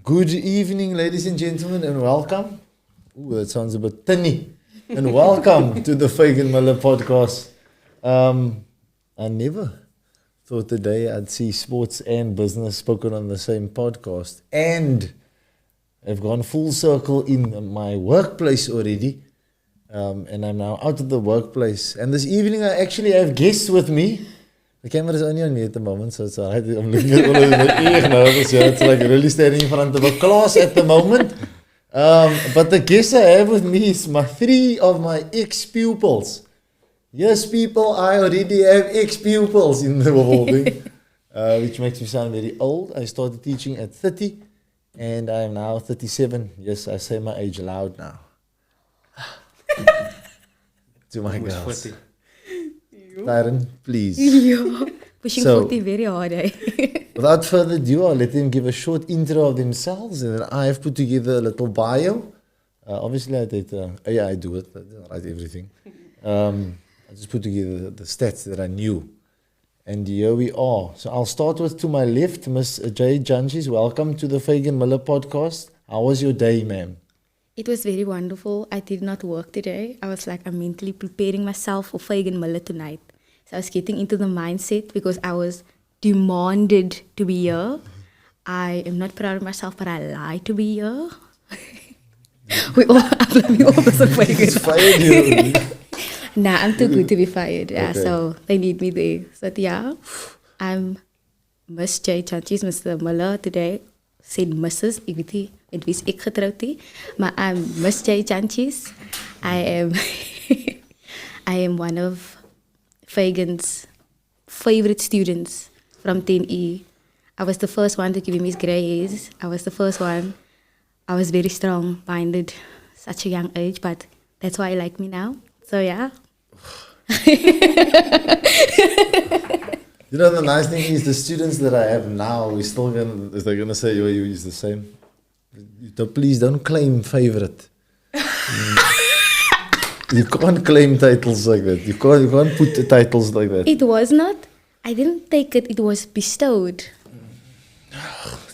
Good evening, ladies and gentlemen, and welcome. Ooh, that sounds a bit tinny. And welcome to the Fagan Muller podcast. I never thought today I'd see sports and business spoken on the same podcast. And I've gone full circle in my workplace already. And I'm now out of the workplace. And this evening I actually have guests with me. The camera is only on me at the moment, so it's alright. I'm looking at all of them nervous. Yeah, it's like really standing in front of a class at the moment. But the guests I have with me is three of my ex-pupils. Yes, people, I already have ex-pupils in the building, which makes me sound very old. I started teaching at 30, and I am now 37. Yes, I say my age loud now. To my girls. 40. Tyrone, please. Yeah, pushing 40 very hard, eh? Without further ado, I'll let them give a short intro of themselves, and then I have put together a little bio. Obviously, I did. I do it. I write everything. I just put together the stats that I knew, and here we are. So I'll start with, to my left, Miss Jade Jantjies. Welcome to the Fagan Muller podcast. How was your day, ma'am? It was very wonderful. I did not work today. I was like, I'm mentally preparing myself for Fagan Muller tonight. So I was getting into the mindset because I was demanded to be here. I am not proud of myself, but I like to be here. we all It's fired you. Nah, I'm too good to be fired. Yeah, Okay. so they need me there. So yeah, I'm Miss Jade Jantjies, Mr. Muller today. Said Mrs. Ek weet nie met wie ek getroud het, maar I'm Miss Jade Jantjies. I am one of Fagan's favorite students from 10E. I was the first one to give him his grey hairs. I was the first one. I was very strong-minded, such a young age, but that's why I like me now. So yeah. You know, the nice thing is the students that I have now, they're gonna say, you use the same. Please don't claim favorite. You can't claim titles like that. You can't put the titles like that. It was not. I didn't take it. It was bestowed.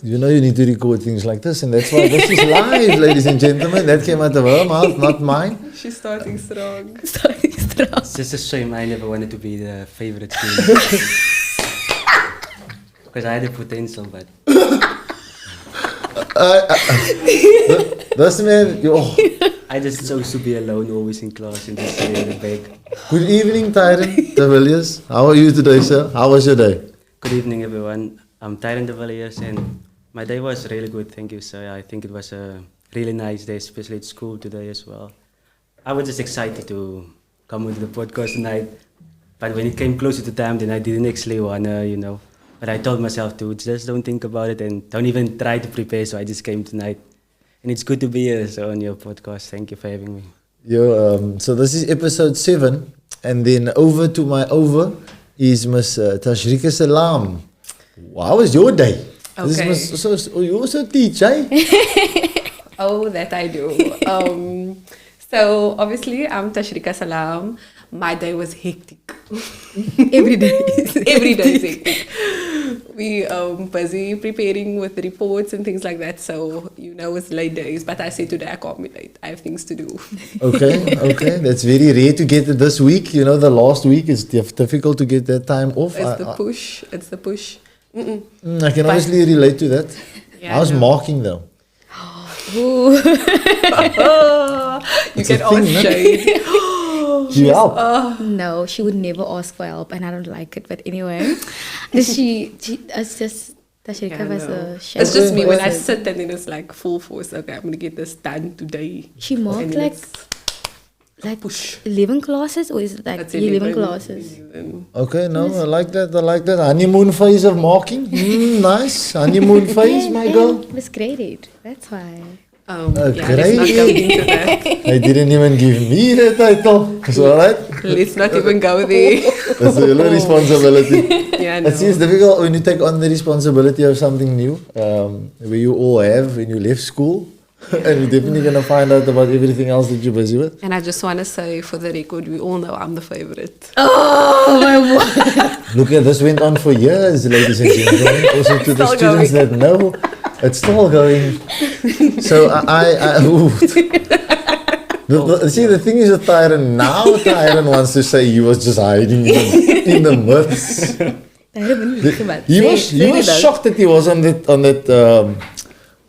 You know you need to record things like this, and that's why this is live, ladies and gentlemen. That came out of her mouth, not mine. She's starting strong. Starting strong. It's just a shame I never wanted to be the favorite student. Because I had the potential, but... This man, I just chose to be alone, always in class, and just stay in the back. Good evening, Tyrone de Villiers. How are you today, sir? How was your day? Good evening, everyone. I'm Tyrone de Villiers, and my day was really good, thank you, sir. I think it was a really nice day, especially at school today as well. I was just excited to come onto the podcast tonight, but when it came closer to time, then I didn't actually want to, But I told myself to just don't think about it and don't even try to prepare, so I just came tonight. And it's good to be here on your podcast. Thank you for having me. So this is episode 7, and then over to my is Miss Tasreeqah Salaam. How was your day? Okay. You also teach, eh? Oh, that I do. So obviously I'm Tasreeqah Salaam. My day was hectic. Every day. Every day is hectic. We busy preparing with the reports and things like that. So it's late days. But I say today I can't be late. I have things to do. Okay. That's very rare to get it this week. The last week is difficult to get that time off. It's the push. I can honestly relate to that. Yeah, How's marking though? Ooh. You can ask Jade. Do you help? No, she would never ask for help, and I don't like it. But anyway, it's just Tasreeqa was a shame. It's just me when I sit and then it's like full force. Okay, I'm gonna get this done today. She marked like push. 11 classes, or is it like That's 11 classes? 11. Okay, no, I like that. Honeymoon phase of marking. Nice. Honeymoon phase, my girl. It was graded. That's why. Let's not go into that. They didn't even give me the title. It's alright. Let's not even go there. That's a little responsibility. Yeah, no. It's difficult when you take on the responsibility of something new, where you all have when you left school. And you're definitely going to find out about everything else that you're busy with. And I just want to say, for the record, we all know I'm the favorite. Oh, my word. Look, this went on for years, ladies and gentlemen. Also to the students that know, It's still going. So see, the thing is with Tyrone, now Tyrone wants to say he was just hiding in the myths. He was shocked that he was on that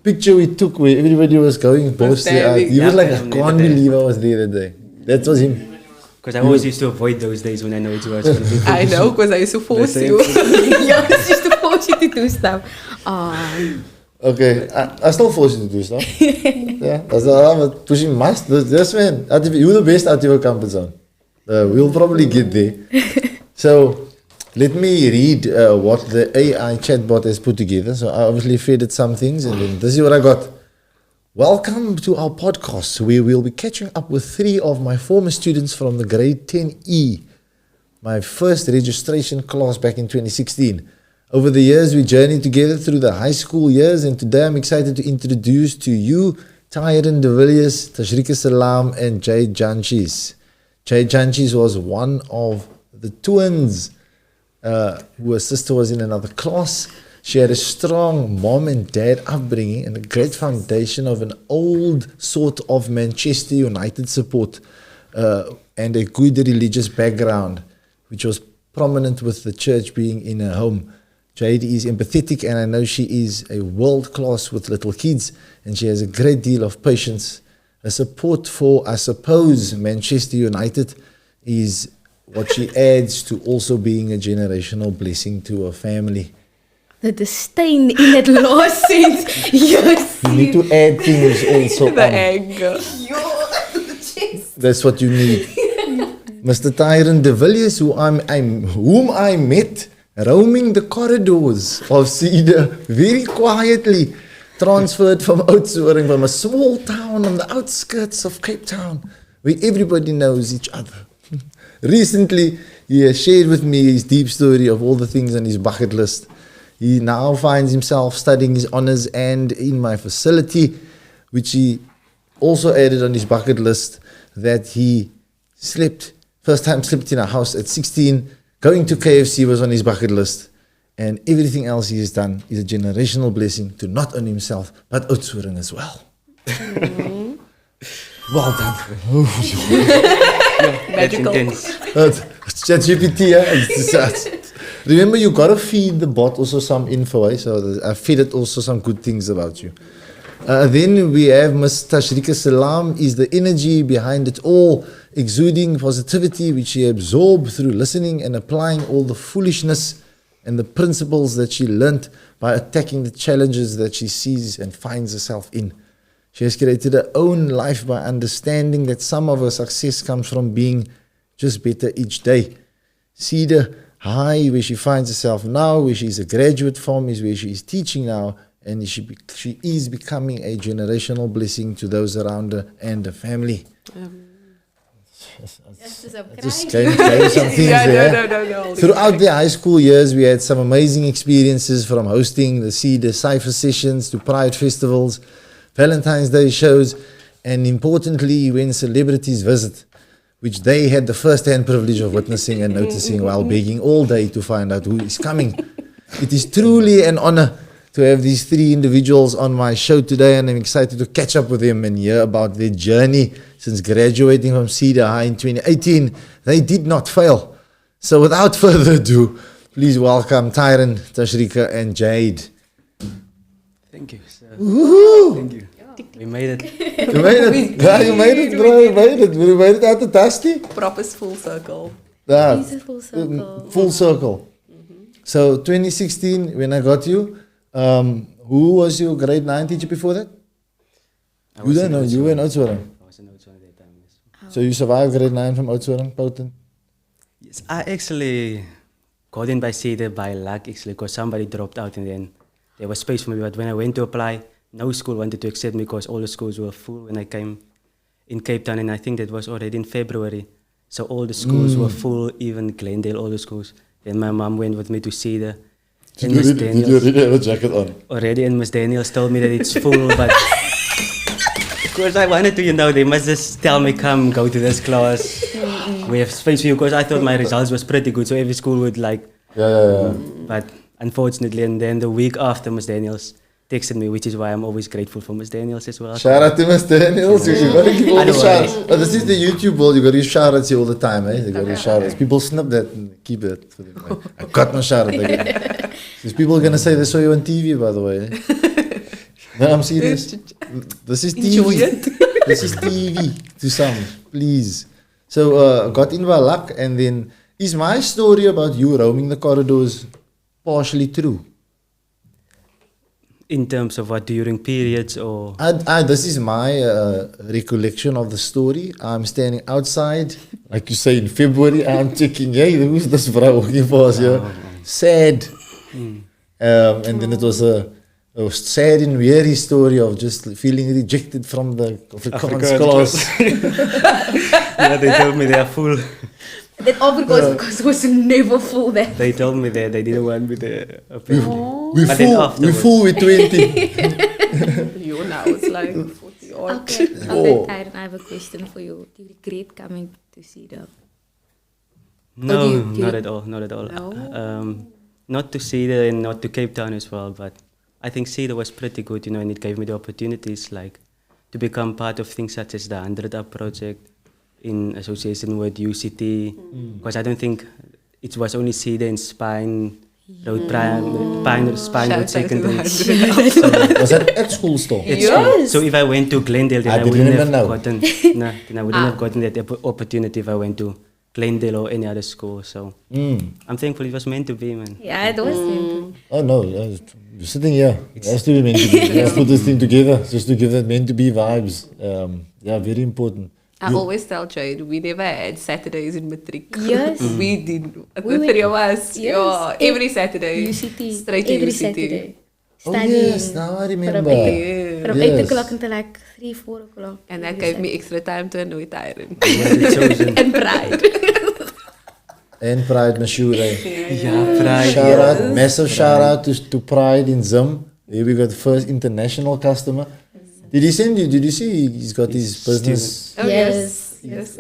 picture we took where everybody was going mostly out. He was like, I can't believe I was there that day. That was him. Because I always used to avoid those days when I know it was going to be. I know, because I used to force you. I used to force you to do stuff. Okay, I still force you to do stuff. Yeah, that's what pushing must. This man, you're the best out of your comfort zone. We'll probably get there. So, let me read what the AI chatbot has put together. So, I obviously fed it some things, and then this is what I got. Welcome to our podcast, where we'll be catching up with 3 of my former students from the grade 10E, my first registration class back in 2016. Over the years, we journeyed together through the high school years, and today I'm excited to introduce to you Tyrone de Villiers, Tasreeqah Salaam, and Jade Jantjies. Jade Jantjies was one of the twins who her sister was in another class. She had a strong mom and dad upbringing and a great foundation of an old sort of Manchester United support and a good religious background, which was prominent with the church being in her home. Jade is empathetic, and I know she is a world-class with little kids, and she has a great deal of patience. Her support for, I suppose, Manchester United is what she adds to also being a generational blessing to her family. The disdain in that last sentence. Yes. You need to add things also The on. anger. That's what you need. Mr. Tyrone de Villiers, whom I met roaming the corridors of Cedar very quietly, transferred from Oudtshoorn, from a small town on the outskirts of Cape Town, where everybody knows each other. Recently, he has shared with me his deep story of all the things on his bucket list. He now finds himself studying his honours and in my facility, which he also added on his bucket list that he first time slept in a house at 16. Going to KFC was on his bucket list, and everything else he has done is a generational blessing to not only himself, but Oudtshoorn as well. Well done. Magical. It's ChatGPT, remember, you got to feed the bot also some info, eh? So I feed it also some good things about you. Then we have Ms. Tasreeqah Salaam, is the energy behind it all, exuding positivity which she absorbed through listening and applying all the foolishness and the principles that she learnt by attacking the challenges that she sees and finds herself in. She has created her own life by understanding that some of her success comes from being just better each day. Cedar High, where she finds herself now, where she is a graduate from, is where she is teaching now, and she is becoming a generational blessing to those around her and her family. Just gave some things there. No. Throughout the high school years, we had some amazing experiences, from hosting the Cedar Cypher sessions to Pride festivals, Valentine's Day shows, and importantly, when celebrities visit, which they had the first-hand privilege of witnessing and noticing while begging all day to find out who is coming. It is truly an honor to have these 3 individuals on my show today, and I'm excited to catch up with them and hear about their journey since graduating from Cedar High in 2018. They did not fail. So without further ado, please welcome Tyrone, Tasreeqa, and Jade. Thank you, sir. Woohoo! Thank you. We made it. You made it. Yeah, you made it, bro. You made it. We made it out the dusty. Proper full circle. Yeah. This is full circle. Full circle. So 2016, when I got you, who was your grade 9 teacher before that? You don't know. You were in Oudtshoorn. I was in Oudtshoorn at that time. Yes. So you survived grade 9 from Oudtshoorn, Poten? Yes, I actually got in by Cedar by luck, actually, because somebody dropped out and then there was space for me. But when I went to apply, no school wanted to accept me because all the schools were full when I came in Cape Town, and I think that was already in February. So all the schools were full, even Glendale, all the schools. Then my mom went with me to Cedar. And Miss Did you Daniels already have a jacket on? already, and Miss Daniels told me that it's full, but of course I wanted to, they must just tell me, come, go to this class. We have space for you, because I thought my results was pretty good, so every school would like. Yeah. But unfortunately, and then the week after, Miss Daniels texted me, which is why I'm always grateful for Miss Daniels as well. Shout out to Miss Daniels. You gotta give all I the know, shout outs. Oh, this is the YouTube world. You gotta use shout outs here all the time, eh? You gotta use shout outs. People snip that and keep it for them. I got my shout out again. Because people are gonna say they saw you on TV, by the way. No, I'm serious. This is Enjoy TV. it. This is TV to some, please. So got in by luck, and then is my story about you roaming the corridors partially true? In terms of what, during periods or... This is my recollection of the story. I'm standing outside, like you say, in February. I'm checking, hey, who's this vrouw walking past here? Sad. And then it was a sad and weary story of just feeling rejected from the Afrikaans class. Yeah, they told me they are full. That all because it was never full there. They told me that they didn't want me there. We But then fool afterwards- with 20. You now it's like 40 odd. Okay, Oh. Tyron, I have a question for you. Do you regret coming to Cedar? No, do you- not at all, not at all. No? Not to Cedar and not to Cape Town as well, but I think Cedar was pretty good, and it gave me the opportunities like to become part of things such as the 100 Up project in association with UCT, because I don't think it was only Cedar and Spine Road Spine Shout out Road to Secondary. 100. Was that at school still? It's Yes. cool. So if I went to Glendale, then I I didn't wouldn't even have know. gotten. No, then I wouldn't have gotten that opportunity if I went to Glendale or any other school. So I'm thankful it was meant to be, man. Yeah, it was meant Oh no, you're sitting here. It has to be meant to be. Let's put this thing together just to give that meant to be vibes. Yeah, very important. I always tell Jade, we never had Saturdays in matric. Yes. We did. We The three of us. Yes. Yeah, every Saturday. UCT. Straight to every UCT. Saturday. Oh Studying yes, now I remember. Yeah. From Yes. 8 o'clock until like 3, 4 o'clock. And that gave me extra time to annoy Tyron. And pride. And Pride Mashure. Yeah, pride. Shout out, massive shout out to Pride in Zim. Here we got the first international customer. Did he send you? Did you see he's got his business? Oh, Yes. Yes.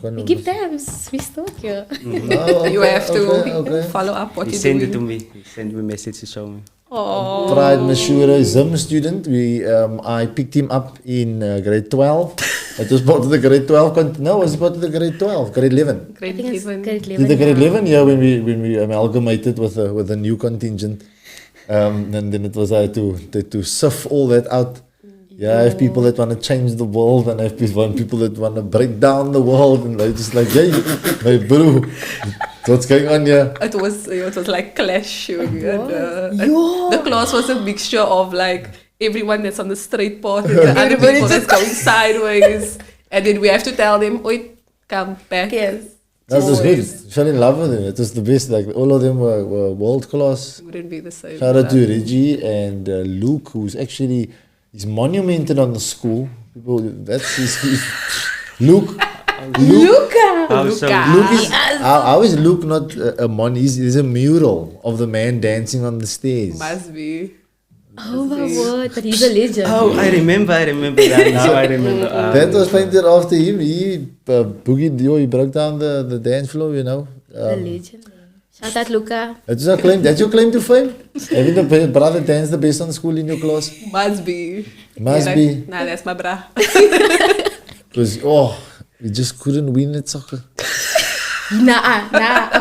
We give times. We still here. Oh, You have to okay. follow up what He you're sent doing. it to me. He sent me a message to show me. Oh. Pride Mashure Zim student. I picked him up in grade 12. It was part of the grade 12. No, it was part of the grade 12, grade 11. I Grade think it's 11. grade Did 11. the grade now. 11? Yeah, when we amalgamated with a new contingent. And then it was to sift all that out. Yeah, I have people that want to change the world, and I have people that want to break down the world, and they're just like, hey, my bro, what's going on here? It was like clash. The class was a mixture of like everyone that's on the straight path and the other people that's going sideways. And then we have to tell them, oi, come back. Yes. That was good. Always. Fell in love with them. It was the best. Like all of them were world class. Wouldn't be the same. Shout out to Reggie and Luke, who's actually he's monumented on the school. People, that's his Luke. Luca! How so? Luke is how is Luke not a mon? He's a mural of the man dancing on the stairs. Must be. Oh my word, but he's a legend. Oh, I remember that. Now I remember. That was painted after him. He boogied, he broke down the dance floor, you know. A legend. Shout out Luca. That's your claim. That's your claim to fame. Having the brother dance the best on school in your class. Must be. Must You're be. like, nah, that's my bra. Because we just couldn't win at soccer. Nah,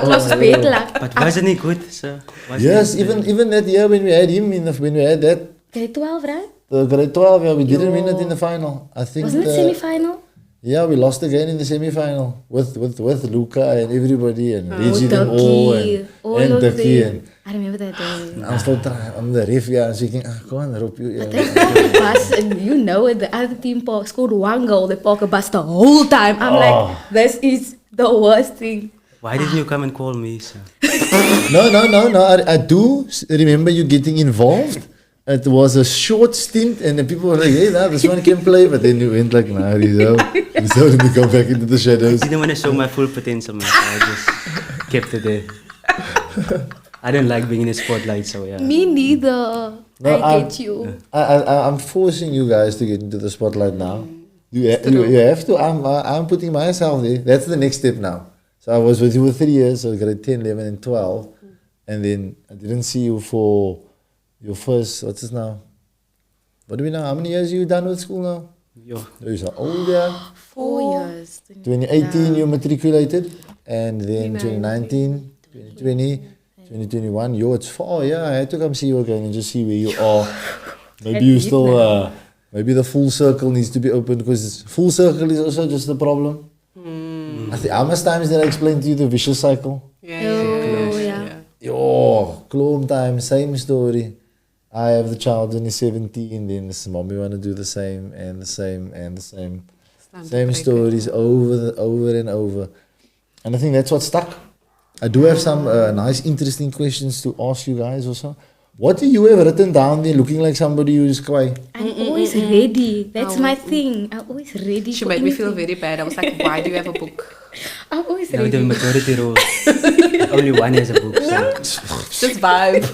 it was better. But wasn't he good, sir? Wasn't Yes, he good? even that year when we had him when we had that Grade 12, right? the grade 12, yeah, we didn't win it in the final. I think Wasn't it semi-final? yeah, we lost again in the semi-final with Luca and everybody and Reggie and Ducky. all and Ducky and I remember that day. I'm still trying. I'm the ref, yeah, and thinking, come on, rope you. They Yeah. park a bus, and you know it. The other team scored one goal. They park a bus the whole time. I'm like, this is the worst thing. Why didn't you come and call me, sir? No. I do remember you getting involved. It was a short stint, and then people were like, hey, nah, this one can play. But then you went like, nah, he's out. He's out, and you go back into the shadows. Didn't want to show my full potential, man. So I just kept it there. I don't like being in the spotlight, so yeah. Me neither. No, I get you. I'm forcing you guys to get into the spotlight now. You have to. I'm putting myself there. That's the next step now. So I was with you for 3 years, so grade 10, 11, and 12. And then I didn't see you for your first, what's this now? What do we know? How many years you done with school now? Yo, You are old, yeah. 4 years. 2018 you matriculated, and then 2019, 2019, 2020, 2021. Yo, it's 4. Yeah, I had to come see you again and just see where you are. Maybe you still, maybe the full circle needs to be open, because full circle is also just a problem. I think how much times did I explain to you the vicious cycle? Yeah. Yo, clone time, same story. I have the child when he's 17, then his mommy want to do the same and the same and the same. Same stories over and over. And I think that's what stuck. I do have some nice, interesting questions to ask you guys also. What do you have written down there looking like somebody who's quiet? I'm always ready. That's my thing. I'm always ready. She for made me feel anything. very bad. I was like, why do you have a book? I'm always now the ready. majority rule. Only one has a book. So. Just vibe.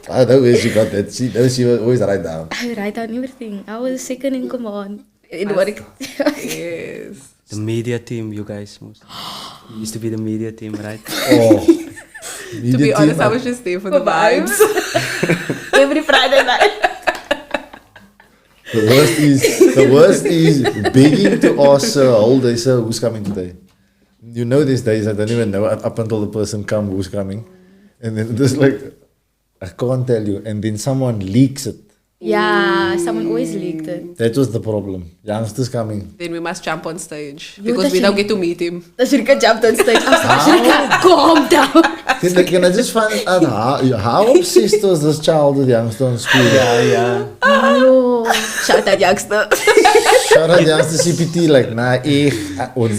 I know where she got that. She was always write down. I write down everything. I was second in command. In Yes. The media team, you guys most. You used to be the media team, right? Oh. To be honest, I was just there for the vibes. Every Friday night. The worst is begging to ask sir, whole day, sir, who's coming today? You know these days, I don't even know up until the person come who's coming. And then just like, I can't tell you. And then someone leaks it. Yeah, someone always leaked it. That was the problem. Youngsters coming. Then we must jump on stage. You Because we touching- don't get to meet him. Tasreeqa jumped on stage. I was like, Tasreeqa, calm down. Can I just find out how obsessed was this child with youngster in school? Yeah. No. Shout out youngster. Shout out youngster CPT, like, nah, Ze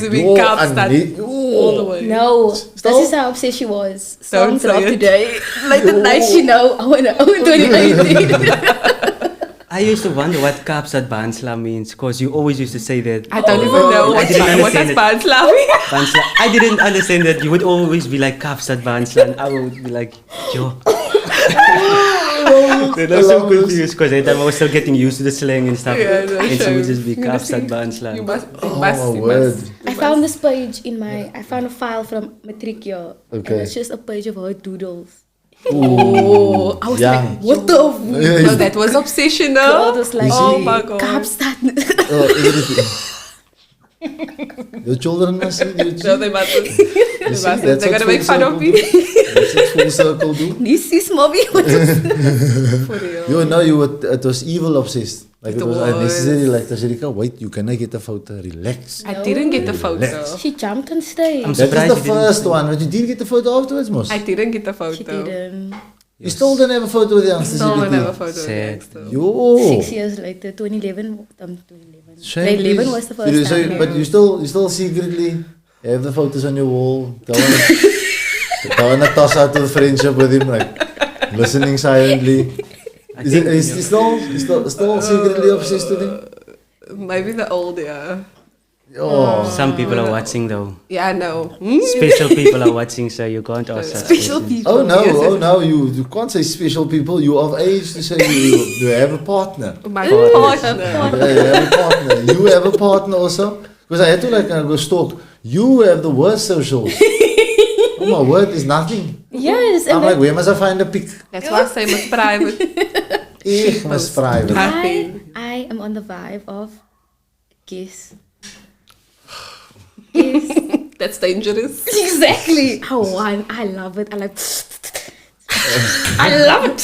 be Kaapstad. All the way. No, this is how obsessed she was. Don't Songs say of it. today. Like the night she know. I want 2018. I used to wonder what Kaapstad Bansla means, because you always used to say that. I don't even know I didn't what understand that's it. Banslavi. Bansla. I didn't understand that. You would always be like Kaapstad Bansla, and I would be like, yo. Then I was so confused, because I was still getting used to the slang and stuff. Yeah, no, and so it would sure. just be Kaapstad Bansla. You must. Oh, my word. I found this page I found a file from Matricia. Okay. And it's just a page of her doodles. Oh, I was Yeah. like, what the f? no, that was obsessional. God was like, Oh my god. Kaapstad. Oh, everything. Your children must see you. No, they mustn't. They see, mustn't. that's They're what gonna make full fun of circle me. That's what full circle do. This is mommy. For real. You know, it was evil obsessed. Like it It was was. unnecessary. Like Tasreeqa, wait, you cannot get a photo. Relax. I didn't get the photo. Relax. She jumped on stage. I'm That surprised is the you didn't- first one, but you did get the photo afterwards, Mos. I didn't get the photo. She didn't. You still don't have a photo with the youngsters. Still you don't did. have a photo. Sad. Next, though. Yo. 6 years later, 2011. 2011. Shame, Grade 11 please. was the first So, time. but you still secretly have the photos on your wall. Don't want to toss out to the friendship with him, like listening silently. Is he still secretly obsessed with him? Maybe the old, yeah. Oh, Some people are watching though. Yeah, I know. Special people are watching, so you can't ask such Special questions. people. oh no, Yes, oh no! You can't say special people. You of age to say you have a partner. My Yeah, partner. you have a partner. You have a partner also. Because I had to go stalk. You have the worst socials. Oh my word, there's nothing. Yes. I'm And like, then where must I find a pic? That's why I say it's private. Ich must private. I am on the vibe of guess. Guess. That's dangerous. Exactly. I love it. I like. I love it.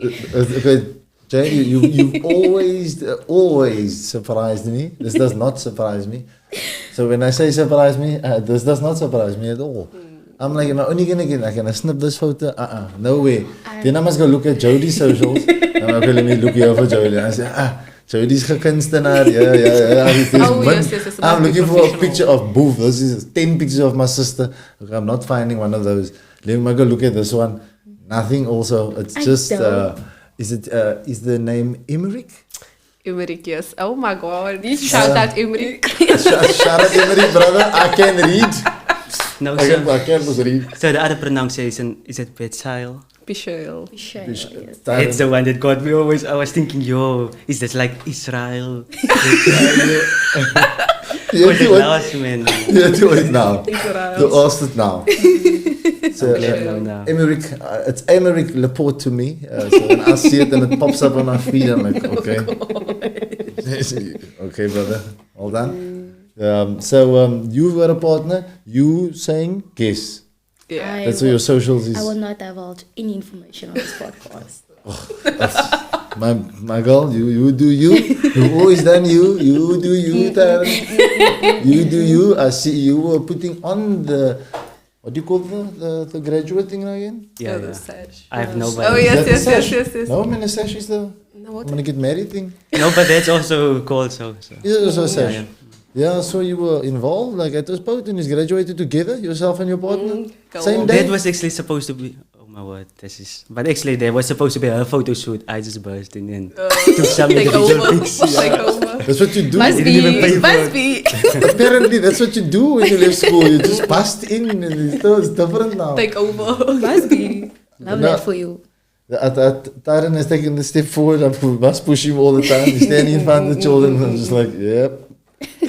Okay, Jade, you've always surprised me. This does not surprise me. So when I say surprise me, this does not surprise me at all. I'm like, am I only gonna get? Can I snip this photo? No way. Then I must go look at Jody's socials. I'm like, okay, let me look here for Jody. And I say, Jody's gekunstenaar. Yeah. Oh, yes, it I'm must be looking for a professional. picture of both. This is 10 pictures of my sister. Okay, I'm not finding one of those. Let me go look at this one. Nothing. Also, it's just. Is the name Emmerich? Emmerich, yes. Oh my god. Shout out Emmerich. Shout out Emmerich, brother. I can read. No, I so, can read. so the other pronunciation, is it Petsail? Pichel. It's the one that got me always. I was thinking, yo, is that like Israel? You Or have the to last man? do it now. Israel. To ask it now. So No. Emerick, it's Emerick Laporte to me. So when I see it and it pops up on my feed, I'm like, okay. Okay, brother. All done. So you've got a partner. You saying guess. Yeah. That's what your socials is. I will not divulge any information on this podcast. My girl, you do you. You've always done you. You do you, Tyrone. You do you. I see you were putting on the, what do you call the graduate thing again? Yeah, the yeah. sash. I have no. Oh, Is that the yes. sash? No, man, the sash is the I'm gonna get married thing. No, but that's also called so. Is it also a sash? Yeah. Yeah, so you were involved, like at this boat, and you graduated together, yourself and your partner? Same on. day? That was actually supposed to be. Oh my word, this is. But actually, there was supposed to be a photo shoot. I just burst in and took some Take individual over. pics. Take over. That's what you do. Must didn't even pay be. for Must it. be. Apparently, that's what you do when you leave school. You just bust in, and it's different now. Take over. Must be. Love No. that for you. Tyrone has taken the step forward. I must push him all the time. He's standing in front of the children, and I'm just like, yep.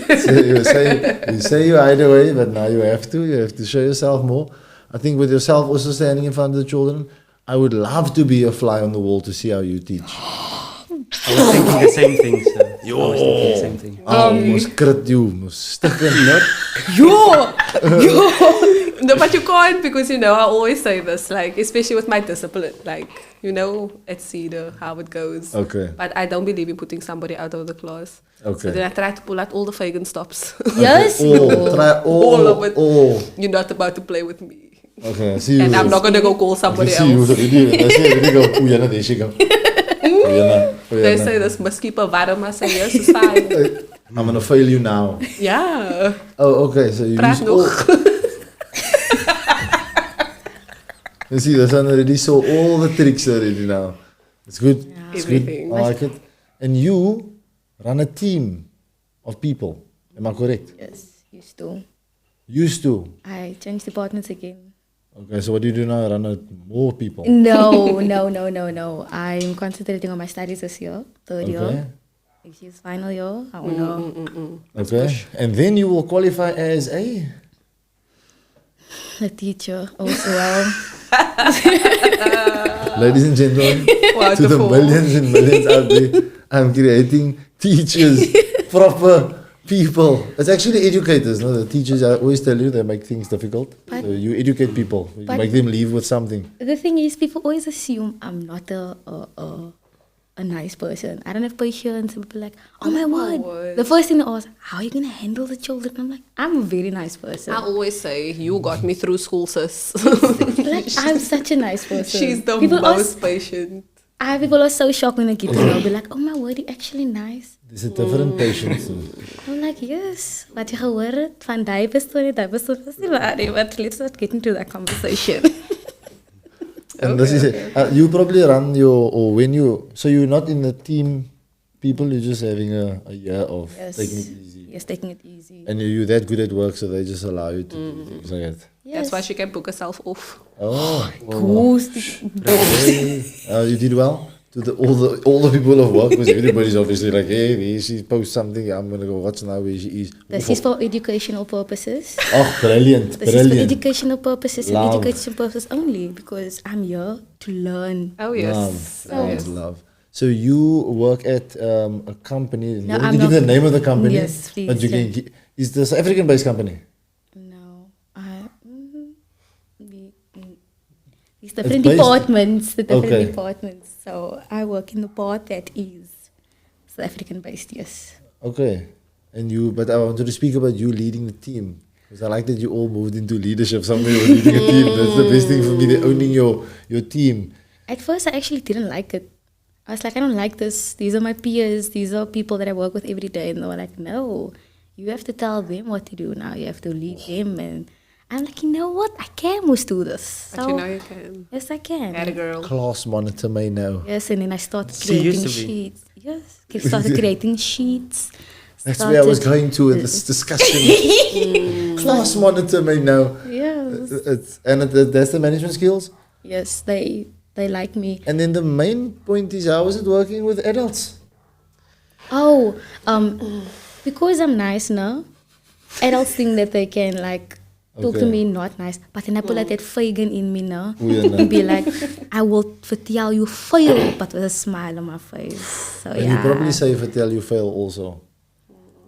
So you say you hide away, but now you have to show yourself more. I think with yourself also standing in front of the children, I would love to be a fly on the wall to see how you teach. I was thinking the same thing. So I was thinking the same thing. I almost crit you, must stick in that. No, but you can't because, I always say this, like, especially with my discipline, like, at Cedar, how it goes. Okay. But I don't believe in putting somebody out of the class. Okay. So then I try to pull out all the Fagan stops. Yes. Try All of it. all. You're not about to play with me. Okay, I see you. And I'm not going to go call I somebody see you. else. I see you. Go. Oeh, Jana, there she go. They say this must keep a warm. I say, yes, it's fine. I'm gonna fail you now. Yeah. Oh, okay. So you Praat use all. You see, that's already saw all the tricks already now. It's good. Yeah. It's good. Everything. I like it. And you run a team of people. Am I correct? Yes, used to. Used to. I changed departments again. Okay, so what do you do now? Run more people. No. I'm concentrating on my studies this year, third Okay. year. Which is final year. I don't know. Okay. And then you will qualify as a teacher also well. ladies and gentlemen, to the Wonderful. millions and millions out there, I'm creating teachers, proper people. It's actually educators, no? The teachers, I always tell you, they make things difficult. But- So you educate people. You but- make them leave with something. The thing is, people always assume I'm not a nice person. I don't have patience. And people are like, oh my word. The first thing they ask, how are you going to handle the children? I'm like, I'm a very nice person. I always say, you got me through school, sis. Like, I'm such a nice person. She's the people most patient. People are so shocked when they get to know. They'll be like, oh my word, you're actually nice. There's a different patience. I'm like, yes. Wat jy gehoor het van die persoon, is nie waar nie, but let's not get into that conversation. And this is it. You probably run so you're not in the team people, you're just having a year of Yes. taking it easy. Yes, taking it easy. And you're that good at work, so they just allow you to do things like that. Yes. That's why she can book herself off. Oh, Goose. you did well. To all the people of work, because everybody's obviously like, hey, there she posts something, I'm gonna go watch now where she is. This is for educational purposes. Oh, brilliant, This is for brilliant. educational purposes Love. and education purposes only because I'm here to learn. Oh, yes. Love. So you work at a company. No, You I'm have to give not. the name of the company. Yes, please, But you yeah. can. Is this African-based company? No, these different based- departments, the different Okay. departments. So I work in the part that is South African based, yes. Okay. But I wanted to speak about you leading the team. Because I like that you all moved into leadership somewhere or leading a team. That's the best thing for me, they're owning your team. At first, I actually didn't like it. I was like, I don't like this. These are my peers. These are people that I work with every day. And they were like, no, you have to tell them what to do now. You have to lead them. And I'm like, you know what? I can must do this. But So, you know you can. yes, I can. Atta girl. Class monitor may know. Yes, and then I started She used creating to be. sheets. Yes, I started creating sheets. That's where I was started- going to in this discussion. Class monitor may know. Yes, That's the management skills. yes, they like me. And then the main point is, how is it working with adults? Oh, because I'm nice now, adults think that they can like talk to me not nice. But then I pull out that Fagan in me now. Oei, nee. And be like, I will vertel you fail, but with a smile on my face. So And you probably say vertel you fail also.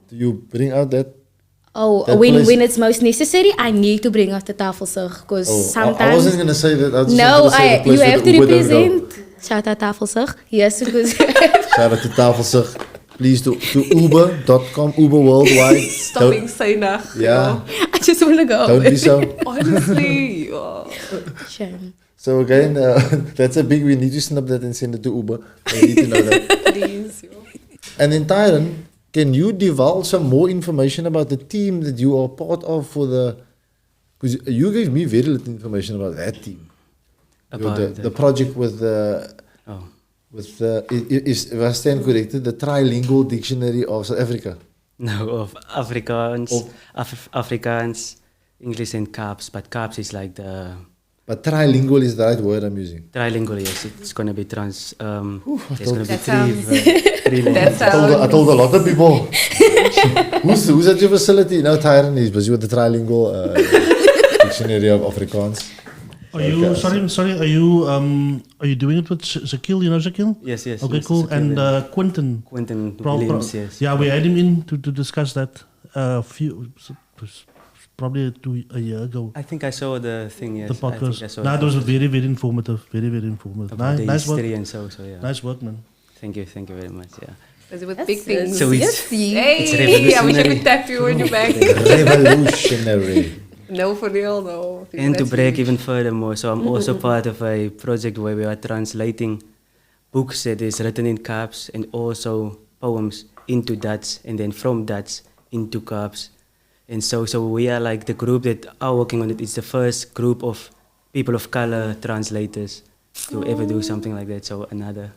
Do you bring out that? Oh, that when place- when it's most necessary, I need to bring out the tafelsig because sometimes. I wasn't going to say that. I just No, wanted to say the place you where have the to Uber don't go. represent. Shout out tafelsig. Yes, because Shout out to Tafelsig. Please to uber.com, Uber worldwide. Stop being sainag. Yeah. I just want to go. Don't be so. Honestly. Shame. So again, that's a big, we need to snap that and send it to Uber. I need to know that. Please. And then Tyrone, can you divulge some more information about the team that you are part of for the, because you gave me very little information about that team. About The project with the, Oh. with the, if I stand corrected, the trilingual dictionary of South Africa. No, of Afrikaans, Of- Afrikaans, English and Kaaps, but Kaaps is like the But trilingual is the right word I'm using. trilingual, yes, it's gonna be there's gonna be That three That languages. I told a lot of people. who's at your facility? No, Tyrone is busy with the trilingual dictionary of Afrikaans. Are you sorry? Are you doing it with Zakil? You know Zakil? Yes, yes. Okay, Mr. cool. Zakil And Quentin. Quentin Pro- Williams, yes. Yeah, we had him in to discuss that probably a year ago. I think I saw the thing, yes. The I think I podcast. saw No, it. it was very informative. Very informative. About the Nice work. history and so, yeah. Nice work, man. Thank you very much, yeah. Is it with big things? So yes, it's Hey, I wish I revolutionary. could tap you on your back. Revolutionary. No, for real, no. And to That's break huge. even furthermore, so I'm also part of a project where we are translating books that is written in Kaaps and also poems into Dutch and then from Dutch into Kaaps. And so we are like the group that are working on it. It's the first group of people of color translators to ever do something like that. So another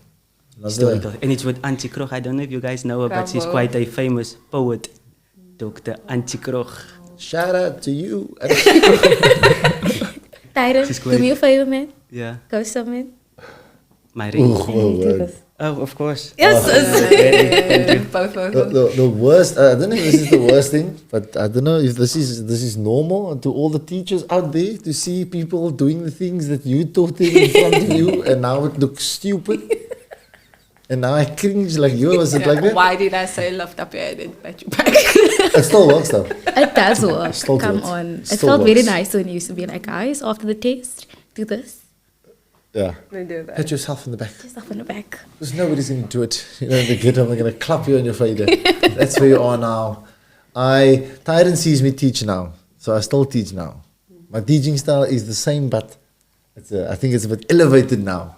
historical. And it's with Antje Krog. I don't know if you guys know her, but she's Bravo. quite a famous poet, Dr. Antje Krog. Shout out to you. Tyrone, She's do me a favor, man. Yeah, Go somewhere. my ring. Do this. Oh, of course. Yes. Both of The, them. the worst, I don't know if this is the worst thing, but I don't know if this is normal to all the teachers out there to see people doing the things that you taught them in front of you, and now it looks stupid. And now I cringe like you. Was it like that? Why did I say love up your head and pat you back? It still works though. It does work. Still Come works. on. It Still felt very works. nice when you used to be like, guys, after the test, do this. Yeah. They do that. Pat yourself in the back. Just up in the back. Because nobody's going to do it. You know, they get up, they're going to clap you on your face. That's where you are now. Tyrone sees me teach now. So I still teach now. My teaching style is the same, but I think it's a bit elevated now.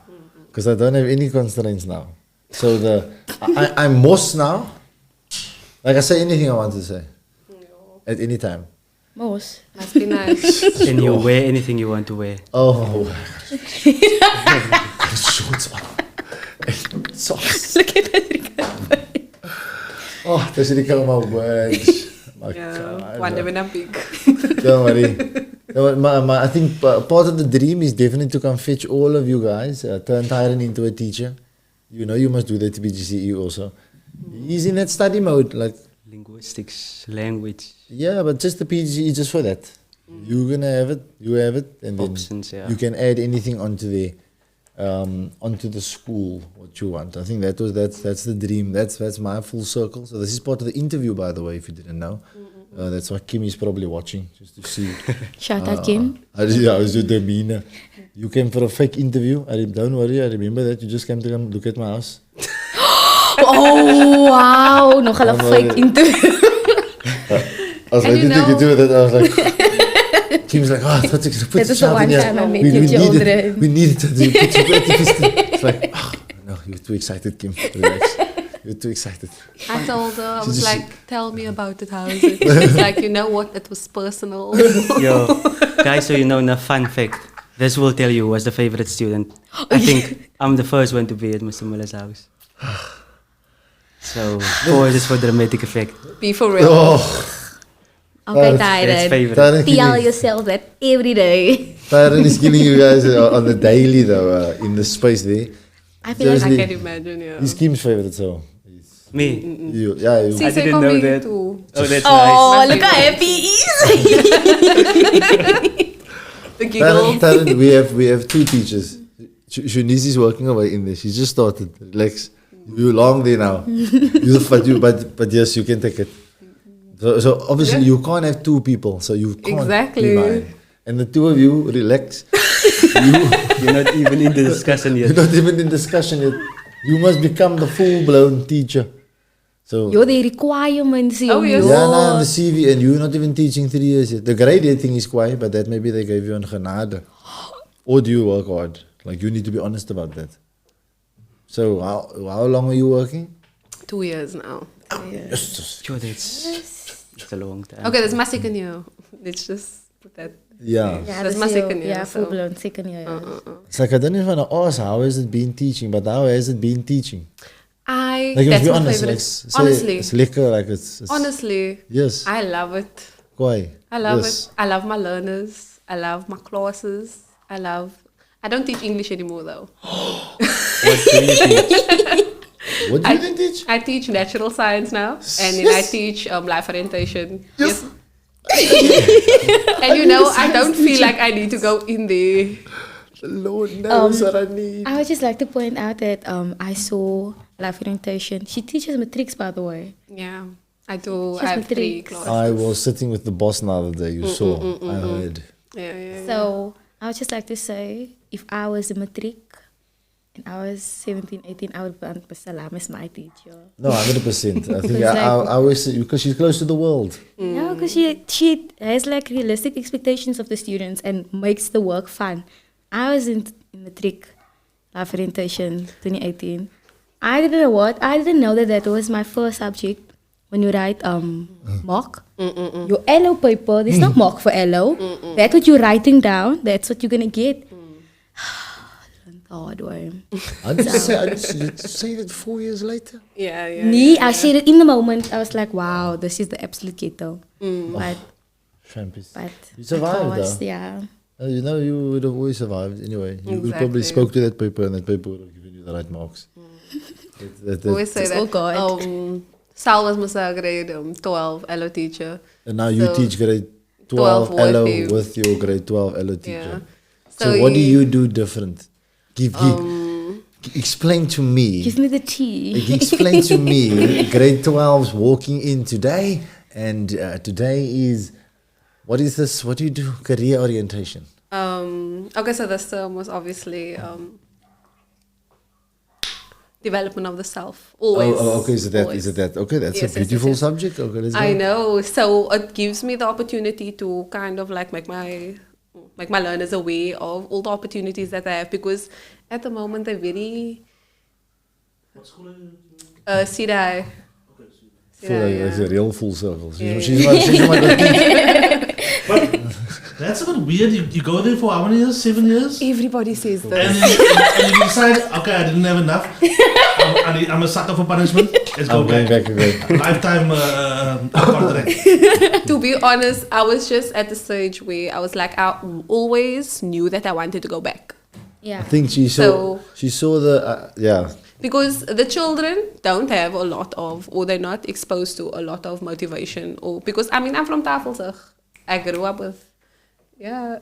Because I don't have any constraints now. So I'm Moss now. Like I say anything I want to say. At any time. Moos. Must be nice. And you wear anything you want to wear. Oh. Shorts on. Socks. Look at that. Oh, that's really come my words. My Yeah. God. Wonder when I'm big. Don't worry. I think part of the dream is definitely to come fetch all of you guys, turn Tyrone into a teacher. You know you must do that to BGCE also. He's in that study mode, like, Linguistics, language, yeah, but just the PGCE just for that. You're gonna have it, you have it, and then options, yeah. you can add anything onto the school what you want. I think that's the dream. That's my full circle. So this is part of the interview, by the way, if you didn't know. That's why Kim is probably watching just to see. Shout out, Kim. How's your demeanor? You came for a fake interview. Don't worry, I remember that. You just came to come look at my house. Oh, wow. Nogal een Oh, fake interview. I was And ready you to get know- to it. I was like, Kim's like, oh, I thought you could put That the is the child one in here. time I met your needed, children. we needed to do put you at the fist. It's like, oh, no, you're too excited, Kim. Relax. You're too excited. I told her, I She was just- like, tell me about it, how is it? She's like, you know what, it was personal. Yo, guys, so you know, a fun fact. This will tell you who was the favorite student. I think I'm the first one to be at Mr. Muller's house. So, just for dramatic effect. Be for real. Oh, Okay, That's Tyrone. favorite. Tyrone Tell killing, yourself that every day. Tyrone is killing you guys on the daily, though, in the space there. I feel like I Seriously. can imagine, yeah. He's Kim's favorite, so Me. You. See, I say didn't know coming that. too. Oh, that's Oh, nice. look how happy he is. The giggles. Talent, we have 2 teachers. Shunice is working away in this. She just started. Relax. You're long there now. But yes, you can take it. So obviously you can't have 2 people. So you can't Exactly. be mine. And the 2 of you, relax. You're not even in the discussion You're yet. not even in discussion yet. You must become the full-blown teacher. So Yo, the requirements. Oh, yes. yeah, now on the CV, and you're not even teaching 3 years yet. The grade 8 thing is quiet, but that maybe they gave you an genade. Or do you work hard? Like, you need to be honest about that. So how long are you working? 2 years now. Sure, that's a long time. Okay, that's my second year. Let's just put that. Yeah. Yeah, That's my second year, Yeah, so- full blown second year. It's like I don't even want to ask how has it been teaching, but how has it been teaching? Like, you must That's be my honest. favorite. Like, say Honestly. it's lekker. Like it's Honestly, yes. I love it. Why? I love Yes. it. I love my learners. I love my classes. I don't teach English anymore though. What do you teach? What do you teach? I teach natural science now, and then I teach life orientation. Yes. And I don't feel like I need to go in there. The Lord knows what I need. I would just like to point out that I saw life orientation. She teaches matrics, by the way. Yeah, I do. She's I have 3 matric. classes. I was sitting with the boss the other day. You saw. I heard. Yeah. So I would just like to say, if I was a matric and I was 17, 18, I would put Salaam as my teacher. No, 100%. I think It's I like- always say, because she's close to the world. Yeah, because she has like realistic expectations of the students and makes the work fun. I was in matric life orientation 2018. I didn't know that was my first subject. When you write mock, your LO paper, there's no mock for LO. That's what you're writing down. That's what you're gonna get. Learned the hard way. I just say that 4 years later. Yeah. Me, I said it in the moment. I was like, wow, this is the absolute ghetto. But Champers. you You survived though. yeah. You would have always survived anyway. You would probably Exactly. spoke to that paper and that paper would have given you the right marks. Always say It's that. all God. Sal was my grade 12 LO teacher. And now you So, teach grade 12 12 LO with him. with your grade 12 LO teacher. Yeah. So what do you do different? Explain to me. Give me the tea. Explain to me grade 12's walking in today, and today is, what is this? What do you do? Career orientation. Okay, so this term was obviously development of the self. Always. Okay. Is it that? always. Is it that? Okay, that's Yes, a yes, beautiful yes. subject. Okay, let's go. I know. So it gives me the opportunity to kind of like make my learners aware of all the opportunities that I have, because at the moment they're very What school are you? Cedar. It's a real full circle. Yeah, She's my good teacher. But that's a bit weird. You go there for how many years? 7 years? Everybody says And this. then you decide, okay, I didn't have enough. I'm a sucker for punishment. Let's go I'm going back. back again. Lifetime contract. To be honest, I was just at the stage where I was like, I always knew that I wanted to go back. Yeah. I think she saw the yeah. Because the children don't have a lot of, or they're not exposed to a lot of motivation. Or because I'm from Tafelsig. I grew up with, I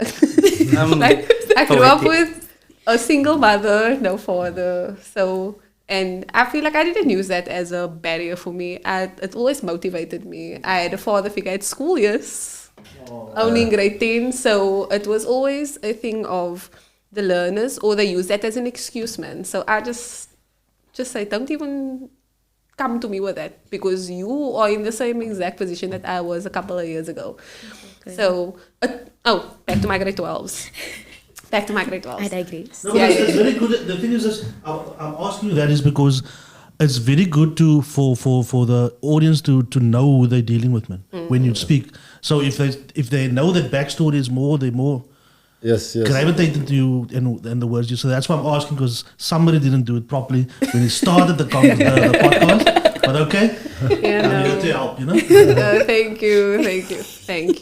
grew up with a single mother, no father. So, and I feel like I didn't use that as a barrier for me. It always motivated me. I had a father figure at school, yes, only in grade 10. So it was always a thing of the learners, or they use that as an excuse, man. So I just say, don't even come to me with that, because you are in the same exact position that I was a couple of years ago. Okay. So, back to my grade 12s. Back to my grade 12s. I digress. No, but it's very good. The thing is, I'm asking you that is because it's very good for the audience to know who they're dealing with, man, when you speak. So if they know that backstory is more, they're more Yes. gravitated to you and the words you. So that's why I'm asking, because somebody didn't do it properly when he started the podcast. But okay, Yeah, I'm no. here to help, Thank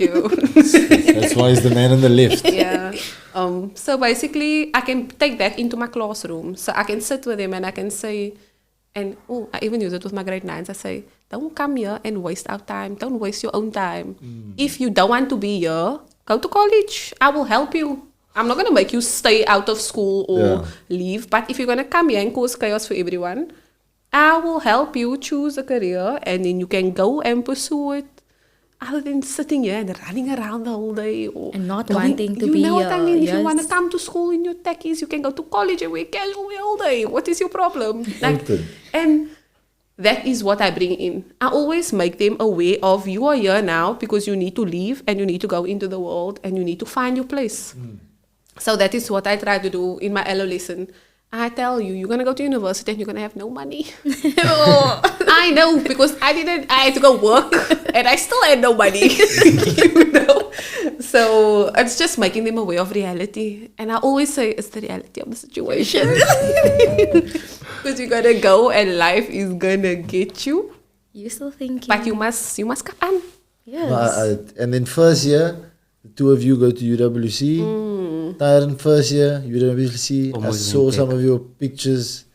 you. That's why he's the man on the left. Yeah. So basically, I can take that into my classroom. So I can sit with him and I can say, And I even use it with my grade 9s. I say, don't come here and waste our time. Don't waste your own time. If you don't want to be here, go to college. I will help you. I'm not going to make you stay out of school or leave. But if you're going to come here and cause chaos for everyone, I will help you choose a career and then you can go and pursue it. Other than sitting here and running around the whole day. Or And not wanting to you be know what I mean? If you yes. want to come to school in your techies, you can go to college and wear casual all day. What is your problem? And that is what I bring in. I always make them aware of you are here now because you need to leave and you need to go into the world and you need to find your place. So that is what I try to do in my LO lesson. I tell you, you're going to go to university and you're going to have no money. I know, because I had to go work and I still had no money. You know? So it's just making them aware of reality. And I always say it's the reality of the situation. Because you're going to go and life is going to get you. You still thinking. But you must come on. Yes. And then first year, the two of you go to UWC. Tyrone first year, UWC. I saw some of your pictures.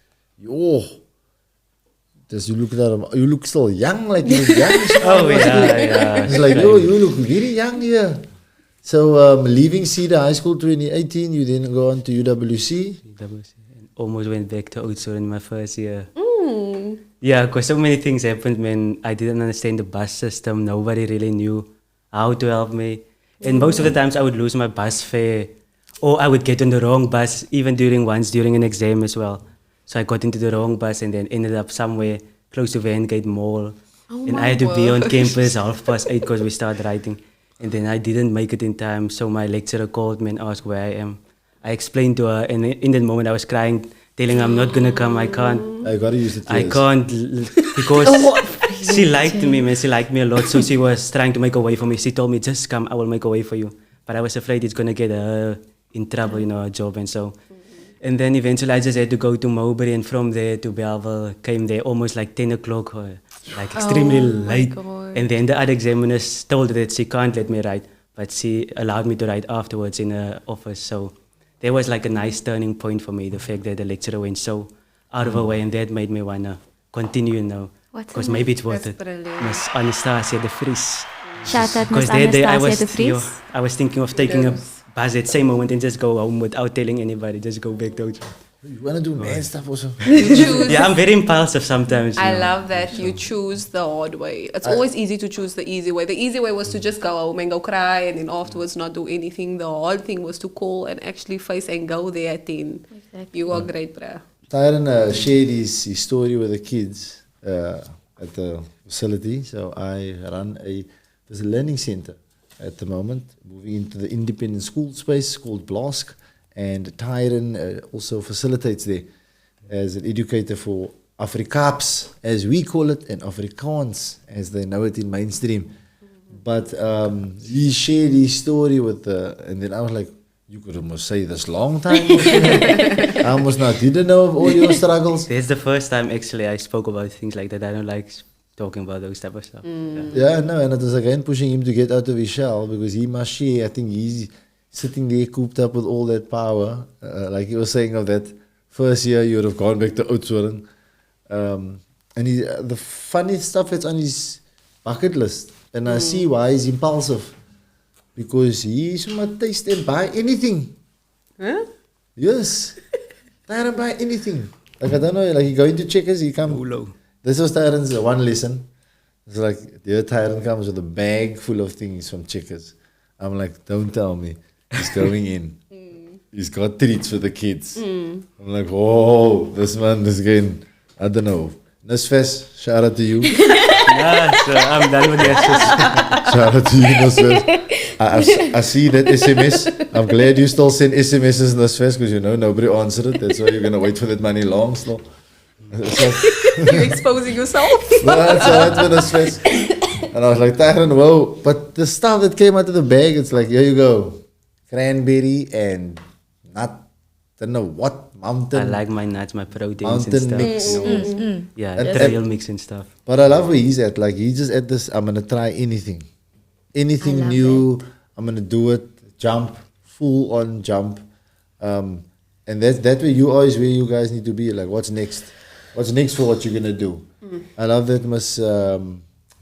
Just you look still young, like you look young. Yeah. It's like, you look very young here. So leaving Cedar High School 2018, you then go on to UWC. And almost went back to Oudtshoorn in my first year. Yeah, because so many things happened when I didn't understand the bus system. Nobody really knew how to help me. And most of the times I would lose my bus fare. Or I would get on the wrong bus, even during an exam as well. So I got into the wrong bus and then ended up somewhere close to Vangate Mall. And I had to be on campus 8:30 because we started writing. And then I didn't make it in time, so my lecturer called me and asked where I am. I explained to her, and in that moment I was crying, telling her I'm not gonna come, I can't. I gotta use the tears. I can't, because she liked me, man. She liked me a lot, so she was trying to make a way for me. She told me, just come, I will make a way for you. But I was afraid it's gonna get her in trouble, a job and so. And then eventually I just had to go to Mowbray, and from there to Belleville, came there almost like 10 o'clock, like extremely late. And then the other examiners told her that she can't let me write, but she allowed me to write afterwards in her office. So there was like a nice turning point for me, the fact that the lecturer went so out of her way, and that made me want to continue now. Because maybe it's worth it. Miss Anastasia de Vries. Shout out Because Miss that day Anastasia de Vries. I was thinking of taking a bus that same moment and just go home without telling anybody, just go back to Oudtshoorn. You wanna do man stuff also? Yeah, I'm very impulsive sometimes. I love that you choose the hard way. It's always easy to choose the easy way. The easy way was to just go home and go cry and then afterwards not do anything. The hard thing was to call and actually face and go there at 10. Exactly. You are great, bruh. Tyrone shared his story with the kids at the facility. So I run there's a learning center at the moment, moving into the independent school space called Blask. And Tyrone also facilitates there as an educator for Afrikaans, as we call it, and Afrikaans, as they know it in mainstream. But he shared his story with and then I was like, you could almost say this long time. I almost didn't know of all your struggles. This is the first time actually I spoke about things like that. I don't like talking about those type of stuff. Yeah, no, and it was again pushing him to get out of his shell because he must share. I think he's sitting there cooped up with all that power. Like he was saying of that first year, you would have gone back to Oudtshoorn. And the funny stuff that's on his bucket list. And I see why he's impulsive. Because he's not taste and buy anything. Huh? Yes. Tyrone buy anything. Like I don't know, like he go into Checkers, he come. This was Tyrone's one lesson. It's like, dear Tyrone comes with a bag full of things from Checkers. I'm like, don't tell me. He's going in. He's got treats for the kids. I'm like, oh, this man is going, I don't know. Nisves, shout out to you. Yeah, so I'm done with that. Shout out to you, Nisves. I see that SMS. I'm glad you still send SMSs, Nisves, because nobody answered it. That's why you're going to wait for that money long still. You're exposing yourself. No, that's all right for Nisves. And I was like, Tyrone, whoa. But the stuff that came out of the bag, it's like, here you go. Cranberry and don't know what, mountain. I like my nuts, my proteins and stuff. Mix. Yeah, And- trail mix and stuff. But I love where he's at. Like, he's just at this, I'm going to try anything. Anything love new, I'm going to do it. Jump, full on jump. And that way you always where you guys need to be. Like, what's next? What's next for what you're gonna do? I love that, Miss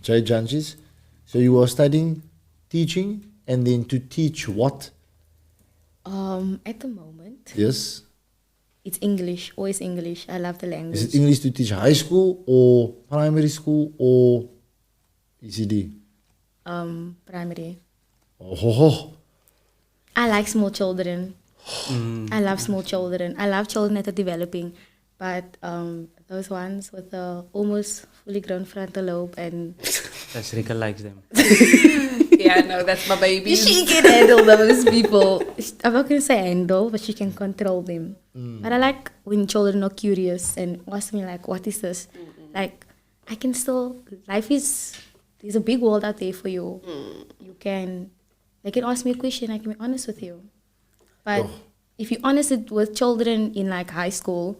Jade Jantjies. So you are studying, teaching, and then to teach what? At the moment, Yes. it's English, always English. I love the language. Is it English to teach high school or primary school or ECD? Primary. Oh. I like small children. I love small children. I love children that are developing, but those ones with the almost fully grown frontal lobe and Tasreeqa likes them. Yeah, no, that's my baby. she can handle those people. I'm not gonna say handle, but she can control them. But I like when children are curious and ask me like, "What is this?" Like, I can still. There's a big world out there for you. They can ask me a question. I can be honest with you. But if you're honest with children in like high school,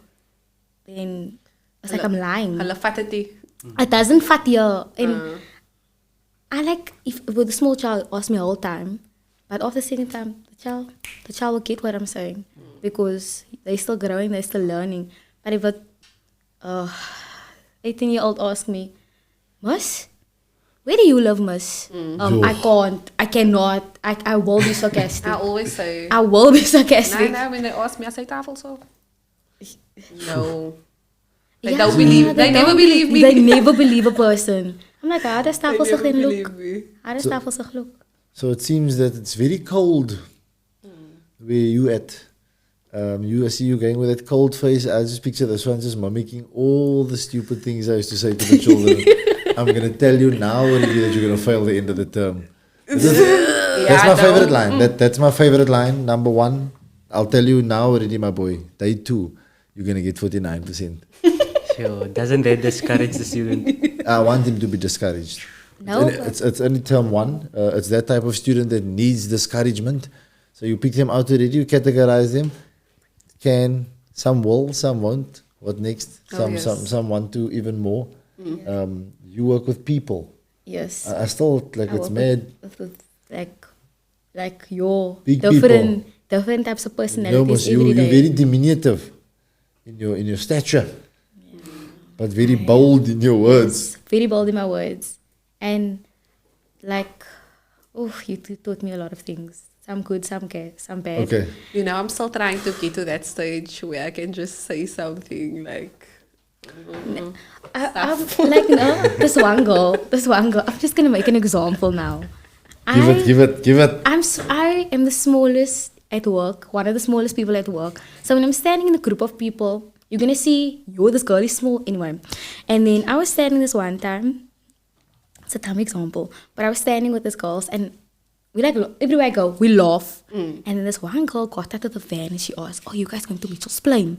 then it's like I'm lying. Hulle vat het nie. It doesn't fit here. And I like if with a small child ask me all the time, but after the second time, the child will get what I'm saying because they're still growing, they're still learning. But if a 18-year-old asks me, "Miss, where do you live, Miss?" I can't. I cannot. I will be sarcastic. I always say. I will be sarcastic. No, when they ask me, I say tafel so. No. They Yeah, don't believe. They never believe me. They never believe a person. I'm like, how does tafel They zich never then believe look? me. How does tafel zich look? So it seems that it's very cold where you at. I see you going with that cold face. I just picture this one just mimicking all the stupid things I used to say to the children. I'm going to tell you now already that you're going to fail the end of the term. That's my favorite line. That's my favorite line. Number one, I'll tell you now already, my boy. Day 2, you're going to get 49%. Sure, doesn't that discourage the student? I want him to be discouraged. No. It's only term 1. It's that type of student that needs discouragement. So you pick them out already, you categorize them. Some will, some won't. What next? Some want to even more. You work with people. Yes. I still like I it's work mad. with like your Big different types of No, personalities you're every day. very diminutive in your stature, but very bold in your words. Very bold in my words, and like, you taught me a lot of things. Some good, some bad. Okay. You know, I'm still trying to get to that stage where I can just say something like. I'm like, no, this one girl. I'm just gonna make an example now. Give it. I am the smallest at work, one of the smallest people at work. So when I'm standing in a group of people, you're gonna see, this girl is small anyway. And then I was standing this one time, it's a dumb example, but I was standing with these girls and we like, everywhere I go, we laugh. And then this one girl got out of the van and she asked, "Oh, you guys going to Mitchell's Plain?"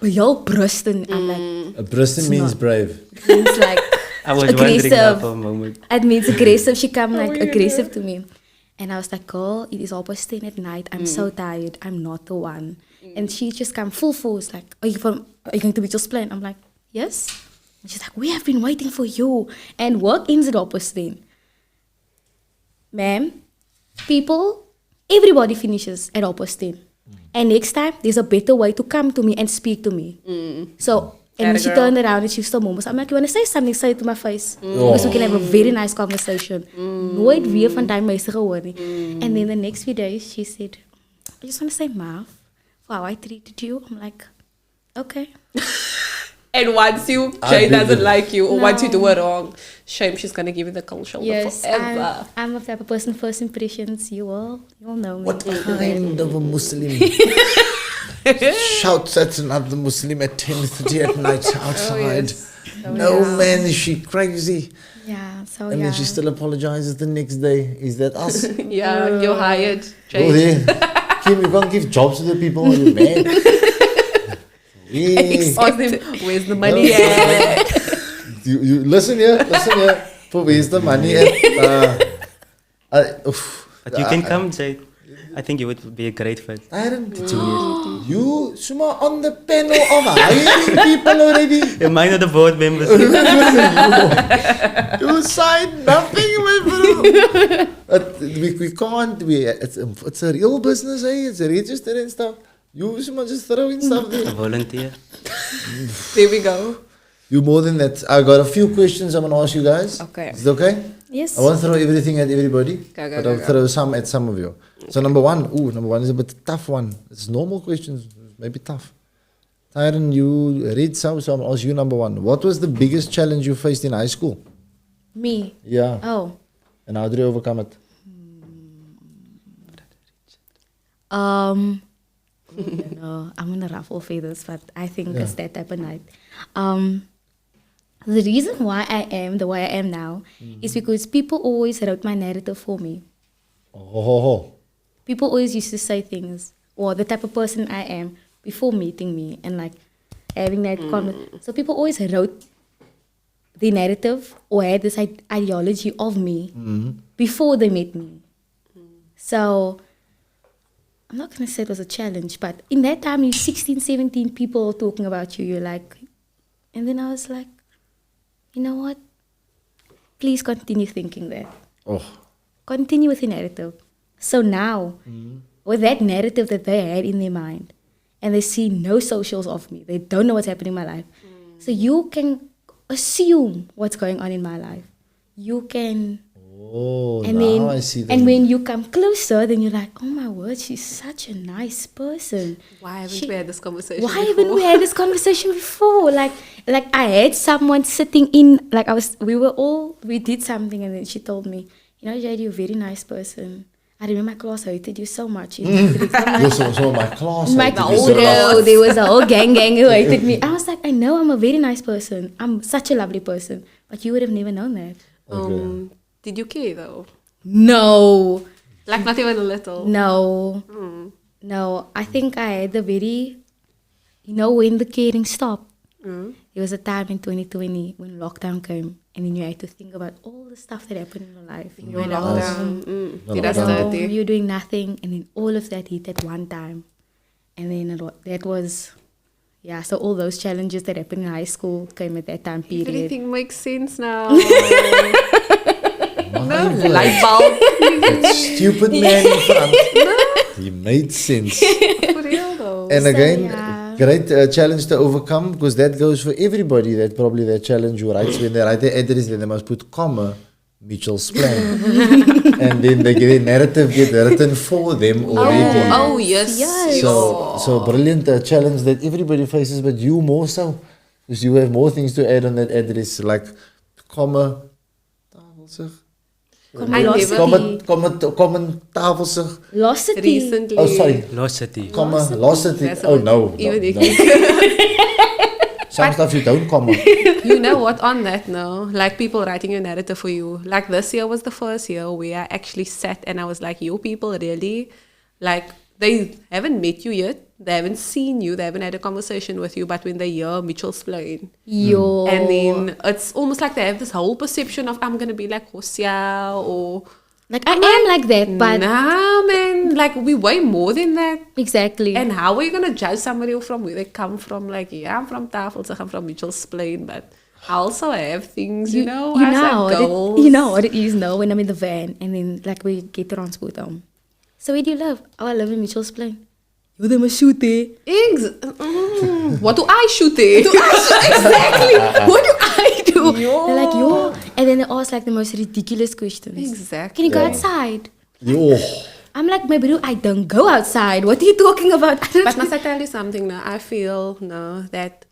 But y'all brust and I'm like, Brustin means brave. it's like I was wondering that for a moment. It means aggressive. She come like aggressive to me. And I was like, "Girl, it is almost 10 at night. I'm so tired. I'm not the one." And she just come full force like, are you going to be just plain? I'm like, "Yes." And she's like, "We have been waiting for you." And work ends at opposite then. Ma'am, everybody finishes at opposite. And next time, there's a better way to come to me and speak to me. So, and when she turned around and she was still moments, I'm like, "You want to say something? Say it to my face." Because we can have a very nice conversation. Nooit weer van die meisje gehoor nie. And then the next few days, she said, "I just want to say maaf for how I treated you." I'm like, "Okay." And once Jade doesn't like you or once you do it wrong, shame, she's gonna give you the cold shoulder Yes, forever. I'm the type of person, first impressions, you'll know me. What kind of a Muslim shouts at another Muslim at 10:30 at night outside? No man, is she crazy? Yeah, so And then she still apologizes the next day. Is that us? Yeah, you're hired, Jade. Oh, there. Kim, you can't give jobs to the people when you're mad. Ask them, where's the money at? You listen here. For where's the money at? But you can come, Jade. I think you would be a great fit. You Suma on the panel of hiring people already. Am I not the board members? You signed nothing, my bro. We can't. It's a real business, eh? It's registered and stuff. You just throwing stuff there. A volunteer. There we go. You more than that. I got a few questions I'm gonna ask you guys. Okay. Is it okay? Yes. I won't throw everything at everybody, Go, but I'll throw some at some of you. So number one is a bit tough one. It's normal questions, maybe tough. Tyrone, you read some, so I'm gonna ask you number one. What was the biggest challenge you faced in high school? Me. Yeah. Oh. And how did you overcome it? No, I'm gonna ruffle feathers, but I think it's that type of night. The reason why I am the way I am now is because people always wrote my narrative for me. Oh. People always used to say things, or the type of person I am before meeting me and like having that conversation. So people always wrote the narrative or had this ideology of me before they met me. So I'm not going to say it was a challenge, but in that time, you're 16, 17 people talking about you. You're like, and then I was like, you know what? Please continue thinking that. Oh. Continue with the narrative. So now, with that narrative that they had in their mind, and they see no socials of me, they don't know what's happening in my life. So you can assume what's going on in my life. You can... Oh, And now then, I see that. and when you come closer, then you're like, oh my word, she's such a nice person. Why haven't we had this conversation Why before? haven't we had this conversation before? Like I had someone sitting in, like we did something, and then she told me, you know, Jade, you're a very nice person. I remember my class hated you so much. So my class. My hated you so much. no, there was a whole gang who hated me. I was like, I know I'm a very nice person. I'm such a lovely person. But you would have never known that. Okay. Did you care though? No. Like not even a little? No. No. I think I had the very, when the caring stopped. There was a time in 2020 when lockdown came, and then you had to think about all the stuff that happened in your life. You went home, you're doing nothing, and then all of that hit at one time. And then that was, so all those challenges that happened in high school came at that time period. Everything makes sense now. Light bulb. That stupid man in front. He made sense. For real though. And So, again, yeah. great challenge to overcome, because that goes for everybody. That probably that challenge who writes when they write their address, then they must put comma, Mitchell's plan. And then they get a narrative get written for them already. Oh yes. So brilliant challenge that everybody faces, but you more so, because you have more things to add on that address, like comma, tafelsig. Common tafelsig. Losity. Recently. Oh, sorry. Losity. Comma, losity. That's Oh, a- no. even if- Some stuff you don't comma. You know what, on that now, like people writing your narrative for you. Like this year was the first year where I actually sat and I was like, you people really, like they haven't met you yet. They haven't seen you. They haven't had a conversation with you. But when they hear Mitchell's playing, Yo. and then it's almost like they have this whole perception of I'm going to be like Hosia or... Like, I am like that, but... Nah, man. Like, we way more than that. Exactly. And how are you going to judge somebody from where they come from? Like, yeah, I'm from Tafels, I'm from Mitchell's Plain, but I also have things, you know? I have goals. You know what it is now when I'm in the van and then like we get transport home. So where do you live? Oh, I live in Mitchell's Plain. You them a shoot there. What do I shoot there? Exactly. What do I do? Yo. They're like, yo. And then they ask like the most ridiculous questions. Exactly. Can you go outside? Yo. I'm like, my bro, I don't go outside. What are you talking about? But must I tell you something now? I feel now that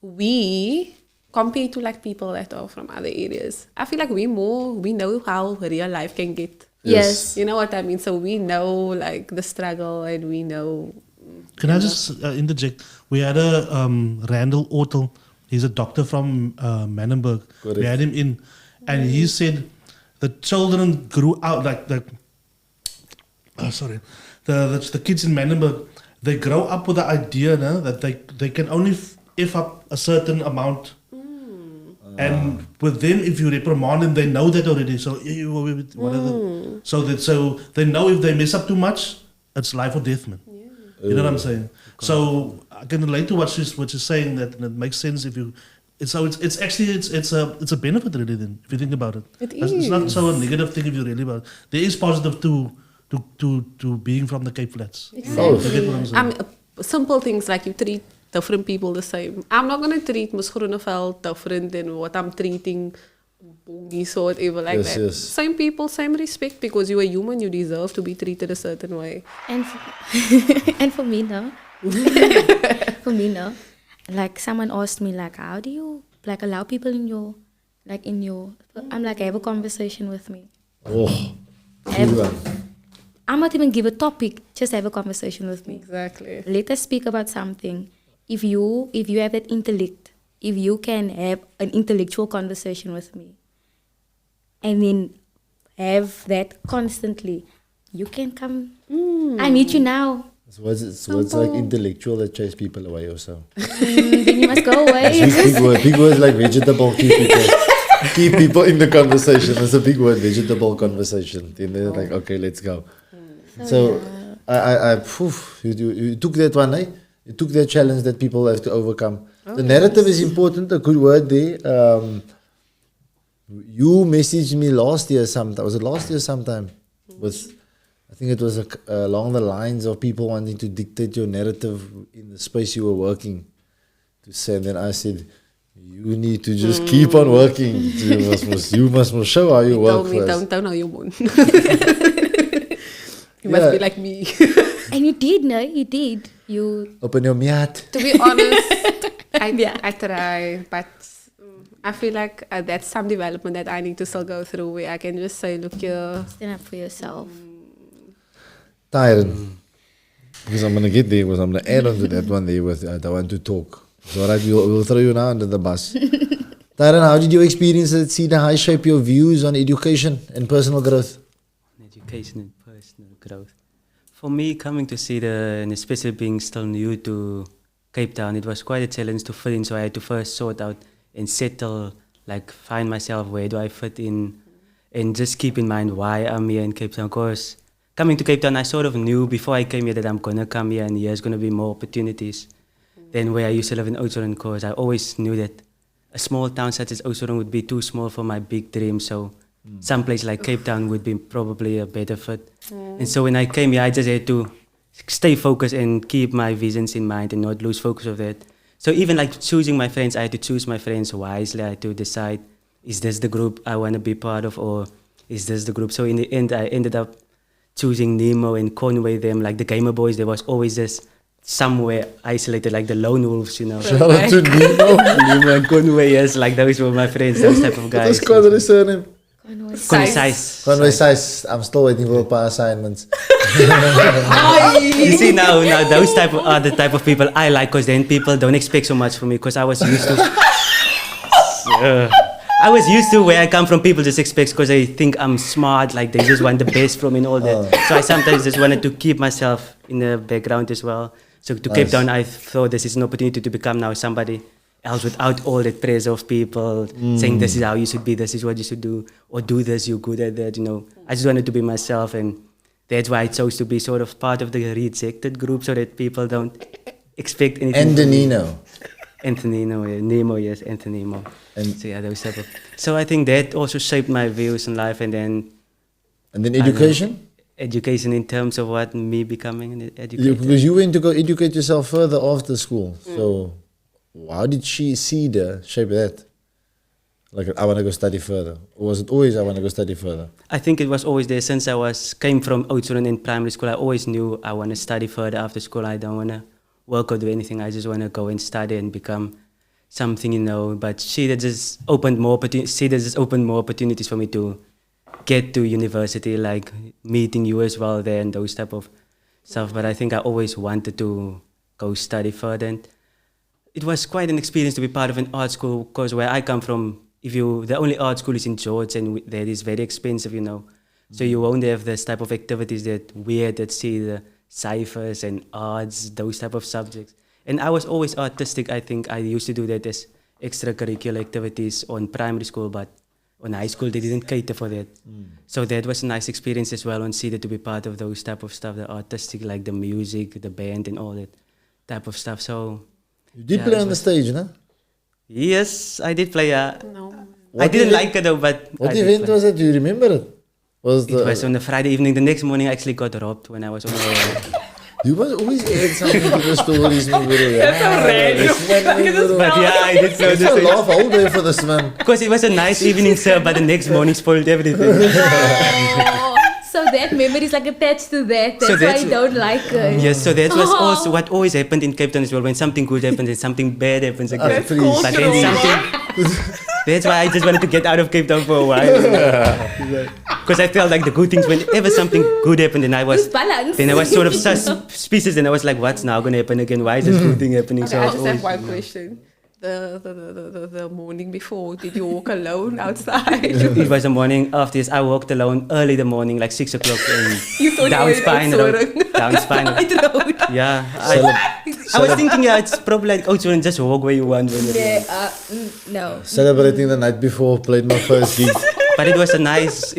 we, compared to like people that are from other areas, I feel like we know how real life can get. Yes. You know what I mean? So we know like the struggle and we know. Can I just interject? We had a Randall Ortel. He's a doctor from Manenberg. Correct. We had him in, and he said the children grew out like the kids in Manenberg. They grow up with the idea that they can only if up a certain amount. And with them, if you reprimand them, they know that already. So so they know if they mess up too much, it's life or death, man. Yeah. You know what I'm saying? So I can relate to what she's saying. That and it makes sense if you. It's a benefit really. Then if you think about it, It It's not is. so a negative thing if you really about it. There is positive to to being from the Cape Flats. Oh. You get what I'm saying? Simple things like you treat different people the same. I'm not gonna treat Ms. Groeneveld different than what I'm treating Bongies or whatever like Yes, that. yes. Same people, same respect, because you're a human, you deserve to be treated a certain way. And and for me now, like someone asked me like, how do you like allow people in your I'm like, have a conversation with me. Oh, good one. I'm not even give a topic, just have a conversation with me. Exactly. Let us speak about something. If you have that intellect, if you can have an intellectual conversation with me, and then have that constantly, you can come. I need you now. So what's like intellectual that chase people away or so? Then you must go away. Big words like vegetable keep people in the conversation. That's a big word, vegetable conversation. Then they're like, okay, let's go. So you took that one, eh? You took that challenge that people have to overcome. The narrative is important, a good word there. You messaged me last year sometime. Was it last year sometime? I think it was along the lines of people wanting to dictate your narrative in the space you were working. To say, and then I said, you need to just keep on working. You must show how you work first. Don't know your moon. You must be like me. And you did, no? You did. You open your mouth. To be honest, I try, but I feel like that's some development that I need to still go through, where I can just say, look here. stand up for yourself. Tyrone, because I'm going to get there, because I'm going to add on to that one there with I want to talk. So right, we'll throw you now under the bus. Tyrone, how did your experience at Cedar High shape your views on education and personal growth? Education and personal growth. For me, coming to Cedar, and especially being still new to Cape Town, it was quite a challenge to fit in. So I had to first sort out and settle, like find myself, where do I fit in, and just keep in mind why I'm here in Cape Town. Because coming to Cape Town, I sort of knew before I came here that I'm going to come here and there's going to be more opportunities than where I used to live in Oudtshoorn. Because I always knew that a small town such as Oudtshoorn would be too small for my big dream. So some place like Cape Town would be probably a better fit. And so when I came here, I just had to stay focused and keep my visions in mind and not lose focus of that. So even like choosing my friends, I had to choose my friends wisely. I had to decide, is this the group I want to be part of, or is this the group? So in the end, I ended up choosing Nemo and Conway, them, like the Gamer Boys. There was always this somewhere isolated, like the lone wolves, you know. Shout out to Nemo. Nemo and Conway, yes, like those were my friends, those type of guys. What's Conway's surname? Conway Size. Conway Size. I'm still waiting for my assignments. You see now those are the type of people I like, because then people don't expect so much from me, because I was used to where I come from, people just expect, because they think I'm smart, like they just want the best from me and all that. So I sometimes just wanted to keep myself in the background as well. So to Cape Town, I thought this is an opportunity to become now somebody else without all that pressure of people saying this is how you should be, this is what you should do, or do this, you're good at that, you know. I just wanted to be myself, and that's why I chose to be sort of part of the rejected group, so that people don't expect anything. And Nino. Nemo, yes, Anthony Nemo. And so yeah, those type of. So I think that also shaped my views in life, and then education. Education in terms of what me becoming an educator. Because you went to go educate yourself further after school. So how did Cedar shape that? Like, I want to go study further. Or was it always I want to go study further? I think it was always there since came from Oudtshoorn in primary school. I always knew I want to study further after school. I don't want to work or do anything. I just want to go and study and become something, you know. But Cedar just opened more opportunities for me to get to university, like meeting you as well there and those type of stuff. But I think I always wanted to go study further. And it was quite an experience to be part of an art school, because where I come from, the only art school is in George, and that is very expensive, you know. So you won't have this type of activities that we had at Cedar, ciphers and arts, those type of subjects. And I was always artistic. I think I used to do that as extracurricular activities on primary school, but on high school they didn't cater for that. So that was a nice experience as well on Cedar, to be part of those type of stuff, the artistic, like the music, the band and all that type of stuff. So you did play on the stage, no? Yes, I did play. No. I didn't like it though, but what event was it? Do you remember it? It was on a Friday evening. The next morning, I actually got robbed when I was on the way. You must always add something to the stories, my bro. That's so random. But yeah, I did so. It's a laugh all day for this man. Because it was a nice evening, sir, but the next morning spoiled everything. Oh, so that memory is like attached to that. That's why I don't like it. Yes, so that was also what always happened in Cape Town as well. When something good happens and something bad happens again. That's please. cultural. But then something... That's why I just wanted to get out of Cape Town for a while. Because I felt like the good things, whenever something good happened, and I was sort of suspicious, and I was like, what's now going to happen again? Why is this good thing happening? Okay, I just have one question. The morning before, did you walk alone outside? It was the morning after this. I walked alone early the morning, like 6 o'clock. You thought down you were Spine Road. Down Spine Road. Yeah. I was thinking, it's probably like, Oudtshoorn, just walk where you want. Yeah, no. Celebrating the night before, played my first gig. But it was a nice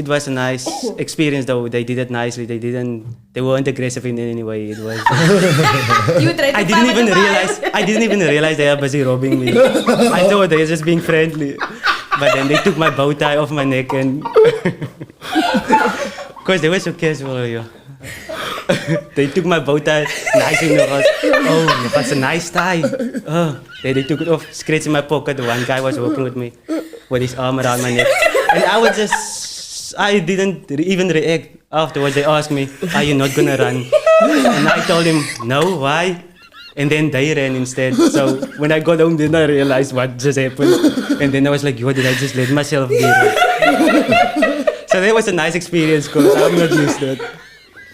experience though. They did it nicely. They weren't aggressive in any way. It was. You tried to I didn't even realize they were busy robbing me. I thought they were just being friendly. But then they took my bow tie off my neck and because they were so casual. Yeah. They took my bow tie nice in the house. Oh, that's a nice tie. Oh, they took it off, scratched in my pocket. One guy was walking with me with his arm around my neck. And I didn't even react. Afterwards, they asked me, are you not going to run? And I told him, no, why? And then they ran instead. So when I got home, then I realized what just happened. And then I was like, yo, did I just let myself be? So that was a nice experience because I'm not used to it.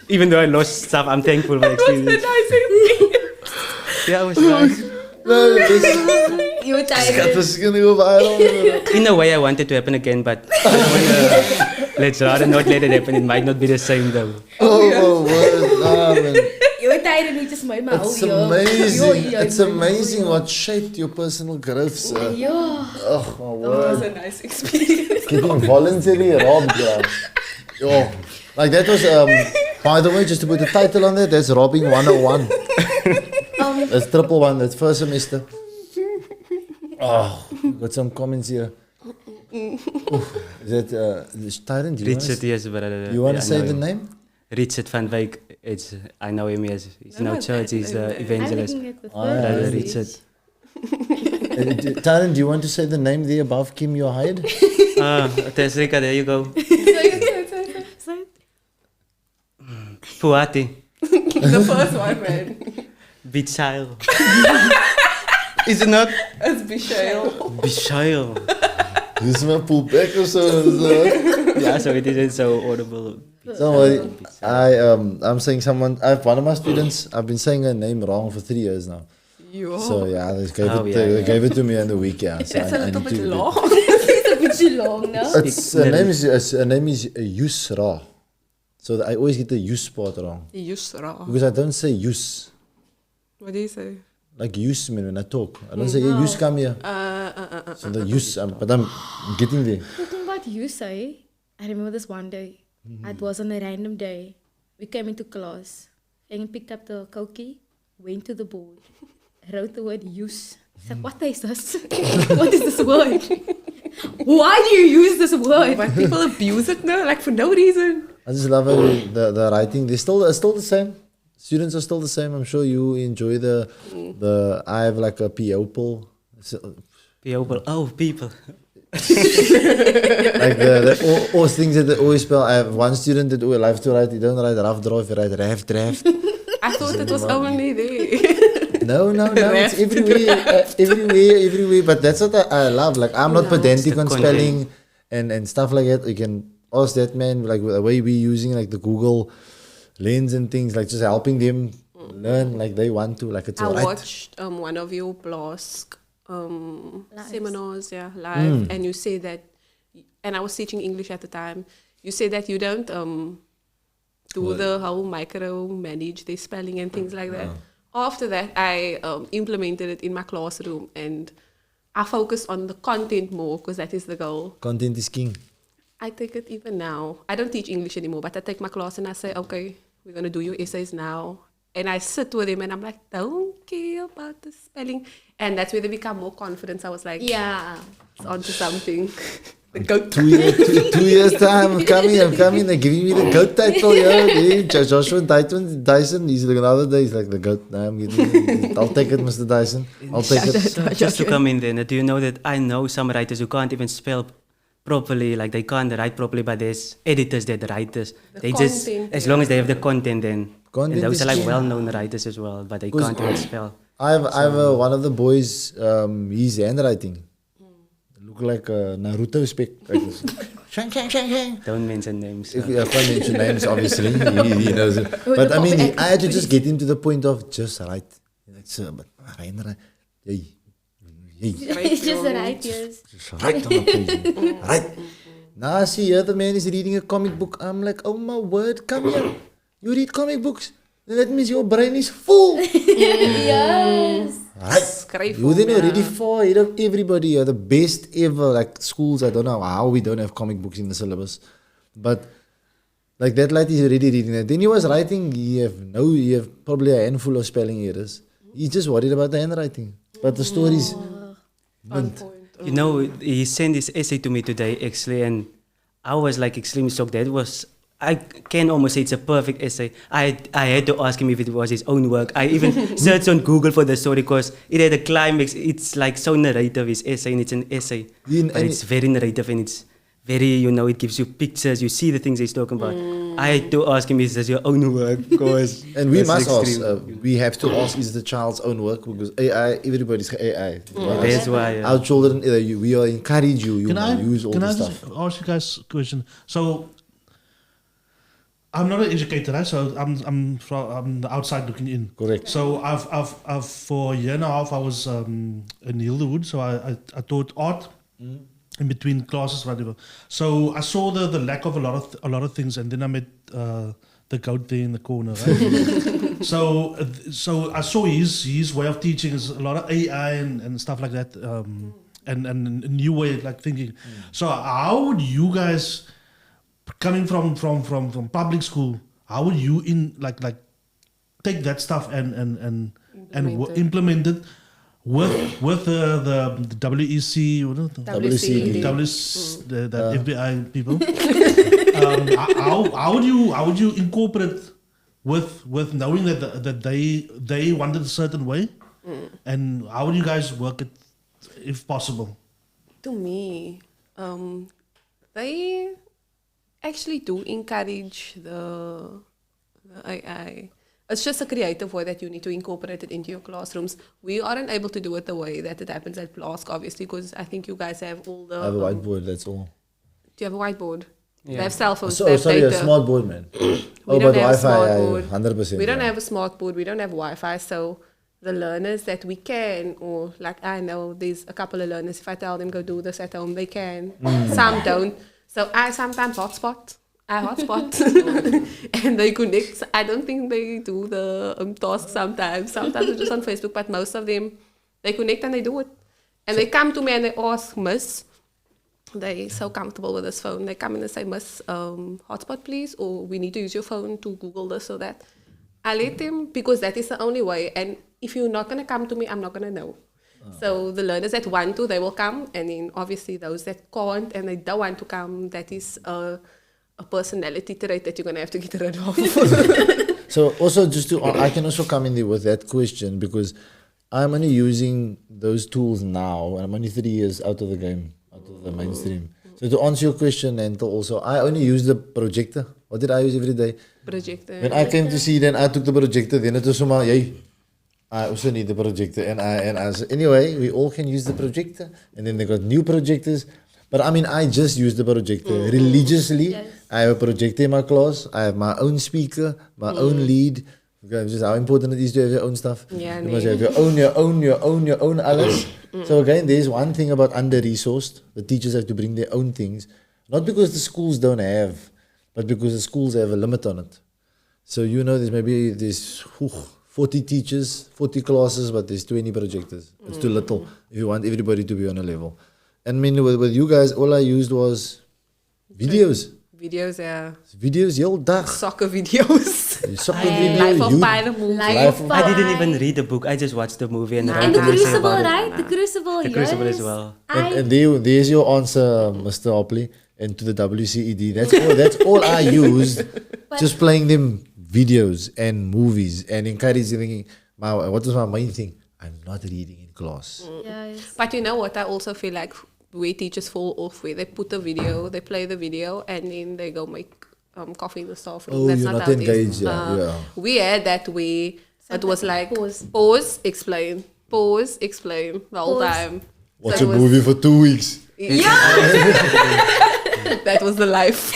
Even though I lost stuff, I'm thankful for the experience. Yeah, it was nice. No, this You were tired. is going to go viral. In a way, I wanted to happen again, but let's rather not let it happen. It might not be the same though. Oh, word. Nah, man. You were tired and you just made my It's amazing. It's amazing what shaped your personal growth, sir. Yeah. Oh, my That was word. a nice experience. Getting voluntarily robbed, yeah. Yo. Like that was, by the way, just to put the title on there, that's Robbing 101. That's triple one, that's first semester. Oh, got some comments here. Is that Tyrone? Richard, yes, but You want to I say know the him. name? Richard van Wyk. I know him as he's in our church. He's the evangelist. I'm looking at the Brother photos. Richard. Tyrone, do you want to say the name there above Kim your hide? Tasreeqa, there you go. Say it. Puati. The first one, man. Bichail. Is it not? It's Bishail. Bichail. This is my pull back or so. Yeah, so it isn't so audible. Don't worry. I'm saying I have one of my students, I've been saying her name wrong for 3 years now. Yo. So yeah, they Yeah. gave it to me on the week, yeah. So It's a little bit long. It's a bit too long now. Her name is Yusra. So I always get the use part wrong. Yusra. Because I don't say use. What do you say? Like use me when I talk. I don't say, hey, use come here. So the use, but I'm getting there. Talking about you, say, I remember this one day. It was on a random day. We came into class and picked up the cokie, went to the board, wrote the word use. I said, what is this? What is this word? Why do you use this word? But people abuse it now, like for no reason. I just love how the writing. They're still the same. Students are still the same. I'm sure you enjoy the. I have like a pupil. People. Oh, people. Like all things that they always spell. I have one student that always likes to write. He don't write rough draft. He write draft. I thought it was only there. No. It's everywhere. But that's what I love. Like I'm not pedantic on spelling and stuff like that. You can ask that man. Like the way we using like the Google Lens and things, like just helping them learn like they want to. Like it's I alright. watched one of your blast seminars, live, and you say that, and I was teaching English at the time. You say that you don't do the whole micro manage their spelling and things like that. After that, I implemented it in my classroom, and I focus on the content more because that is the goal. Content is king. I take it even now. I don't teach English anymore, but I take my class and I say, okay, we're going to do your essays now. And I sit with them and I'm like, don't care about the spelling. And that's where they become more confident. I was like, Yeah. it's onto something. The goat. 2 years time, I'm coming, they're giving me the GOAT title, yeah. Joshua Dyson, he's like another day, he's like the GOAT. Nah, I'll take it, Mr. Dyson. I'll take it. Just to come in there, do you know that I know some writers who can't even spell properly, like they can't write properly, but there's editors that write this. They just, as long as they have the content, then and those are like well-known writers as well, but they can't even spell. I have one of the boys, his handwriting look like a Naruto spec. Like this. Shang, shang, shang, shang. Don't mention names. I can't mention names, obviously. he knows it. But I mean, I had to just get him to the point of just write. Like, sir, but hey. It's just the right years. Just write on the page. Right. Now I see here the man is reading a comic book. I'm like, oh my word, come here. You read comic books? Then that means your brain is full. Yes. Right. You then already far ahead of everybody. You're the best ever. Like schools, I don't know how we don't have comic books in the syllabus. But like that lad is already reading that. Then he was writing, he have probably a handful of spelling errors. He's just worried about the handwriting. But the stories. On point. You know, he sent this essay to me today, actually, and I was like extremely shocked. I can almost say it's a perfect essay. I had to ask him if it was his own work. I even searched on Google for the story because it had a climax. It's like so narrative, his essay, and it's an essay. But it's very narrative and it's very, it gives you pictures. You see the things he's talking about. I had to ask him, is this your own work? Because and we must ask, we have to ask, is the child's own work? Because AI, everybody's AI. That's why. Our children, we are encourage you use all this stuff. Can I ask you guys a question? So, I'm not an educator, right? So I'm the outside looking in. Correct. So I've for a year and a half I was in Hilderwood. So I taught art in between classes, whatever. So I saw the lack of a lot of things, and then I met the goat there in the corner, right? so I saw his way of teaching is a lot of AI and stuff like that, and a new way of like thinking. So how would you guys, coming from public school, how would you take that stuff and implement it with the WEC, the FBI people? How would you incorporate with knowing that they wanted a certain way, and how would you guys work it if possible? To me, they actually do encourage the AI. It's just a creative way that you need to incorporate it into your classrooms. We aren't able to do it the way that it happens at Blask, obviously, because I think you guys have all the... I have a whiteboard, that's all. Do you have a whiteboard? Yeah. They have cell phones. Sorry, a smart board, man. We don't have a smart Wi-Fi, board. 100%. We don't have a smart board. We don't have Wi-Fi. So the learners that we can, or like I know there's a couple of learners, if I tell them go do this at home, they can. Some don't. So I sometimes hotspot. And they connect. I don't think they do the task sometimes. Sometimes it's just on Facebook, but most of them, they connect and they do it. And they come to me and they ask, Miss, they're so comfortable with this phone. They come in and say, Miss, hotspot please, or we need to use your phone to Google this or that. I let them, because that is the only way. And if you're not going to come to me, I'm not going to know. So the learners that want to, they will come. And then obviously those that can't and they don't want to come, that is a personality trait that you're going to have to get rid of. So also I can also come in there with that question, because I'm only using those tools now, and I'm only 3 years out of the game, out of the mainstream. So to answer your question, and also, I only use the projector. What did I use every day? Projector. When I came to see, then I took the projector, then it was somehow, I also need the projector. And I so anyway, we all can use the projector, and then they got new projectors. But I mean, I just use the projector religiously. Yes. I have a projector in my class. I have my own speaker, my own lead. Because just how important it is to have your own stuff. Yeah, you must have your own alles. So again, there's one thing about under-resourced. The teachers have to bring their own things. Not because the schools don't have, but because the schools have a limit on it. So there's 40 teachers, 40 classes, but there's 20 projectors. It's too little if you want everybody to be on a level. And I mean, with you guys, all I used was videos. Videos, yeah. Videos, heel dag. Soccer videos. Life of Pi, the movie. Life of I didn't Pi. even read the book. I just watched the movie and And the wrote an essay Crucible, about it. right? The Crucible, The Crucible as well. And there's your answer, Mr. Opley, and to the WCED. That's all I used. Just playing them videos and movies and encouraging. What was my main thing? I'm not reading in class. Yes. But you know what? I also feel like where teachers fall off, where they put the video, they play the video, and then they go make coffee in the staff room. Oh, That's you're not not how it engaged, is. yeah. We had that way. It was like Pause. explain, pause, explain the whole Pause. time. Watch So a it was- movie for 2 weeks. That was the life.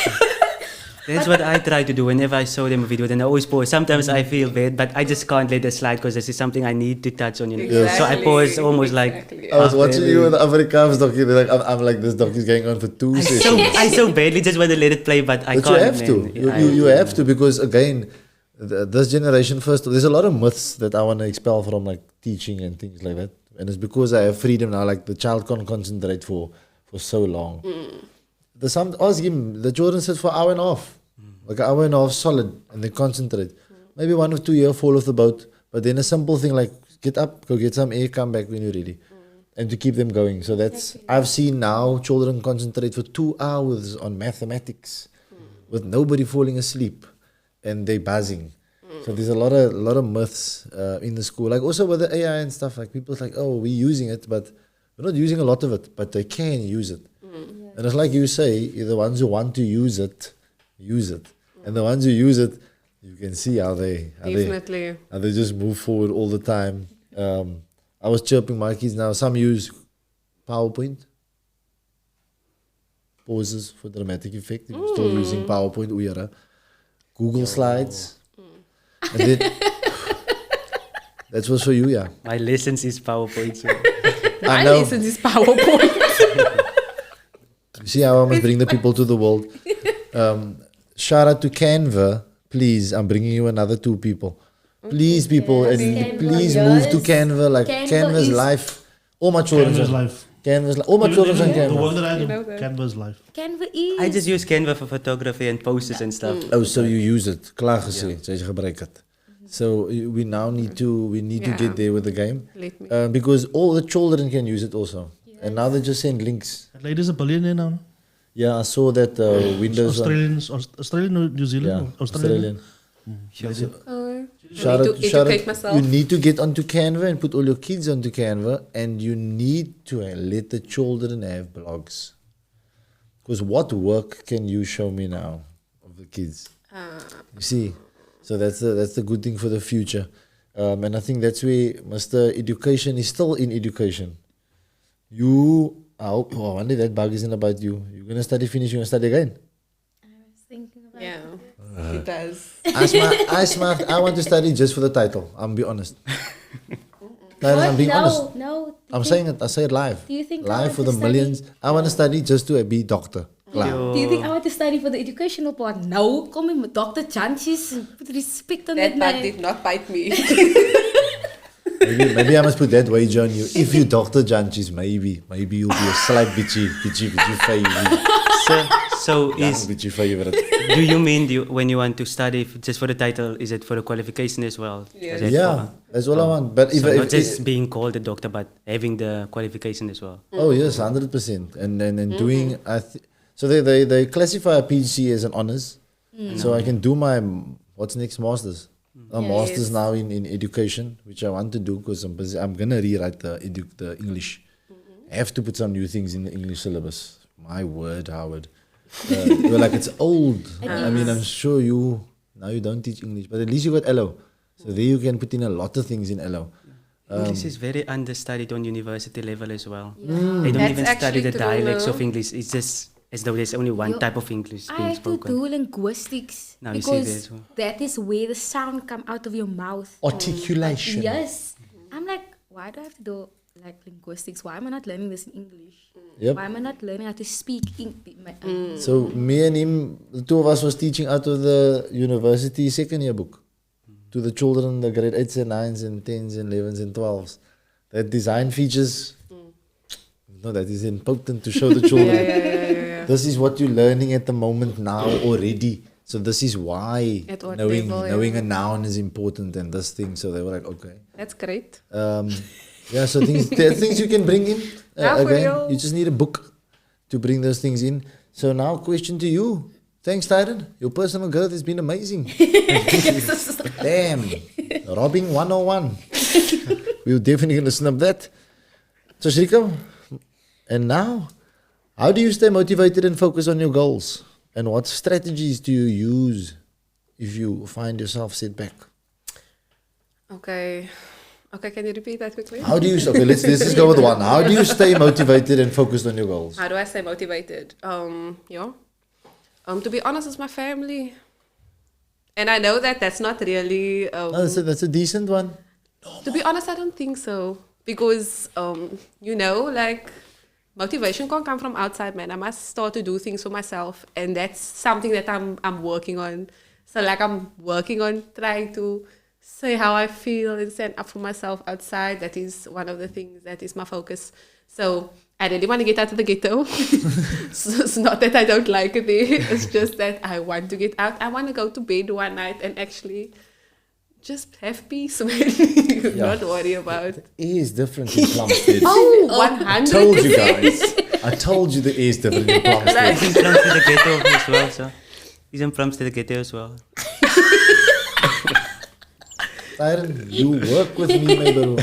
That's what I try to do whenever I show them a video. Then I always pause. Sometimes I feel bad, but I just can't let it slide because this is something I need to touch on. So I pause almost Exactly. I was halfway. watching you on the Afrikaans docu. Like, I'm like, this docu is going on for 2 sessions. I so badly just want to let it play, but I But can't. you have to. man. You have to, because again, this generation first, there's a lot of myths that I want to expel from, like teaching and things like that. And it's because I have freedom now. Like the child can't concentrate for so long. Ask him. The children sit for an hour and a half, like an hour and a half solid, and they concentrate. Maybe 1 or 2 years fall off the boat, but then a simple thing like get up, go get some air, come back when you're ready, and to keep them going. So that's I've seen now children concentrate for 2 hours on mathematics, with nobody falling asleep, and they buzzing. So there's a lot of myths in the school, like also with the AI and stuff. Like people's like, oh, we're using it, but we're not using a lot of it, but they can use it. And it's like you say, the ones who want to use it, and the ones who use it, you can see how they just move forward all the time. I was chirping my kids now. Some use PowerPoint, pauses for dramatic effect. If you're still using PowerPoint, Uyara. Google Slides. And then, that was for you, yeah. My lessons is PowerPoint. So. I My know. lessons is PowerPoint. You see how I must bring the people to the world. Shout out to Canva. Please, I'm bringing you another 2 people. Please, people, Yes, and Canva, please yes. move to Canva. Like Canva Canva's is- life. All my children. Canva's life. Canva's life. All my children's on The Canva. work that I do, know that. Canva's life. Canva is. I just use Canva for photography and posters and stuff. Oh, so you use it. Klaar gesê. Sy gebruik het. So we now need to Yeah. get there with the game. Let me. Because all the children can use it also. And now they just send links. That lady's a billionaire now. No? Yeah, I saw that Windows one. Australian or New Zealand? Yeah, Or Australian. Australian. Oh, Shout need out, to shout educate out. myself. You need to get onto Canva and put all your kids onto Canva, and you need to let the children have blogs. Because what work can you show me now of the kids? You see, so that's the good thing for the future, and I think that's where Mr. Education is still in education. I hope one day that bug isn't about you. You're gonna finish. You're gonna study again. I was thinking about Yeah, it does. I want to study just for the title. I'm be honest. Tyron, I'm being honest. No. I'm saying it. I say it live. Do you think I live want for to the study? millions? I want to study just to be doctor. Klaar. Do you think I want to study for the educational part? No, kom in met Dr. Jantjies and put respect on That that bug man. did not bite me. Maybe I must put that wager on you. If you Dr. Jantjies, maybe you'll be a slight bitchy favorite. So is Bitchy favorite. do you mean when you want to study just for the title? Is it for the qualification as well? Yes. Is it Yeah, that's all I want. But So if not just being called a doctor, but having the qualification as well. oh yes, 100%. And doing so they classify a PhD as an honors. So I can do my what's next masters. A master's now in education, which I want to do because I'm busy. I'm gonna rewrite the English. I have to put some new things in the English syllabus. My word, Howard. You're like it's old. I mean, I'm sure you don't teach English, but at least you got LO. So there you can put in a lot of things in LO. English is very understudied on university level as well. Yeah. They don't That's even study actually the true, dialects no? of English. It's just as though there's only one type of English I being have to spoken. do linguistics Now you see that because as well. that is where the sound come out of your mouth. Articulation. Yes. I'm like, why do I have to do like linguistics? Why am I not learning this in English? Yep. Why am I not learning how to speak English? So me and him, the two of us was teaching out of the university second year book to the children, the grade 8s and 9s and 10s and 11s and 12s. That design features, no, that is important to show the children. This is what you're learning at the moment now already. So this is why At what knowing level, knowing a noun is important and this thing. So they were like, okay. That's great. Yeah, so there are things you can bring in. Yeah, for Again, real. you just need a book to bring those things in. So now, question to you. Thanks, Tyrone. Your personal growth has been amazing. Damn. Robbing 101. We'll definitely listen up that. Tasreeqa, and now, how do you stay motivated and focus on your goals? And what strategies do you use if you find yourself set back? Okay. Okay, can you repeat that quickly? How do you? Okay, let's just go with one. How do you stay motivated and focused on your goals? How do I stay motivated? To be honest, it's my family. And I know that that's not really... That's a decent one. To be honest, I don't think so. Because, like, motivation can't come from outside, man. I must start to do things for myself. And that's something that I'm working on. So, like, I'm working on trying to say how I feel and stand up for myself outside. That is one of the things that is my focus. So, I really want to get out of the ghetto. So it's not that I don't like it there. It's just that I want to get out. I want to go to bed one night and actually just have peace, man. Not worry about. The air is different in Plumstead. 100. Told you guys. I told you the air is different in Plumstead. He's in Plumstead the ghetto as well, so he's in Plumstead the ghetto as well. Tyrone, you work with me, my bro.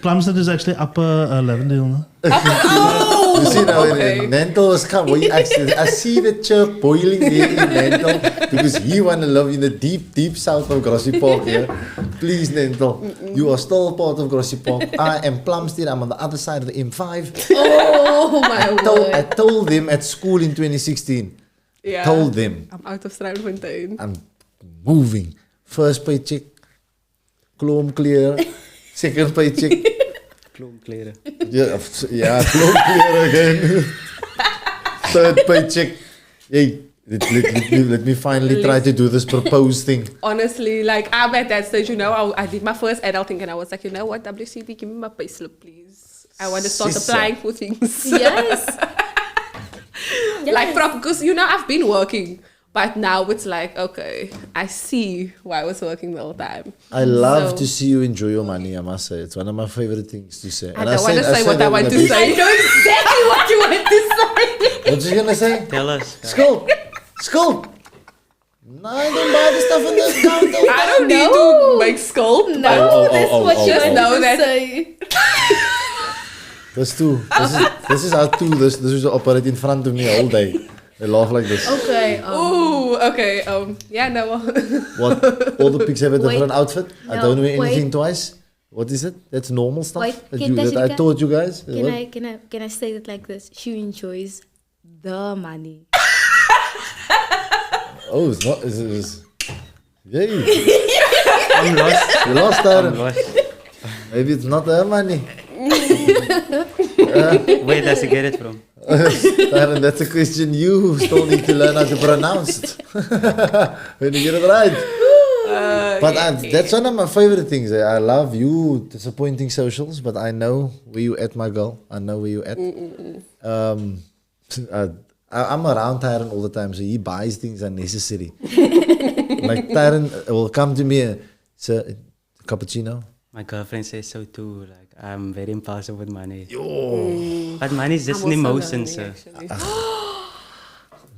Plumstead is actually upper Lavendale, no? You see now, okay. Nantel has come. I see the chirp boiling there in Nantel because he want to live in the deep, deep south of Grassy Park here. Please, Nantel, you are still part of Grassy Park. I am Plumstead. I'm on the other side of the M5. Oh, my word. I told them at school in 2016. Yeah. Told them. I'm out of Struifontein. I'm moving. First paycheck, Klom clear. Second paycheck. Klomp kleren. Yeah, Klom clear again. Third paycheck. Hey, let me finally try to do this proposed thing. Honestly, like, I'm at that stage, I did my first adulting and I was like, you know what, WCB, give me my payslip, please. I want to start Sissa. applying for things. Yes. Like, because, I've been working. But now it's like, okay, I see why I was working the whole time. I love So- to see you enjoy your money, I must say. It's one of my favorite things to say. I don't want to say what I that want in to a bit. say. I know exactly what you want to say. What you gonna say? Tell us. School! No, I don't buy the stuff on the counter. I don't need No. to make scold. No, but that's what you Just want know to that- say. That's two. This is how two. This is operate in front of me all day. They laugh like this. Okay. Ooh, okay. Yeah, no. What? All the pigs have a different Wait. outfit. I No, don't wear anything wait. twice. What is it? That's normal stuff Wait, that, can that I Tasreeqa- taught you guys. What? Can I say it like this? She enjoys the money. Oh, it's not. It's yay. I'm lost. You lost I'm that. lost. Maybe it's not her money. Where does he get it from? Tyrone, that's a question you still need to learn how to pronounce it. When you get it right. But that's one of my favorite things. I love you disappointing socials, but I know where you at, my girl. I know where you at. I'm around Tyrone all the time, so he buys things unnecessary. Like Tyrone will come to me and say, cappuccino. My girlfriend says so too. Like, I'm very impulsive with money. Yo. But money is just I'm an also emotion, learning, so. actually.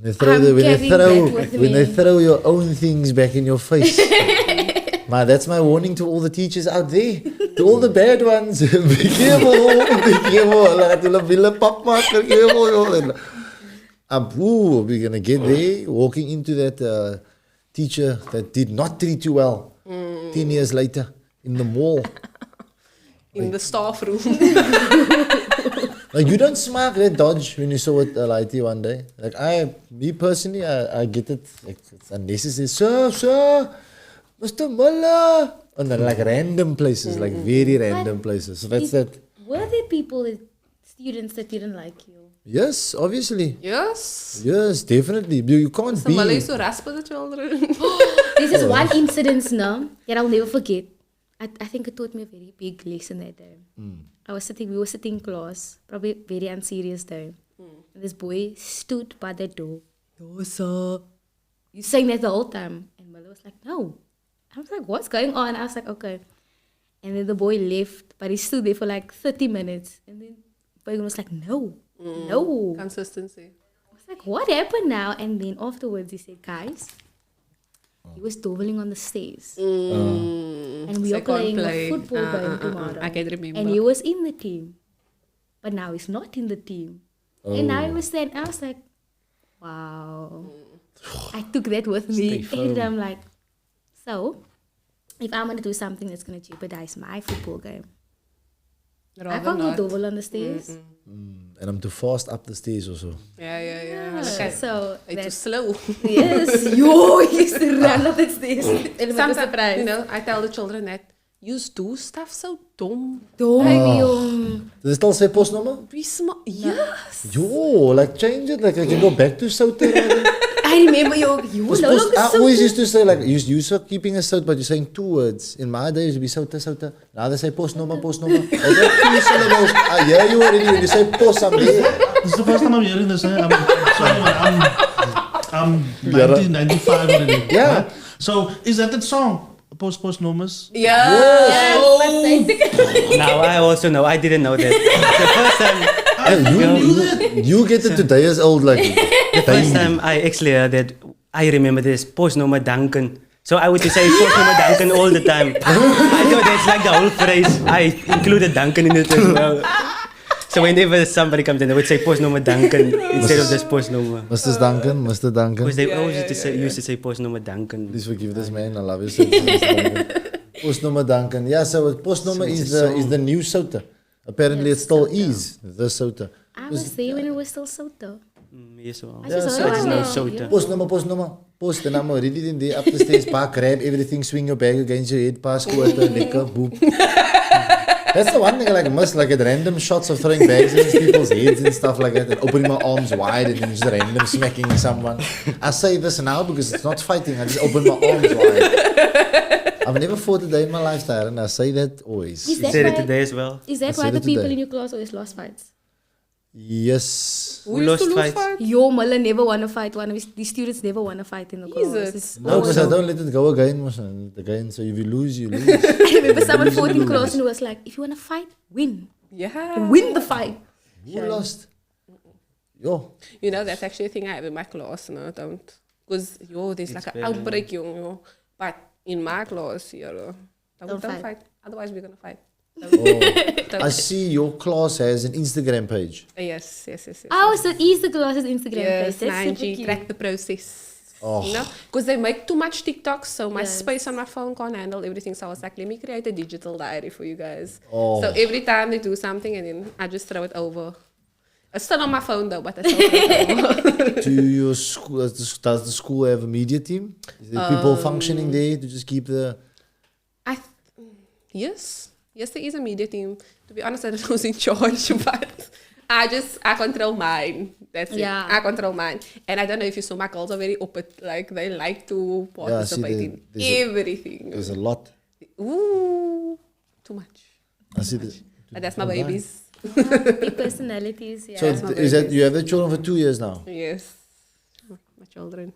They throw I'm carrying that with when they me. throw your own things back in your face. That's my warning to all the teachers out there, to all the bad ones. Be careful, be careful. Laat hulle wiele pap maak, be careful. We're gonna get there, walking into that teacher that did not treat you well. 10 years later, in the mall. In the staff room. Like, you don't smack that dodge when you saw it lighty one day. Like, me personally, I get it. Like, it's unnecessary. Sir, Mr. Muller. And then like random places, like very random places. So that's that. Were there people, students that didn't like you? Yes, obviously. Yes. Yes, definitely. You can't Somebody be. used to rasp the children. There's this one incident now that I'll never forget. I think it taught me a very big lesson that day. We were sitting in class, probably very unserious time. And this boy stood by the door Dosa. You saying that the whole time. And Muller was like, no. I was like, what's going on? I was like, okay. And then the boy left, but he stood there for like 30 minutes. And then Fagan was like, no. Consistency. I was like, what happened now? And then afterwards he said, guys, he was doubling on the stairs. And we So are I can't playing play. a football game tomorrow. I can remember. And he was in the team. But now he's not in the team. And now he was saying, I was like, wow. I took that with me. And I'm like, so, if I'm going to do something that's going to jeopardize my football game, I can't go double on the stairs. And I'm too fast up the stairs also. Yeah. So, It's too that's, slow. yes, yo, he used to run up the stairs. And I'm surprised. You know, I tell the children that you do stuff so dumb. Dom. Does it still say postnummer? Be smart. Yes. Yo, like change it. Like I can go back to Souter. I remember you no longer I so always used to say like you were keeping a Sout, but you're saying 2 words. In my day, it used to be Souter. Now they say postnummer. They say 2 syllables. I hear you already when you say post something. This is the first time I'm hearing this. I'm sorry, man. I'm 1995 already. Yeah. Right? So is that song? Post Nomus? Yeah. Now I also know. I didn't know that. The first time, You get it today as old like the first time I actually heard that, I remember this postnummer Duncan. So I would just say postnummer Duncan all the time. I thought that's like the whole phrase. I included Duncan in it as well. So whenever somebody comes in, they would say postnummer Duncan instead of just postnummer. Mr. Duncan. Because they always used to say postnummer Duncan. Please forgive this man. I love you so much. Postnummer Duncan. Yeah, so postnummer is the new Souter. Apparently Yes, it still Souter. is the Souter. I was there when it was still Soto. Yes, well. I just so heard it's one no day. Soto. Postnummer. Post and I'm already in there up the stairs, park, grab everything, swing your bag against your head, pass, quarter, liquor, boop. That's the one thing I like most, like at random shots of throwing bags against people's heads and stuff like that, and opening my arms wide and then just random smacking someone. I say this now because it's not fighting, I just open my arms wide. I've never fought a day in my lifestyle, and I say that always. Is You that said it why- today as well. Is that I why said the it people today. in your class always lost fights? Yes. Who We used to lost lose fights. Yo, Muller never won a fight. One of the students never won a fight in the class. Jesus. It's No, because I always- don't let it go again, again. So if you lose, you lose. I remember someone fought in class and was like, if you want to fight, win. Yeah. Win the fight. Who lost? Yo. You know, that's actually a thing I have in my class. No, don't. Because, there's like an very- outbreak, yo. But in my class, don't fight. fight. Otherwise, we're going to fight. I see your class has an Instagram page. Yes. Oh, so it is the class's Instagram Yes, page. That's super 9G, cute. track the process. Oh. You know, because they make too much TikToks, so my Yes. space on my phone can't handle everything. So I was like, let me create a digital diary for you guys. Oh. So every time they do something, and then I just throw it over. It's still on my phone though, but I still throw it over. Do your school does the school have a media team? Is there people functioning there to just keep the? Yes, there is a media team. To be honest, I don't know who's in charge, but I control mine. That's Yeah. it. I control mine. And I don't know if you saw, my girls are very open. Like, they like to participate in everything. There's a lot. Ooh, too much. I see this. But that's my babies. Big personalities, yeah. So is that you have the children for 2 years now? Yes, my children.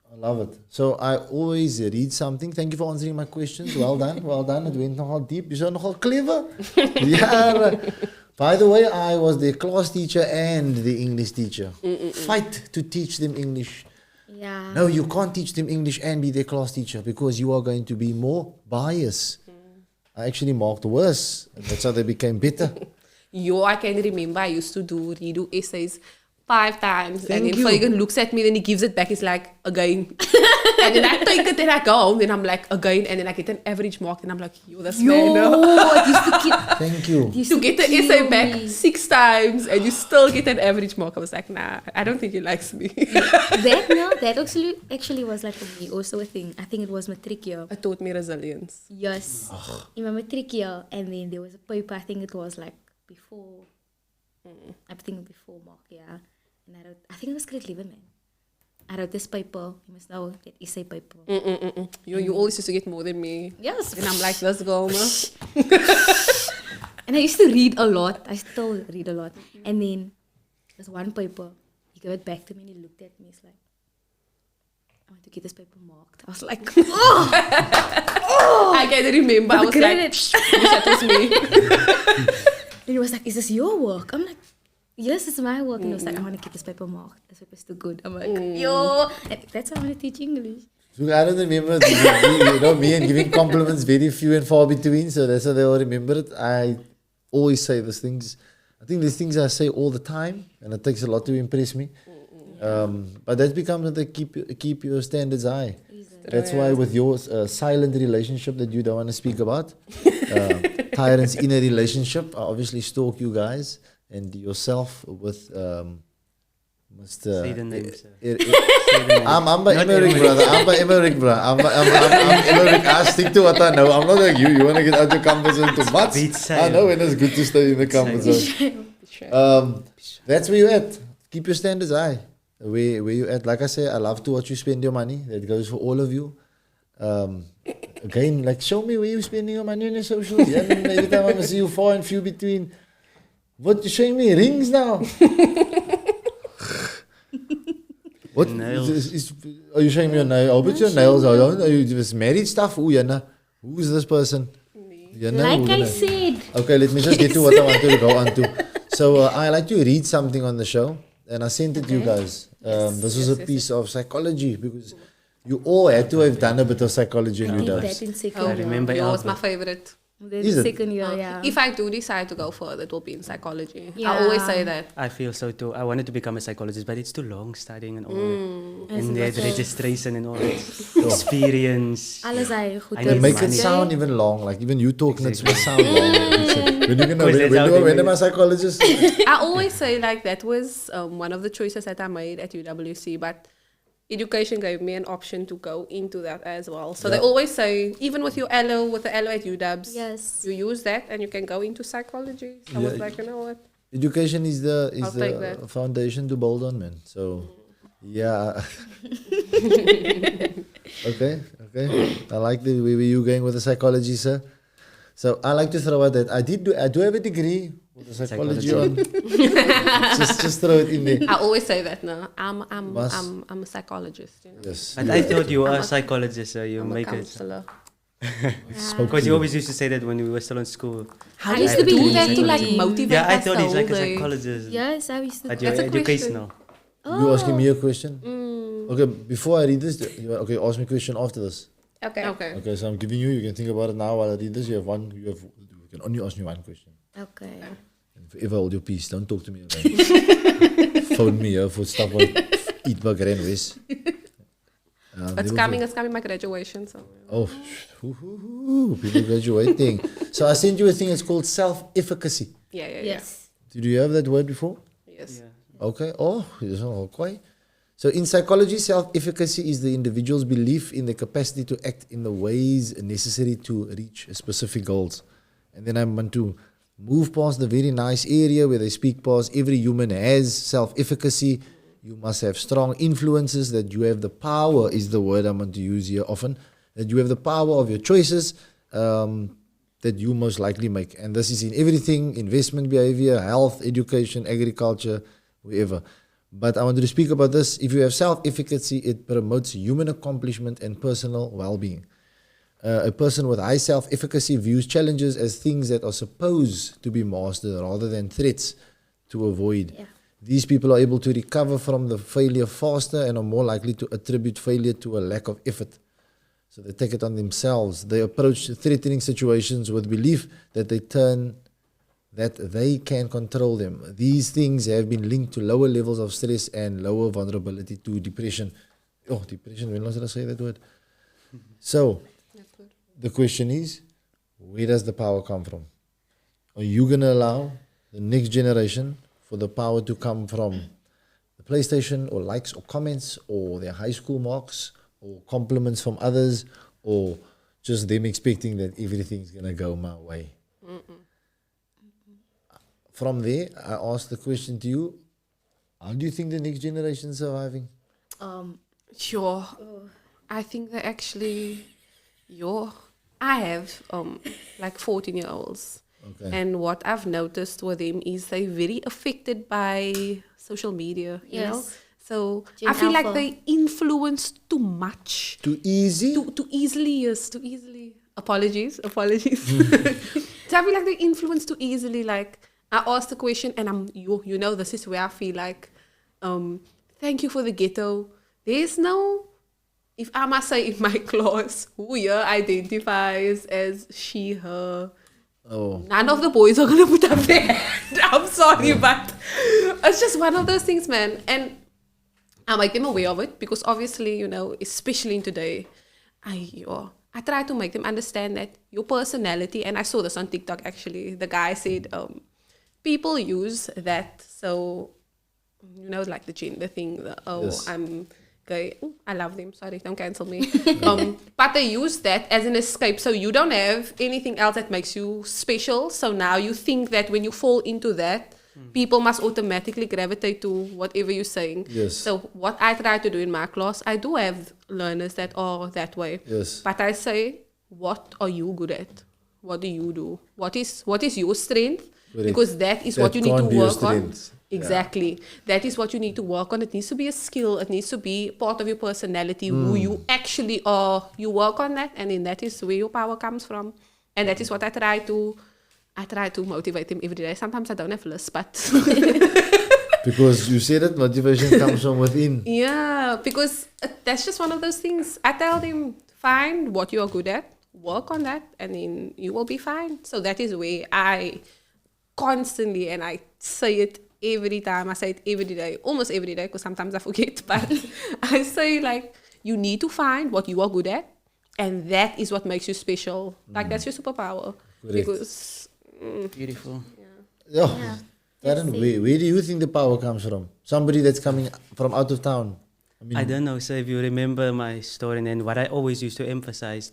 I love it. So I always read something. Thank you for answering my questions. Well done. It went nogal deep. You are nogal clever. Yeah. By the way, I was the class teacher and the English teacher. Fight to teach them English. Yeah. No, you can't teach them English and be their class teacher because you are going to be more biased. I actually marked worse. And that's how they became better. I can remember I used to redo essays 5 times. Thank and then you. Fagan looks at me, then he gives it back. He's like, again. And then I take it and I go home. Then I'm like, again. And then I get an average mark. And I'm like, that's man. it used to keep... Thank you. To get the essay back 6 times and you still get an average mark. I was like, nah, I don't think he likes me. That actually was like for me also a thing. I think it was matric year. It taught me resilience. Yes. In my matric year, and then there was a paper, I think it was like before, I think before mark, yeah. And I wrote, I think it was grade 11, man. I wrote this paper, you must know, that essay paper. You always used to get more than me. Yes. And I'm like, let's go, man. And I used to read a lot. I still read a lot. And then there's one paper, he gave it back to me and he looked at me, he's like, I want to get this paper marked. I was like, oh! I can't remember. I was like, that was me. And he was like, is this your work? I'm like, yes, it's my work. And he was like, I want to get this paper marked. This paper's too good. I'm like, yo. And that's why I want to teach English. So I don't remember, me and giving compliments very few and far between, so that's how they all remember it. I always say these things. I think these things I say all the time, and it takes a lot to impress me. But that becomes to keep your standards high. That's why with your silent relationship that you don't want to speak about, Tyrone's inner relationship, I obviously stalk you guys and yourself with Mr. Say the name, sir. I'm by Emmerich, brother. I'm by Emmerich, bro. I'm Emmerich. I stick to what I know. I'm not like you. You want to get out your comfort zone too much. I know, and it's good to stay in the comfort zone. That's where you at. Keep your standards high. Where you at. Like I say, I love to watch you spend your money. That goes for all of you. Again, like show me where you spending your money on your socials. Yeah, every time I see you far and few between. What you showing me? Rings now. What nails? Are you showing me your nails? I'll bet your nails are you just married stuff? Ooh, Yana. Who is this person? Yana, Like I said. Okay, let me just get to what I want to go on to. So I like to read something on the show, and I sent it to you guys. This was a piece of psychology because you all had to have done a bit of psychology in your That in second Oh, I remember yours was Albert. my favorite. Is it? Second year, yeah. If I do decide to go further, it will be in psychology. Yeah. I always say that. I feel so too. I wanted to become a psychologist, but it's too long studying and all that. As And in the the- registration and all that. Experience. Alles hy goed. I And need make money. it sound even long, like even you talking, it will sound long. When you Because that's how they when am make I psychologist? I always say like that was one of the choices that I made at UWC, but education gave me an option to go into that as well. So they always say, even with your LO, with the LO at UWs, Yes. you use that and you can go into psychology. So I was like, you know what? Education is I'll take the that. foundation to build on, man. So, yeah. okay. I like the way you going with the psychology, sir. So I like to throw out that I do have a degree with the psychology on. just throw it in there. I always say that now. I'm a psychologist. You know? Yes. But I thought you were I'm a a- psychologist, so you I'm a make it. counselor. Because you always used to say that when we were still in school. I used used to to be do that to psychology. like motivate Yeah, I us thought the he's like a whole day. psychologist. Yes, I used to. But you're That's a question. educational. You asking me a question? Okay, before I read this, okay, ask me a question after this. Okay. Okay, so I'm giving you can think about it now while I read this. You can only ask me one question. Okay. And forever hold your peace. Don't talk to me again. Phone me for stuff like eat burger and West. It's coming my graduation. So Oh, people graduating. So I sent you a thing. It's called self-efficacy. yeah. Yes. Did you have that word before? Yes. Okay. Oh, this one okay. So in psychology, self-efficacy is the individual's belief in the capacity to act in the ways necessary to reach specific goals. And then I want to move past the very nice area where they speak past every human has self-efficacy. You must have strong influences, that you have the power is the word I'm going to use here often, that you have the power of your choices that you most likely make. And this is in everything, investment behavior, health, education, agriculture, wherever. But I wanted to speak about this. If you have self-efficacy, it promotes human accomplishment and personal well-being. A person with high self-efficacy views challenges as things that are supposed to be mastered rather than threats to avoid. Yeah. These people are able to recover from the failure faster and are more likely to attribute failure to a lack of effort. So they take it on themselves. They approach threatening situations with belief that they can control them. These things have been linked to lower levels of stress and lower vulnerability to depression. Oh, depression, when last did I say that word? So, the question is, where does the power come from? Are you going to allow the next generation for the power to come from the PlayStation or likes or comments or their high school marks or compliments from others or just them expecting that everything's going to go my way? From there, I ask the question to you, how do you think the next generation is surviving? Sure. I think that actually, I have like 14-year-olds. Okay. And what I've noticed with them is they're very affected by social media, you know? Yes. So Gen I feel like Alpha. they influence too much. Too easy? Too easily, yes, too easily. Apologies. So I feel like they influence too easily. Like I asked the question, and you know, this is where I feel like, thank you for the ghetto. There's no, if I must say in my class, who here identifies as she, her. Oh. None of the boys are gonna put up their hand. I'm sorry, but it's just one of those things, man. And I make them aware of it because obviously, you know, especially in today, I try to make them understand that your personality, and I saw this on TikTok actually. The guy said, people use that, so you know, like the gender thing. Yes. I'm gay. Ooh, I love them. Sorry, don't cancel me. But they use that as an escape. So you don't have anything else that makes you special. So now you think that when you fall into that, people must automatically gravitate to whatever you're saying. Yes. So what I try to do in my class, I do have learners that are that way. Yes. But I say, what are you good at? What do you do? What is your strength? Correct. Because that is That what you need can't to be your work on. strength. Exactly. That is what you need to work on. It needs to be a skill. It needs to be part of your personality, who you actually are. You work on that, and then that is where your power comes from. And that is what I try to motivate them every day. Sometimes I don't have lists, but Because you said it, motivation comes from within. yeah, because that's just one of those things. I tell them, find what you are good at, work on that, and then you will be fine. So that is where I constantly, and I say it every time, I say it every day, almost every day, because sometimes I forget, but I say like, you need to find what you are good at, and that is what makes you special. Like that's your superpower. Correct. Because Beautiful. Yeah. Darren, where do you think the power comes from? Somebody that's coming from out of town. I don't know. So if you remember my story, and then what I always used to emphasize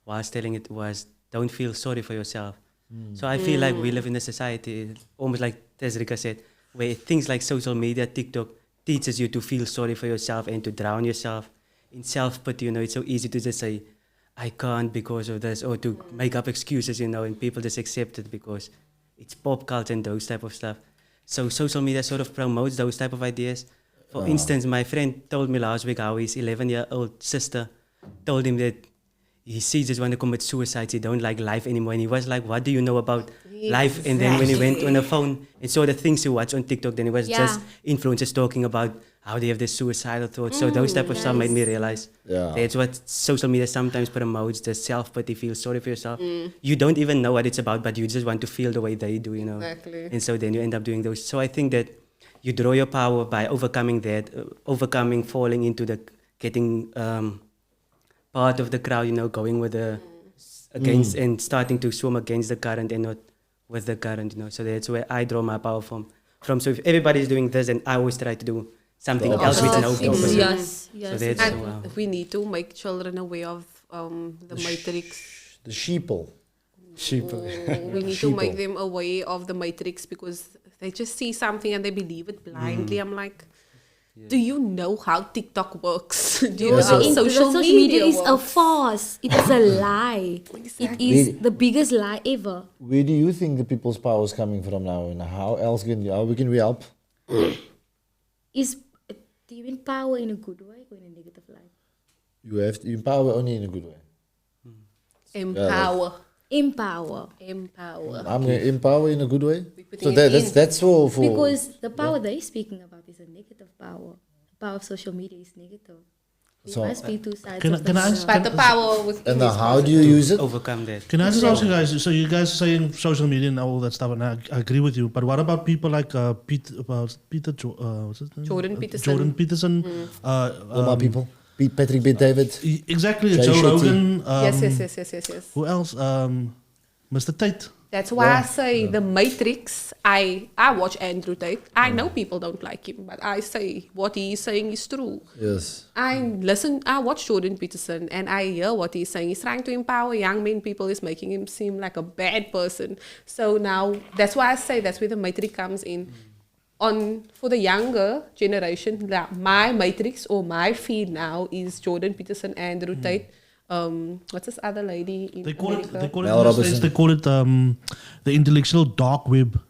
whilst telling it was, don't feel sorry for yourself. So I feel like we live in a society, almost like Tasreeqa said, where things like social media, TikTok, teaches you to feel sorry for yourself and to drown yourself in self-pity. You know, it's so easy to just say, I can't because of this, or to make up excuses, you know, and people just accept it because it's pop culture and those type of stuff. So social media sort of promotes those type of ideas. For instance, my friend told me last week how his 11-year-old sister told him that his just want to commit suicide. He don't like life anymore. And he was like, what do you know about life? And then when he went on the phone and saw the things he watched on TikTok, then it was just influencers talking about how they have this suicidal thoughts. So those type of stuff made me realize that's what social media sometimes promotes, the self-pity, feel sorry for yourself. You don't even know what it's about, but you just want to feel the way they do, you know. Exactly. And so then you end up doing those. So I think that you draw your power by overcoming that, falling into the getting part of the crowd, you know, going with the against and starting to swim against the current and not with the current, you know. So that's where I draw my power from. So if everybody's doing this, and I always try to do something else with no purpose. Yes. So that's and we need to make children aware of the matrix. The sheeple. We need to make them aware of the matrix because they just see something and they believe it blindly. I'm like, do you know how TikTok works? Do you know how social media is a works? farce. It is a lie. It is the biggest lie ever. Where do you think the people's power is coming from now, and how can we help? Do you empower in a good way or in a negative light? You have to empower only in a good way. Empower. Empower. I'm going to empower in a good way. So putting that's for Because the power they're speaking about is a negative power. The power of social media is negative. There So, must be two sides can of I- the can I coin. ask- But the power within and is how do you use it? Overcome that. Can I just ask you guys? So you guys are saying social media and all that stuff, and I agree with you. But what about people like Peter? What's his name? Jordan Peterson. Jordan Peterson. All my people. Patrick B. David. Exactly. Jay Joe Shetty. Rogan. Yes. Who else? Mr. Tate. That's why I say the Matrix. I watch Andrew Tate. I know people don't like him, but I say what he is saying is true. Yes. I watch Jordan Peterson and I hear what he's saying. He's trying to empower young men. People is making him seem like a bad person. So now that's why I say that's where the Matrix comes in. For the younger generation, my Matrix or my feed now is Jordan Peterson, Andrew Tate. What's this other lady in They call America? it. They call it. Mel Robinson. They call it the intellectual dark web.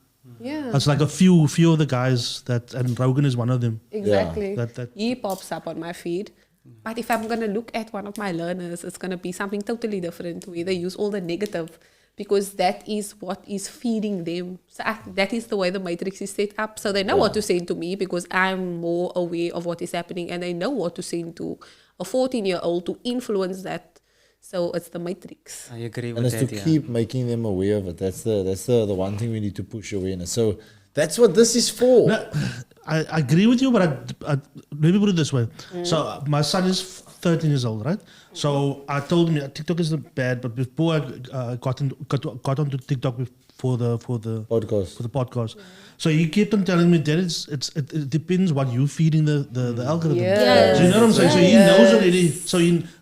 Yeah. It's like a few of the guys that, and Rogan is one of them. Exactly. That- He pops up on my feed. But if I'm going to look at one of my learners, it's going to be something totally different where they use all the negative because that is what is feeding them. So that is the way the matrix is set up. So they know what to send to me because I'm more aware of what is happening and they know what to send to a 14-year-old to influence that. So it's the matrix. I agree And with it's that. to keep making them aware of it. That's the one thing we need to push awareness. So that's what this is for. No, I agree with you, but I let me put it this way. So my son is 13 years old, right? So I told him TikTok isn't bad, but before I got onto TikTok for the podcast. So he kept on telling me that it depends what you feeding the algorithm. Yes. So you know what I'm saying? So he knows already.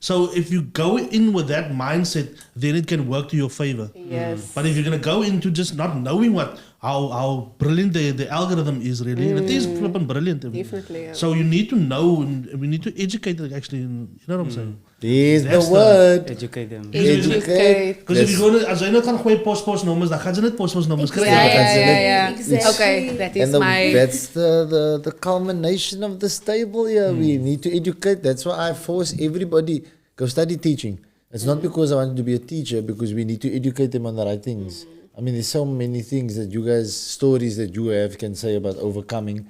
So if you go in with that mindset, then it can work to your favor. Yes. But if you're gonna go into just not knowing how brilliant the algorithm is really, and it is flipping brilliant. Definitely, yeah. So you need to know, and we need to educate it actually. You know what I'm saying? There's That's the word. Educate them. Educate. Because if you're gonna, as jy nou kan gooi pos numbers, dan gaan jy net pos numbers kry. Yeah. Exactly. Okay, that is my... That's the culmination of the stable here. We need to educate. That's why I force everybody go study teaching. It's not because I want to be a teacher, because we need to educate them on the right things. I mean, there's so many things that you guys, stories that you have can say about overcoming,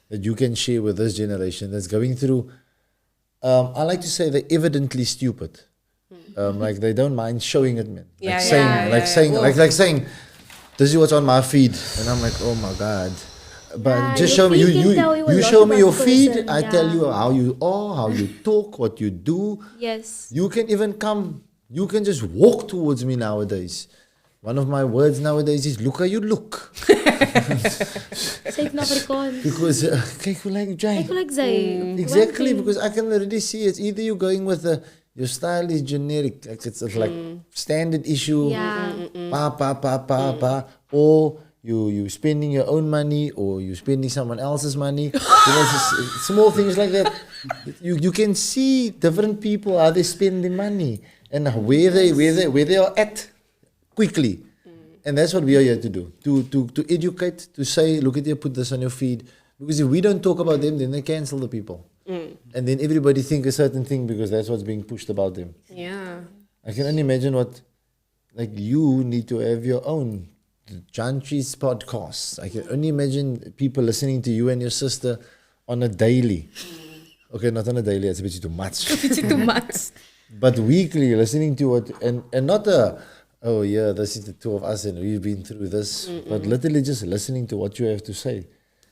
that you can share with this generation that's going through. I like to say they're evidently stupid. Like they don't mind showing it, man. Saying, this is what's on my feed, and I'm like, oh my god. But just show me you show me your feed. I tell you how you are, how you talk, what you do. Yes. You can even come. You can just walk towards me nowadays. One of my words nowadays is look how you look. Say it in Afrikaans. Because kyk hoe lyk jy? Kyk hoe lyk sy. Exactly, because I can already see it's either you're going with your style is generic, like it's like standard issue, pa, or you spending your own money, or you spending someone else's money. You know, just small things like that. You can see different people how they spend their money and where they are at quickly. And that's what we are here to do, to educate, to say, look at you, put this on your feed. Because if we don't talk about them, then they cancel the people. And then everybody think a certain thing because that's what's being pushed about them. Yeah. I can only imagine what, like, you need to have your own Jantjies podcast. I can only imagine people listening to you and your sister on a daily. Okay, not on a daily, it's a bit too much. Too much. But weekly, listening to what, and not oh yeah, this is the two of us and we've been through this. But literally just listening to what you have to say.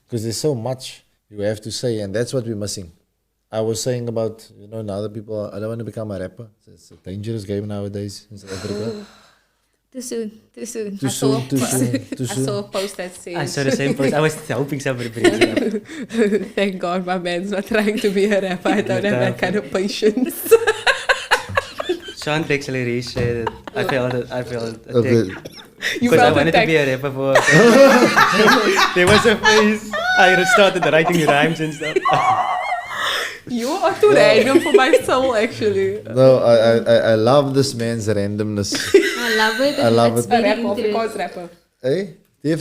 Because there's so much you have to say, and that's what we're missing. I was saying about, now the people, I don't want to become a rapper. It's a dangerous game nowadays in South Africa. Too soon. Too soon. I saw a post that says... I saw the same post. I was hoping somebody brings it up. Thank God my man's not trying to be a rapper. I don't have that kind of patience. Sean actually said that I felt Okay. You because I felt wanted to attacked. be a rapper for... There was a phase I started writing rhymes and stuff. You are too random for my soul, actually. No, I love this man's randomness. I love it. I love It's it. A very rapper, interesting. Afrikaans rapper. Hey? You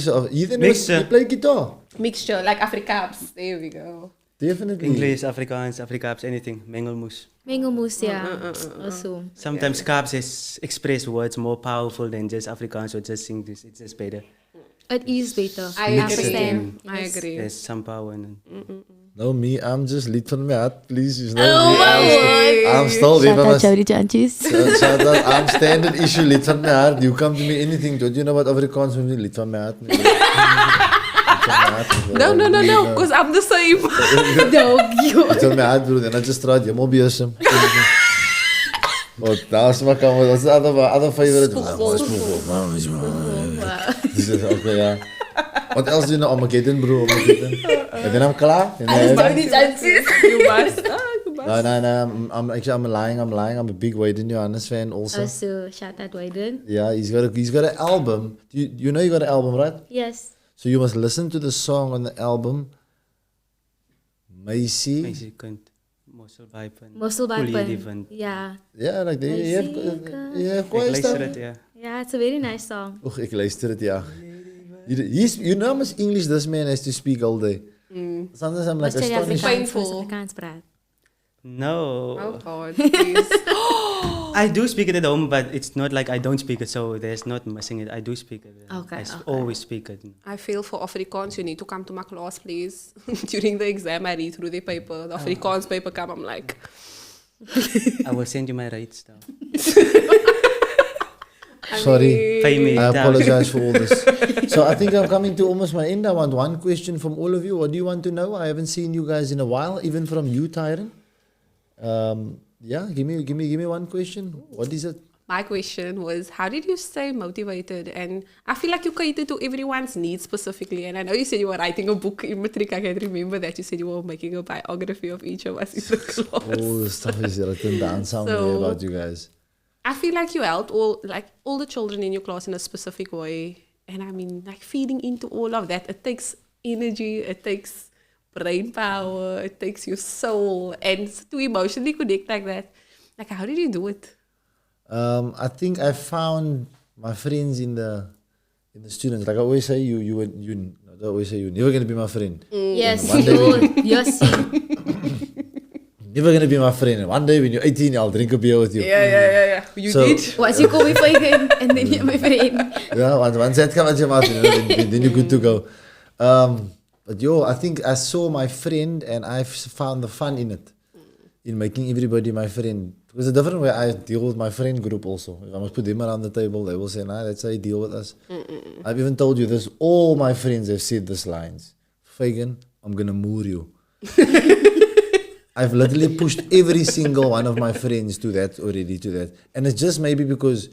Mixture. play guitar? Mixture, like Afrikaans. There we go. Definitely. English, Afrikaans, Afrikaans, anything. Mengelmoes. Mengelmoes, yeah. Also. Sometimes Kaapse express words more powerful than just Afrikaans or just English. It's just better. It is better. I agree. understand. I Yes. agree. There's some power in it. No, me, I'm just lit from my heart, please. You know Oh me, my I'm still there. Shout out Jade Jantjies. Shout out, I'm standard issue, lit from my heart. You come to me, anything. Don't you know what Afrikaans means? Lit from my heart. No, because I'm the same. No, you. Lit van my heart, bro. Dan just straat, jy moet besem. Wat daar's maar kan what's the other favorite? This is okay, yeah. What else do you know? Armageddon, bro. Armageddon. And then I'm klaar. And then Jade Jantjies. You must. no. I'm lying. I'm a big Wayden Johannes fan also. Also, shout out Wayden. Yeah, he's got an album. You know you got an album, right? Yes. So you must listen to the song on the album. Macy. Meisie kind. Mosselbypen. Mosselbypen. Yeah. Yeah, like you have Ik quite luister stuff. het, ja. Yeah, it's a very nice song. Oeh, ik luister het, ja. You know how much English this man has to speak all day. Sometimes I'm like Must jy astonished. Painful. Afrikaans praat? No. Oh God, please. I do speak it at home, but it's not like I don't speak it, so there's not missing it. I do speak it. Okay, I okay. always speak it. I feel for Afrikaans, you need to come to my class, please. During the exam, I read through the paper. The Afrikaans paper come, I'm like... I will send you my rates down. Sorry. Pay me. I down. apologize for all this. So I think I'm coming to almost my end. I want one question from all of you. What do you want to know? I haven't seen you guys in a while, even from you, Tyrone. Yeah, give me one question. What is it? My question was, how did you stay motivated? And I feel like you cater to everyone's needs specifically. And I know you said you were writing a book in Matric. I can remember that you said you were making a biography of each of us in the class. All the stuff is written down somewhere So- about you guys. I feel like you helped all the children in your class in a specific way. And I mean, like feeding into all of that, it takes energy, it takes brain power, it takes your soul. And to emotionally connect like that, like how did you do it? I think I found my friends in the students. Like I always say, I always say you're never gonna be my friend. Yes, One day yes. Never gonna be my friend. And one day when you're 18, I'll drink a beer with you. Yeah. You So- did? Once you call me Fagan, and then you're my friend. Yeah, once that comes out your mouth, then you're good to go. But I think I saw my friend and I found the fun in it, in making everybody my friend. It was a different way I deal with my friend group also. If I must put them around the table, they will say, nah, that's how you deal with us. I've even told you this, all my friends have said these lines. Fagan, I'm going to moor you. I've literally pushed every single one of my friends to that. And it's just maybe because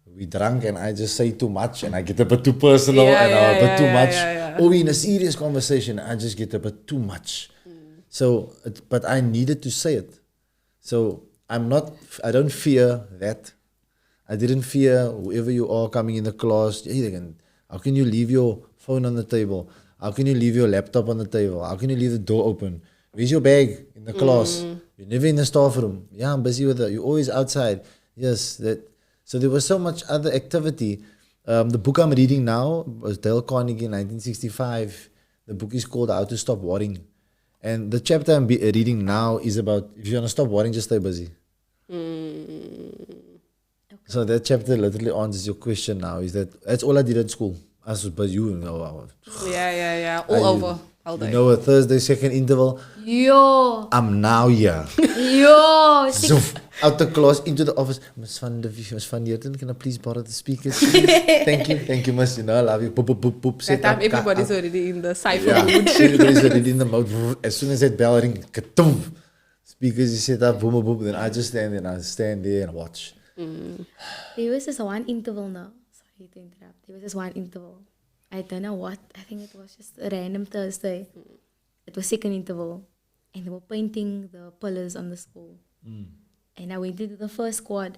we drunk and I just say too much and I get a bit too personal a bit too much. Or we in a serious conversation, I just get a bit too much. So, but I needed to say it. So I don't fear that. I didn't fear whoever you are coming in the class. How can you leave your phone on the table? How can you leave your laptop on the table? How can you leave the door open? Where's your bag in the class? You're never in the staff room. Yeah, I'm busy with it. You're always outside. Yes, that. So there was so much other activity. The book I'm reading now was Dale Carnegie in 1965. The book is called How to Stop Worrying. And the chapter I'm reading now is about, if you want to stop worrying, just stay busy. So that chapter literally answers your question now, is that's all I did at school. But you know. Yeah. All over. All day. You know, a Thursday second interval, Yo, I'm now here. yo. Zoof, out the class, into the office. Miss Van Heerden, can I please borrow the speakers? Thank you, Miss. You know, I love you. Boop, boop, boop, boop. That time everybody's already in the cipher Yeah, mood. everybody's already in the mode. As soon as that bell ring, katum, speakers is set up, boom, boom, boom. Then I just stand there and watch. There was this one interval now. Sorry to interrupt. There was this one interval. I don't know what. I think it was just a random Thursday. It was second interval. And they were painting the pillars on the school. And I went into the first squad.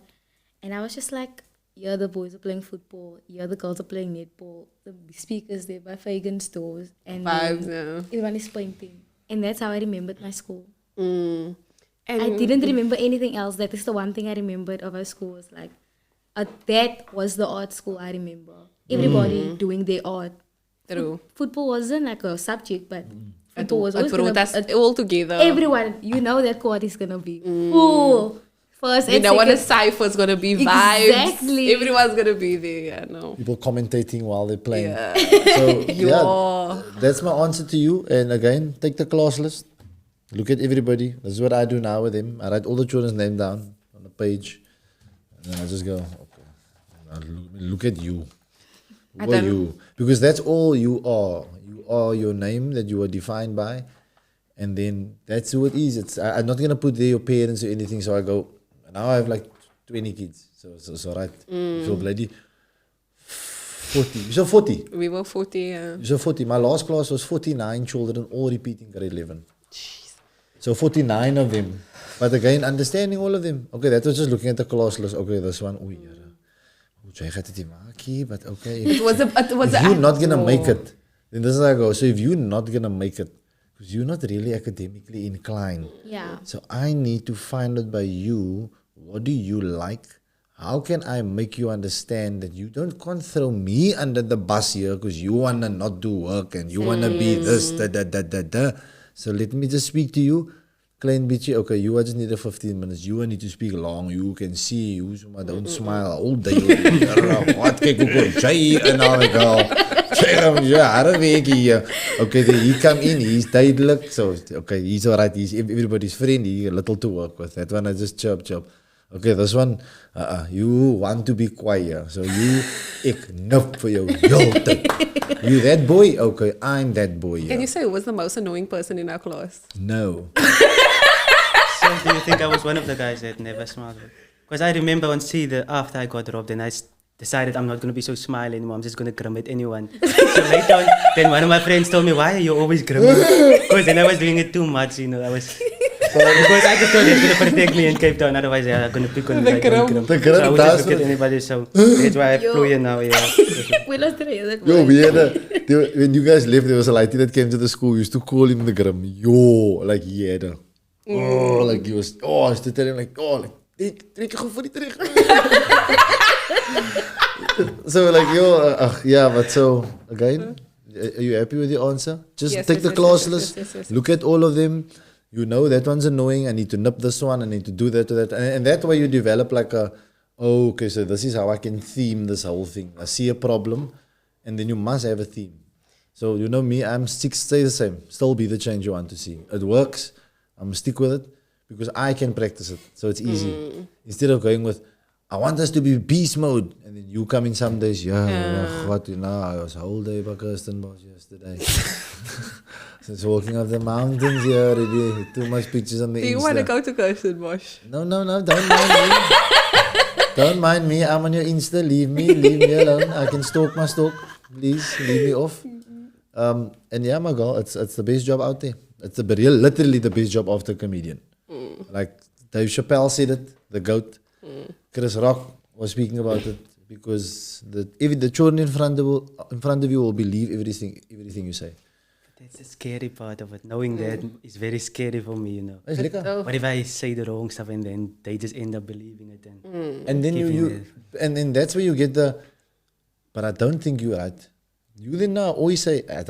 And I was just like, yeah, the boys are playing football. Yeah, the girls are playing netball. The speakers there by Fagan's doors. And Vibes, then everyone is painting. And that's how I remembered my school. And I didn't remember anything else. That is the one thing I remembered of our school. Was like, that was the art school I remember. Everybody doing their art. True. Football wasn't like a subject, but football was It always brought us all together. everyone, you know that quad is gonna be full. First You and know what a second. cipher's gonna be vibes. Exactly. Everyone's gonna be there. Yeah, no. People commentating while they're playing. Yeah. So, Yeah. that's my answer to you. And again, take the class list. Look at everybody. This is what I do now with them. I write all the children's name down on a page. And then I just go, okay. Now look at you. Who are you? Because that's all you are. You are your name that you are defined by. And then that's who it is. I'm not going to put there your parents or anything. So I go, now I have like 20 kids. So right. So bloody 40. You saw 40. We were 40. Yeah. So 40. My last class was 49 children, all repeating grade 11. So 49 of them. But again, understanding all of them. Okay, that was just looking at the class list. Okay, this one. Oh, yeah. But okay. It was If you're not going to make it, then this is how I go. So if you're not going to make it, because you're not really academically inclined. Yeah. So I need to find out by you, what do you like? how can I make you understand that you can't throw me under the bus here because you wanna not do work and you wanna be this, da. So let me just speak to you. Klein bitchy, okay, you just need 15 minutes. You need to speak long. You can see, you don't smile all day. What can you say? And I'm like, okay, then he come in, he's duidelijk. So, okay, he's alright, he's everybody's friend, he a little to work with. That one I just chop. Okay, this one, you want to be quiet. So you, ek for you. You that boy? Okay, I'm that boy. Can you say who was the most annoying person in our class? No. So do you think I was one of the guys that never smiled? Because I remember on Cedar, after I got robbed, and I decided I'm not going to be so smiley anymore. I'm just going to grim at anyone. So later on, then one of my friends told me, why are you always grimming? Because then I was doing it too much, I was... because I just thought it's going to protect me in Cape Town. Otherwise, I'm going to pick on the grim. The grim, so I would just look at anybody. So that's why I flew here now, yeah. When you guys left, there was a lady that came to the school. We used to call him the grim. Like he had a... Oh, like he was... Oh, I used to tell him like... Oh, like... Trek goed voor die terug. So like, yeah, but so, again, are you happy with your answer? Just take the class list, look at all of them. You know that one's annoying, I need to nip this one, I need to do that. And that way you develop like okay, so this is how I can theme this whole thing. I see a problem, and then you must have a theme. So you know me, I'm stay the same. Still be the change you want to see. It works, I'm stick with it, because I can practice it. So it's easy. Instead of going with, I want us to be beast mode. And then you come in some days, God, I was whole day by Kirstenbosch yesterday. Since walking up the mountains here already, too much pictures on the Insta. Do you want to go to Kirstenbosch? No, don't mind me. Don't mind me, I'm on your Insta, leave me alone. I can stalk my stalk. Please, leave me off. And yeah, my girl, it's the best job out there. It's literally the best job after comedian. Like Dave Chappelle said it, the GOAT. Chris Rock was speaking about it, because the children in front of you will believe everything you say. That's the scary part of it. Knowing that is very scary for me, It's lekker. What if I say the wrong stuff and then they just end up believing it? And then and then that's where you get but I don't think you're right. You then now always say, I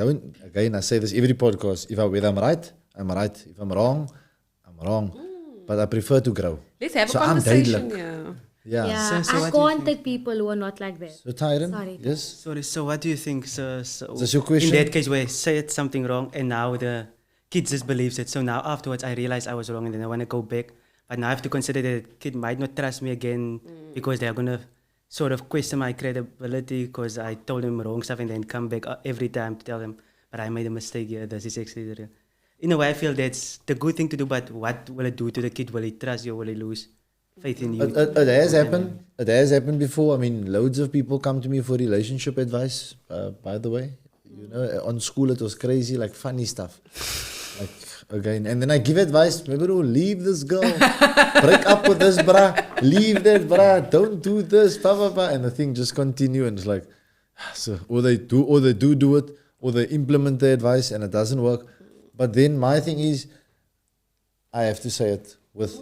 say this every podcast, whether I'm right, I'm right. If I'm wrong, I'm wrong. But I prefer to grow. Let's have a conversation, yeah. So I can't take people who are not like that. So Tyrone, Sorry. yes? Sorry, so what do you think? So That's your question? in that case where I said something wrong and now the kid just believes it. So now afterwards I realize I was wrong and then I want to go back. But now I have to consider that the kid might not trust me again because they're going to sort of question my credibility because I told him wrong stuff and then come back every time to tell them, but I made a mistake here, this is actually real. In a way, I feel that's the good thing to do, but what will it do to the kid? Will he trust you or will he lose faith in you? It has happened. It has happened before. I mean, loads of people come to me for relationship advice, by the way. On school it was crazy, like funny stuff. Like, again, and then I give advice, maybe leave this girl, break up with this brah, leave that brah, don't do this, blah, blah, blah. And the thing just continue, and it's like, so, or they do it, or they implement the advice and it doesn't work. But then my thing is, I have to say it with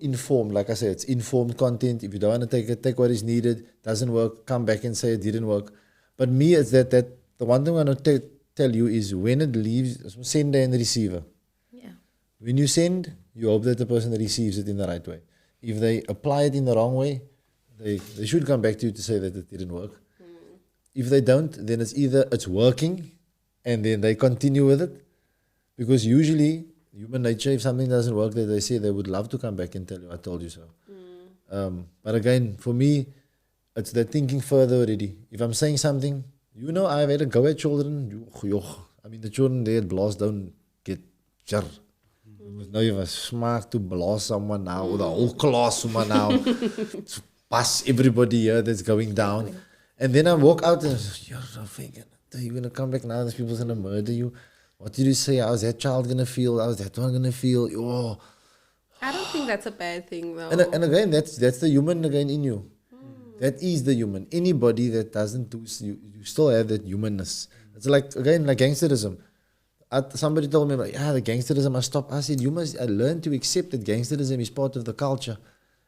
informed, like I say, it's informed content. If you don't want to take it, take what is needed. Doesn't work, come back and say it didn't work. But me, it's that the one thing I want to tell you is when it leaves, sender and receiver. Yeah. When you send, you hope that the person receives it in the right way. If they apply it in the wrong way, they should come back to you to say that it didn't work. If they don't, then it's either it's working and then they continue with it. Because usually, human nature, if something doesn't work, they say they would love to come back and tell you, I told you so. But again, for me, it's that thinking further already. If I'm saying something, I've had a go at children. I mean, the children there at Blast don't get jar. Now you have a smart to blast someone now, or the whole class someone now. To pass everybody here that's going down. And then I walk out and you're thinking, you're going to come back now, these people's going to murder you. What did you say? How's that child going to feel? How's that one going to feel? Oh. I don't think that's a bad thing, though. And again, that's the human again in you. That is the human. Anybody that doesn't do, you still have that humanness. It's like, again, like gangsterism. Somebody told me, the gangsterism must stop. I said, I learned to accept that gangsterism is part of the culture.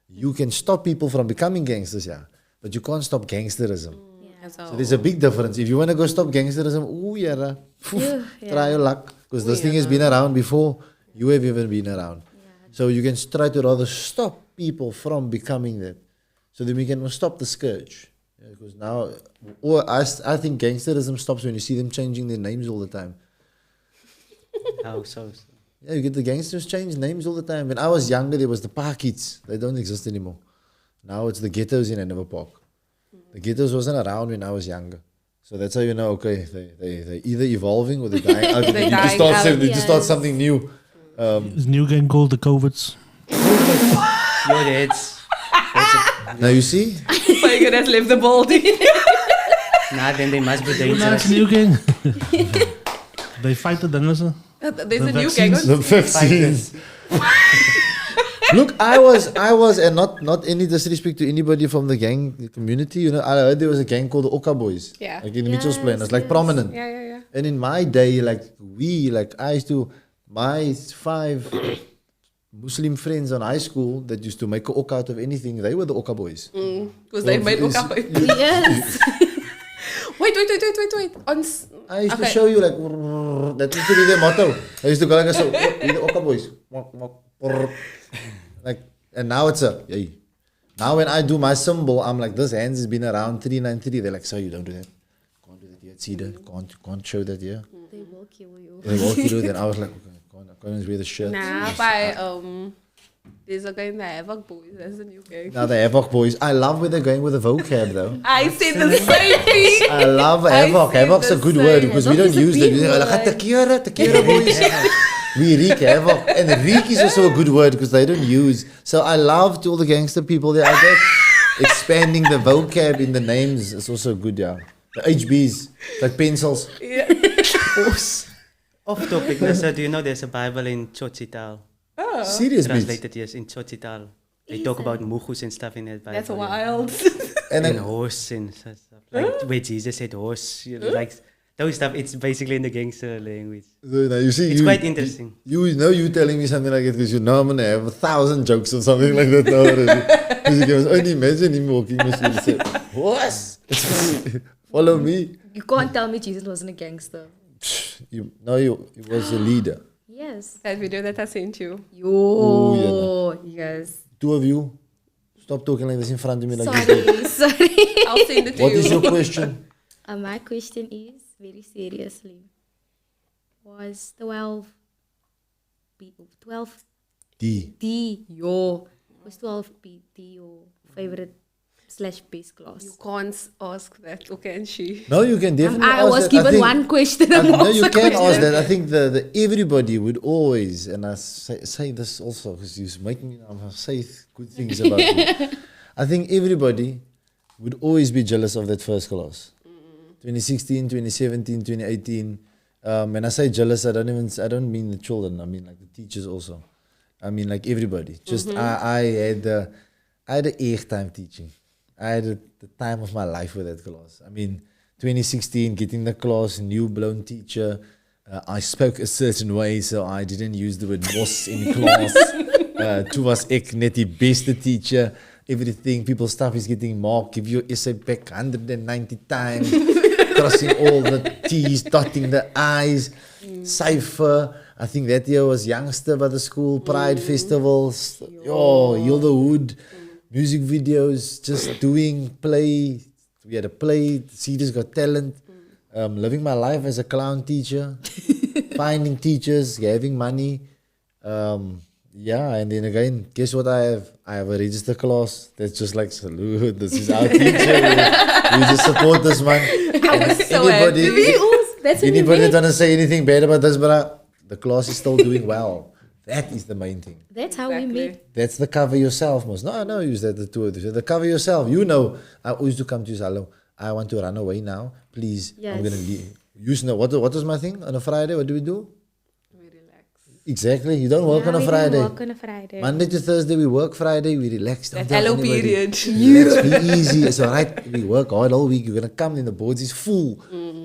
You can stop people from becoming gangsters, yeah, but you can't stop gangsterism. So So there's a big difference. If you want to go stop gangsterism, try your luck. Because this thing has been around before you have even been around. So you can try to rather stop people from becoming that. So then we can stop the scourge. Because now, or I think gangsterism stops when you see them changing their names all the time. How so? Yeah, you get the gangsters change names all the time. When I was younger, there was the parkies. They don't exist anymore. Now it's the ghettos in Hanover Park. The ghettos wasn't around when I was younger. So that's how you know, okay, they either evolving or they're dying out. They need to start something new. This new gang called the COVIDs. Your heads. Now you see? Fagan has left the building. Nah, then they must be Nah, dangerous. it's a new gang. They fight the dangers. There's The a new gang. vaccines. The vaccines. Look, I was, and not any disrespect to anybody from the gang community. You know, I heard there was a gang called the Oka Boys. Yeah. Like in Mitchell's Plain. It's like prominent. Yeah. And in my day, I used to, my 5 Muslim friends in high school that used to make a Oka out of anything, they were the Oka Boys. Because they made Oka. Yes. Wait. I used to show you like, that used to be their motto. I used to go like, so, we the Oka Boys. Like, and now it's a, hey. Now when I do my symbol, I'm like, this hands has been around 393. They're like, so you don't do that. Can't do that here, Cedar. Can't show that here. They will kill you. They will kill you. Then I was like, okay, I can't wear the shirt. Nah, by there's a guy in the Havoc Boys. That's a new gang. Now the Havoc Boys. I love where they're going with the vocab though. I said the same thing. I love Havoc. said Havoc's a the good word same. because we don't use that. We're like, Takira boys. We reek Havoc. And reek is also a good word because they don't use. So I love to all the gangster people there out there. Expanding the vocab in the names is also good, yeah. The HBs, like pencils. Yeah. Off topic, Nessa, do you know there's a Bible in Tsotsitaal? Serious, bitch. Translated, yes, in Tsotsitaal. They talk about mugus and stuff in that Bible. That's wild. And And then, horse and stuff. Like where Jesus said horse. You know, like those stuff, it's basically in the gangster language. now you see, It's quite interesting. You know, you telling me something like it because you know I'm gonna have 1,000 jokes or something like that now already. Because you can only imagine him walking machine and say, horse, follow me. You can't tell me Jesus wasn't a gangster. He was a leader. Yes. That video that I sent you. Yo. Yes. 2 of you, stop talking like this in front of me like this. Sorry. I'll send it to What you. is your question? My question is, very seriously, was 12 D was 12 PT your favorite / best class? You can't ask that, or can she? No, you can definitely I ask was that. given think- one question. No, you can ask that. I think the everybody would always, and I say this also because you're making me say good things about you. I think everybody would always be jealous of that first class. 2016, 2017, 2018. When I say jealous, I don't mean the children. I mean like the teachers also. I mean like everybody. Just I had the airtime teaching. I had the time of my life with that class. I mean, 2016, getting the class, new blown teacher. I spoke a certain way, so I didn't use the word mos in class. Toe was ek net die beste teacher. Everything, people's stuff is getting marked. Give your essay back 190 times. Crossing all the T's, dotting the I's. Cipher. I think that year was youngster by the school. Pride festivals. You're the hood. Music videos, just doing play. We had a play. Cedar's Got Talent. Living my life as a clown teacher. Finding teachers, having money. And then again, guess what I have? I have a register class. That's just like, salute, this is our teacher. We just support this man. Anybody that doesn't say anything bad about this, but the class is still doing well. That is the main thing. That's how we meet. That's the cover yourself, most. No, use that the 2 of you. The cover yourself. You know, I used to come to you, hello, I want to run away now. Please, Yes. I'm gonna leave. You know what was my thing on a Friday? What do we do? We relax. Exactly. You don't work on a we Friday. don't work on a Friday. Monday to Thursday we work. Friday we relax. Don't That tell hello anybody. period. Relax, be easy. It's alright. We work hard all week. You're gonna come in, the boards is full.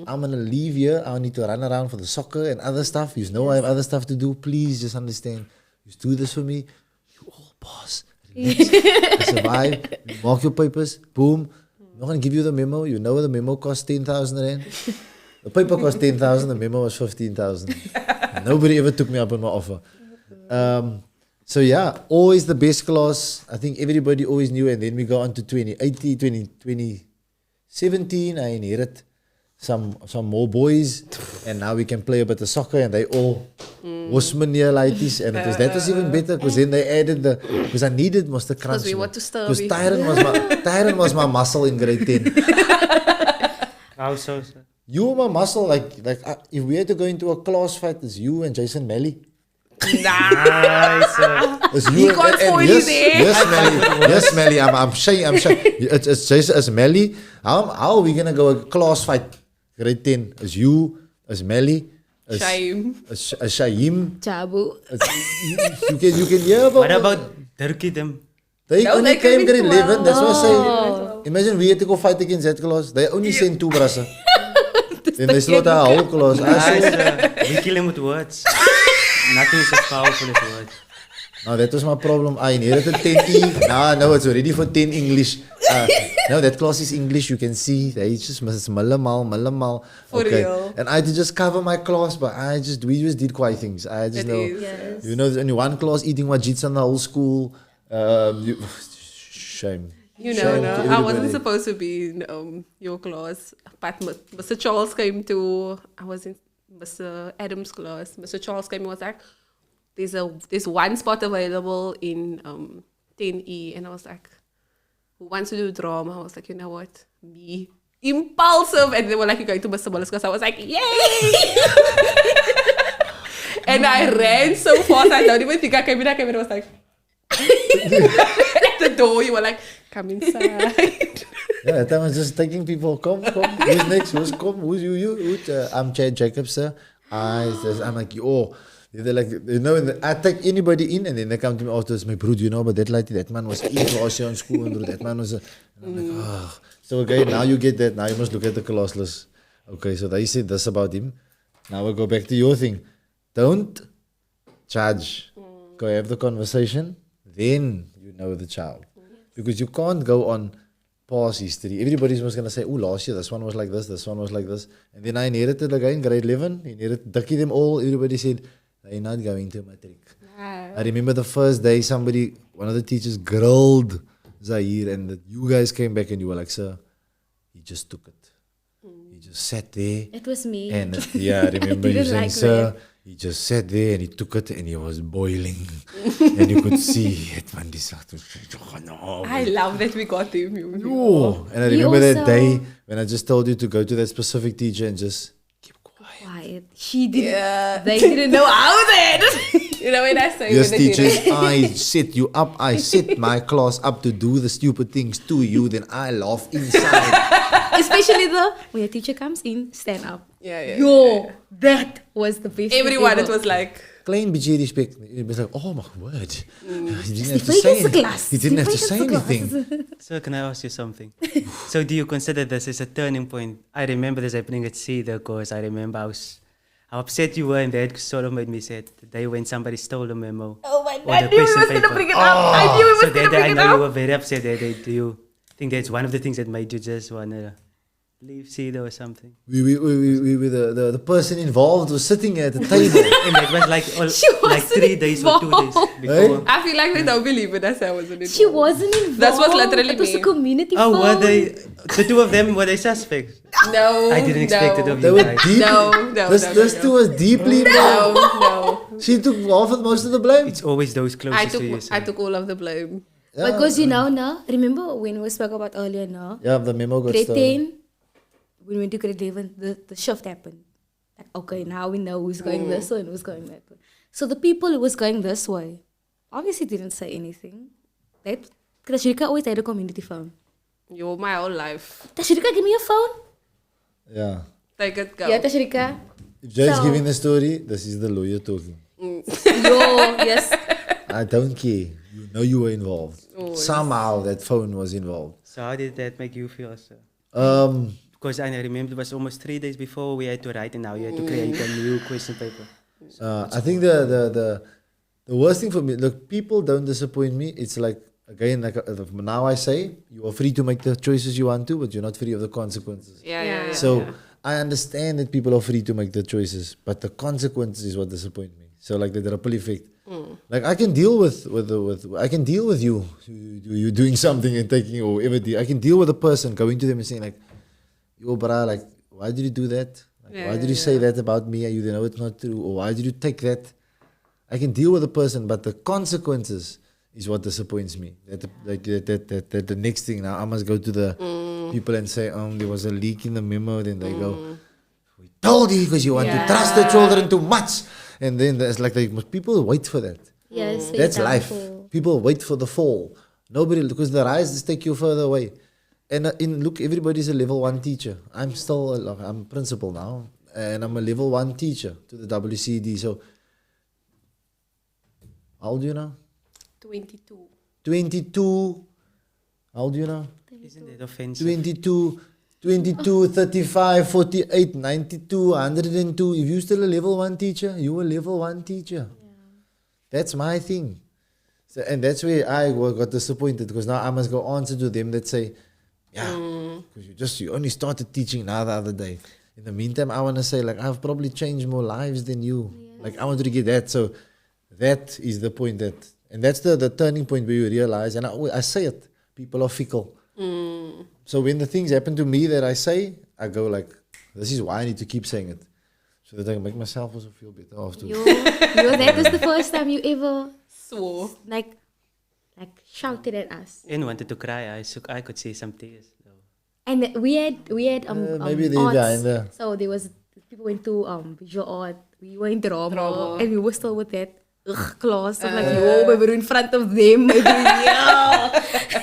I'm gonna leave here. I need to run around for the soccer and other stuff. You know I have other stuff to do. Please just understand. Just do this for me. You all boss. I survive. You mark your papers. Boom. I'm not going to give you the memo. You know the memo cost 10,000 rand. The paper cost 10,000. The memo was 15,000. Nobody ever took me up on my offer. So yeah, always the best class. I think everybody always knew. And then we go on to 2017. I inherit some more boys, and now we can play a bit of soccer, and they all Osmania ladies, and that was even better because then they added because I needed Mr. Crunch. Because we want to stir. Because Tyrone was my muscle in grade 10. How so, sir? You were my muscle, like if we had to go into a class fight, it's you and Jason Melly. Nice, sir. It's you He can't spoil you there. Yes, Melly. I'm shy. It's Jason, it's Melly. How are we gonna go a class fight? Grade 10. It's you, it's Melly, Shaim. it's Shaim. Jabu. You can hear about. What about Turkey them? They No, only they came came grade in 11. That's why I say. Oh. Imagine we had to go fight against that class. They only sent 2 brasa. Then they slaughter our whole class. Nice, sir. We kill him with words. Nothing is as powerful as words. No, that was my problem. I inherited 10E. No, it's already for 10 English. No, that class is English. You can see. They just it's malamal. For real. And I had to just cover my class, but we just did quite things. I just It know. is. Yes. You know, there's only one class eating wajits in the whole school. Shame. You Shame know, to I wasn't everybody. supposed to be in your class, but Mr. Charles came to. I was in Mr. Adams' class. Mr. Charles came and was like, "There's one spot available in 10E," and I was like, "Who wants to do drama?" I was like, "You know what, me." Impulsive, and they were like, "You're going to Mr. Muller's class." I was like, "Yay!" And I ran so fast, I don't even think I came in. I was like, at the door, you were like, "Come inside." Yeah, that time I was just taking people. Come. Who's next? Who's you? I'm Jade Jantjies, sir. I'm like, oh. They're like, you know, I take anybody in, and then they come to me afterwards. My bro, you know about that lady? That man was in last year in school, and that man was. And I'm like, oh. So okay, now you get that. Now you must look at the class list. Okay, so they said this about him. Now we'll go back to your thing. Don't judge. Go have the conversation. Then you know the child, because you can't go on past history. Everybody's just going to say, oh, last year, this one was like this, this one was like this. And then I inherited again, grade 11, inherited Ducky them all. Everybody said, they're not going to matric. I remember the first day one of the teachers grilled Zahir, and you guys came back and you were like, sir, he just took it. He just sat there. It was me. And I remember you didn't saying, like sir, that. he just sat there and he took it and he was boiling. And you could see it. Man, I love that we got him. Oh, and I He remember that also- day when I just told you to go to that specific teacher and just keep quiet. She didn't. Yeah. They didn't know how they. You know when I say Yes, when they did teachers, it. I set you up. I set my class up to do the stupid things to you. Then I laugh inside. Especially when your teacher comes in, stand up. Yeah. Yo, that was the best. thing Everyone, ever. it was like, Klein beetje respect. It was like, oh my word. He didn't have to Stefan say gets the anything. class. He didn't have to Stefan say gets the anything. So can I ask you something? So do you consider this as a turning point? I remember this happening at Cedar because I remember how upset you were, and that sort of made me sad. The day when somebody stole the memo. Oh my Or god, I the knew he question was going to paper. bring it up. I knew he was So going to that day bring I it know you up. were very upset that day. Do you think that's one of the things that made you just want to leave Cedar or something? We the person involved was sitting at the table. And that was like, She like wasn't 3 days or 2 days involved. before. I feel like they don't believe it. That's why I wasn't involved. She wasn't involved. That was literally It was me. a community Oh, phone. were they, the two of them, were they suspects? No. I didn't expect it of They you were guys. deeply. No, This two was deeply involved. No. She took most of the blame. It's always those I closest took to you. I took all of the blame. Yeah. Because you know, remember when we spoke about earlier, Yeah, the memo got grade stolen. 10, when we went to grade 11, the shift happened. Like, okay, now we know who's going this way and who's going that way. So the people who was going this way obviously didn't say anything. Tasreeqa always had a community phone. You're my whole life. Tasreeqa, give me your phone. Yeah. Take it, go. Yeah, Tasreeqa. If Jade's So- giving the story, this is the lawyer talking. Yo, yes. I don't care. You know you were involved. Oh, Somehow that phone was involved. So how did that make you feel, sir? Um, Because I remember it was almost 3 days before we had to write, and now you had to create a new question paper. I think the worst thing for me, look, people don't disappoint me. It's like again, like now I say, you are free to make the choices you want to, but you're not free of the consequences. Yeah. So I understand that people are free to make the choices, but the consequences is what disappoint me. So like the ripple effect. Like I can deal with I can deal with you doing something and taking or whatever. I can deal with a person going to them and saying like, yo, brah, like why did you do that? Like, why did you say that about me? You know it's not true. Or why did you take that? I can deal with a person, but the consequences is what disappoints me. That the next thing now I must go to the people and say, there was a leak in the memo. Then they go, we told you because you want to trust the children too much. And then there's like people wait for that. Yes, That's life. People wait for the fall. Nobody, because the rises take you further away. And look, everybody's a level 1 teacher. I'm principal now, and I'm a level 1 teacher to the WCD. So, how old are you now? 22. 22. How old are you now? Isn't it offensive? 22, 35, 48, 92, 102. If you're still a level 1 teacher, you're a level 1 teacher. Yeah. That's my thing. So, and that's where I got disappointed because now I must go answer to them that say, because you only started teaching now the other day. In the meantime, I want to say, like, I've probably changed more lives than you. Yes. Like, I want to get that. So that is the point and that's the turning point where you realize, and I say it, people are fickle. So when the things happen to me that I say, I go like, this is why I need to keep saying it. So that I can make myself also feel better afterwards. That was the first time you ever swore. Like shouted at us. And wanted to cry. I could see some tears. So. And we had maybe they behind there. So there was people went to visual art. We were in drama. And we were still with that class. So like, we were in front of them.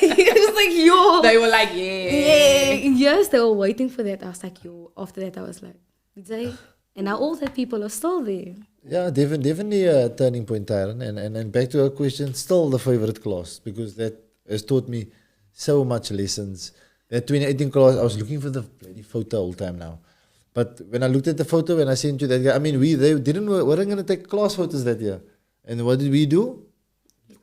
It was like, yo. They were like, Yes, they were waiting for that. I was like, yo. After that, I was like, did they? And now all that people are still there. Yeah, definitely a turning point, Tyrone. And back to our question, still the favorite class because that has taught me so much lessons. That 2018 class, I was looking for the bloody photo all the time now. But when I looked at the photo and I sent you that guy, I mean, weren't going to take class photos that year. And what did we do?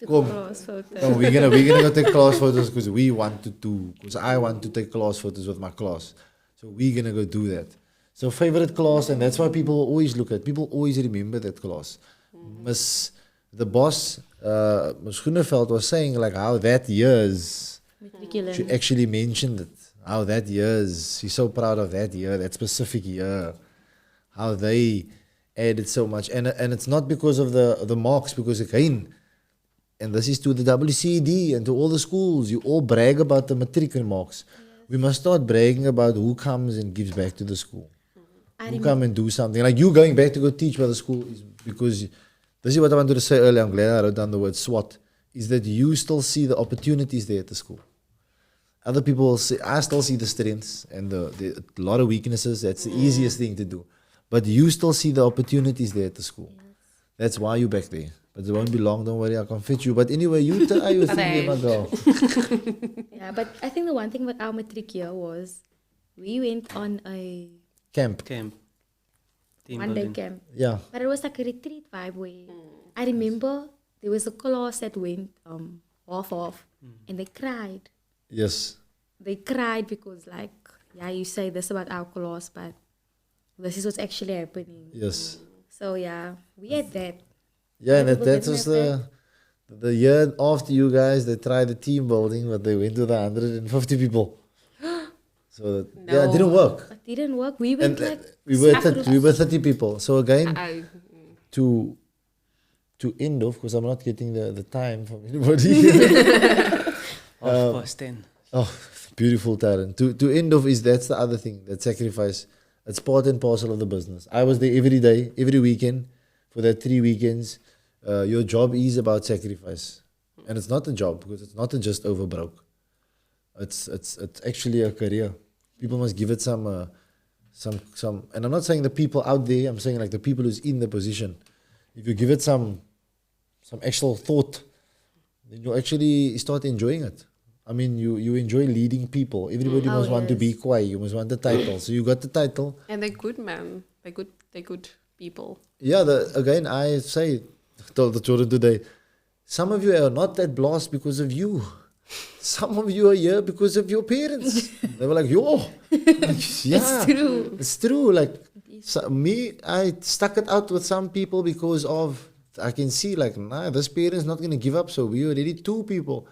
Class photos. No, we're gonna go take class photos because we wanted to. Because I want to take class photos with my class. So we're gonna go do that. So favorite class, and that's why people always look at. People always remember that class. The boss, Ms. Groeneveld was saying like how that year's. She actually mentioned it. How that year's. She's so proud of that year, that specific year. How they added so much, and it's not because of the marks, because again. And this is to the WCD and to all the schools. You all brag about the matric marks. Yes. We must start bragging about who comes and gives back to the school. Who come and do something. Like you going back to go teach by the school is because, this is what I wanted to say earlier, I'm glad I wrote down the word SWAT, is that you still see the opportunities there at the school. Other people will say, I still see the strengths and the a lot of weaknesses. That's the easiest thing to do. But you still see the opportunities there at the school. Yes. That's why you're back there. But it won't be long, don't worry, I can fit you. But anyway, you try your thing, my girl. Yeah, but I think the one thing about our matric year was we went on a camp. One-day camp. Yeah. But it was like a retreat vibe where I remember there was a class that went off and they cried. Yes. They cried because like, yeah, you say this about our class, but this is what's actually happening. Yes. So yeah, we had that. Yeah, and that was the year after you guys, they tried the team building, but they went to the 150 people. So yeah, it didn't work. It didn't work. We went we were 30 people. So again, to end off, because I'm not getting the time from anybody. 10. Oh, beautiful talent. To end off that's the other thing, that sacrifice. It's part and parcel of the business. I was there every day, every weekend. For that 3 weekends, your job is about sacrifice, and it's not a job because it's not just over broke. It's actually a career. People must give it some. And I'm not saying the people out there. I'm saying like the people who's in the position. If you give it some actual thought, then you actually start enjoying it. I mean, you enjoy leading people. Everybody must want to be quiet. You must want the title. So you got the title. And they're good, man. They're good people. Yeah, again, I say, told the children today, some of you are not that blessed because of you. Some of you are here because of your parents. They were like, yo. Yeah, It's true. It's true. Like, I stuck it out with some people because of, I can see like, nah, this parent's not going to give up. So we were already 2 people.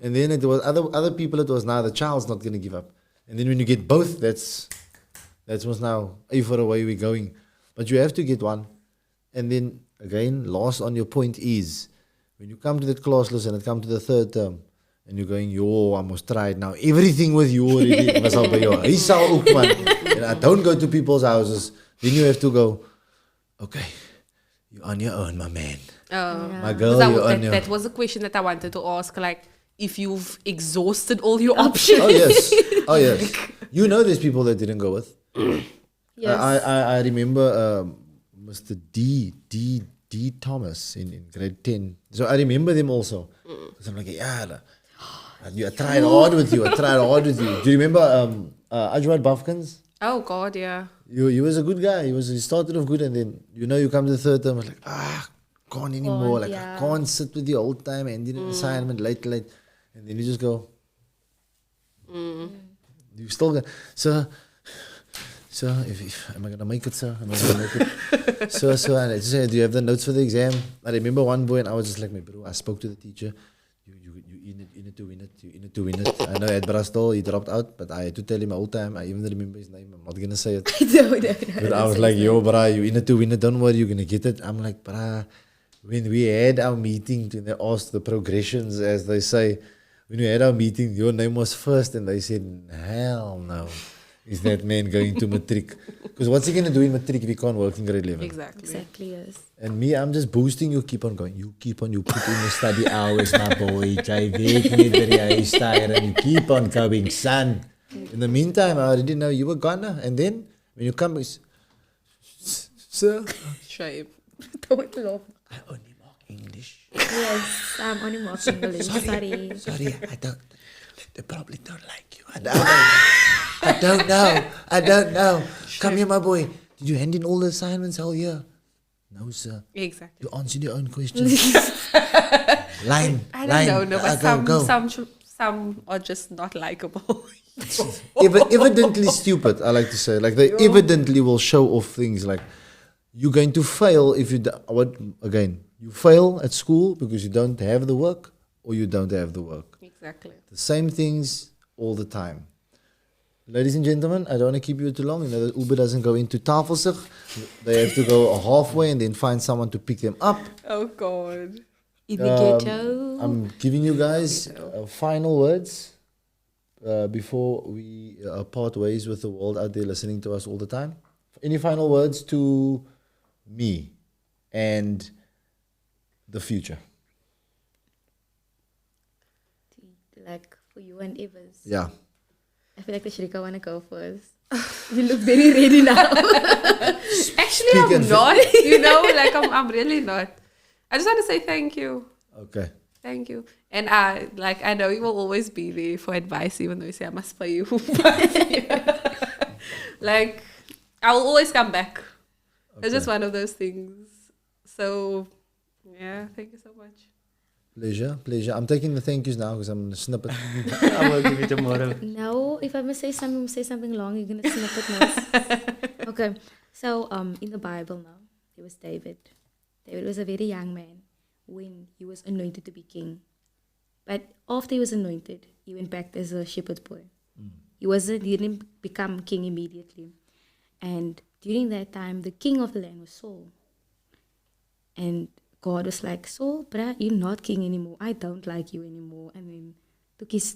And then it was other people, it was, nah, the child's not going to give up. And then when you get both, that's what's now, for away we're going. But you have to get one. And then, again, last on your point is, when you come to that class list and it comes to the 3rd term, and you're going, yo, I must try it now. Everything with you already. Was al by jou. Hy sal ook, man. And I don't go to people's houses. Then you have to go, okay, you're on your own, my man. My girl, you're on your own. That was a question that I wanted to ask. Like, if you've exhausted all your options. Oh, yes. Oh, yes. You know there's people that didn't go with. Yes. I remember Mr. D. Thomas in grade 10. So I remember them also. Because I'm like, yeah, I tried hard with you. Do you remember Ajwad Bafkins? Oh, God, yeah. He was a good guy. He started off good, and then, you come to the 3rd term, I was like, can't anymore. Like, I can't sit with you all the time and did an assignment late. And then you just go, you still go, sir, am I going to make it, sir? Am I going to make it? Sir, and I just said, do you have the notes for the exam? I remember one boy, and I was just like, my bro, I spoke to the teacher. You need to win it. You need to win it. I know at Brastol, he dropped out, but I had to tell him all the time. I even remember his name. I'm not going to say it. But I was like, yo, brah, you need to win it. Don't worry, you're going to get it. I'm like, brah, when we had our meeting, when they asked the progressions, as they say, when we had our meeting, your name was first, and they said, hell no. Is that man going to matric? Because what's he going to do in matric if he can't work in grade 11? Exactly, yes. And me, I'm just boosting you. Keep on going. You put in your study hours, my boy. Jy weet nie dat jy study and you keep on going, son. In the meantime, I already know you were gone. And then, when you come, sir, Shame. Don't laugh. I only mark English. Yes, I'm only marking English. Sorry, they probably don't like you. I don't know. Come here, my boy. Did you hand in all the assignments all year? No, sir. Exactly. You answered your own questions. Line. I don't know, but Go. some are just not likable. Evidently stupid, I like to say. Like, they evidently will show off things like, you're going to fail if you, you fail at school because you don't have the work, or you don't have the work. Exactly. The same things all the time. Ladies and gentlemen, I don't want to keep you too long. You know that Uber doesn't go into Tafelsig. They have to go halfway and then find someone to pick them up. Oh, God. In the ghetto. I'm giving you guys final words before we part ways with the world out there listening to us all the time. Any final words to me and the future? Like for you and Evers. Yeah. I feel like Tasreeqa want to go first. You look very ready now. Actually, I'm not. I'm really not. I just want to say thank you. Okay. Thank you. And I know you will always be there for advice, even though you say I must pay you. But, yeah. Like, I will always come back. Okay. It's just one of those things. So, yeah, thank you so much. Pleasure. I'm taking the thank yous now because I'm going to snip it. I will give you tomorrow. No, if I must say something long, you're going to snip it most. Okay. So, in the Bible now, there was David. David was a very young man when he was anointed to be king. But after he was anointed, he went back as a shepherd's boy. He didn't become king immediately. And during that time, the king of the land was Saul. And God was like, Saul, bruh, you're not king anymore. I don't like you anymore. And then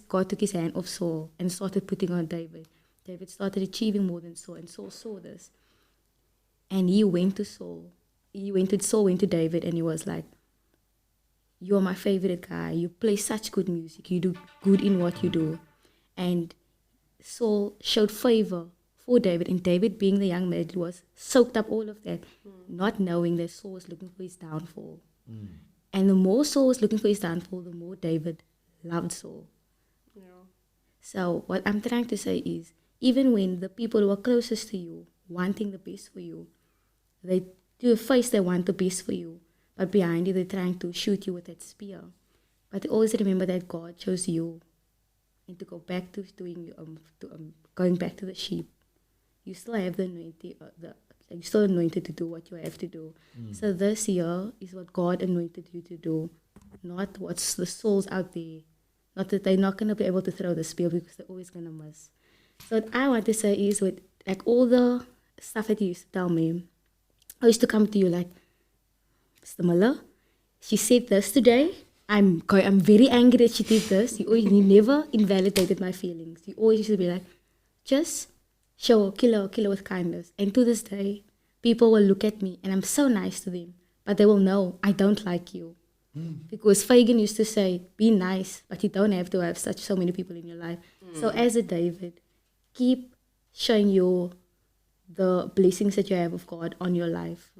God took his hand off Saul and started putting on David. David started achieving more than Saul, and Saul saw this. And he went to Saul. Saul went to David, and he was like, you're my favorite guy. You play such good music. You do good in what you do. And Saul showed favor for David, and David, being the young man, was soaked up all of that, not knowing that Saul was looking for his downfall. And the more Saul was looking for his downfall, the more David loved Saul. Yeah. So what I'm trying to say is, even when the people who are closest to you, wanting the best for you, they want the best for you, but behind you they're trying to shoot you with that spear. But always remember that God chose you, and to go back to doing going back to the sheep. You still have the anointing, you're still anointed to do what you have to do. So this year is what God anointed you to do, not what's the souls out there. Not that they're not going to be able to throw the spear because they're always going to miss. So what I want to say is, with like all the stuff that you used to tell me, I used to come to you like, Mr. Muller, she said this today. I'm very angry that she did this. You never invalidated my feelings. You always used to be like, just kill her with kindness. And to this day, people will look at me and I'm so nice to them, but they will know I don't like you. Because Fagan used to say, be nice, but you don't have to have so many people in your life. So as a David, keep showing the blessings that you have of God on your life,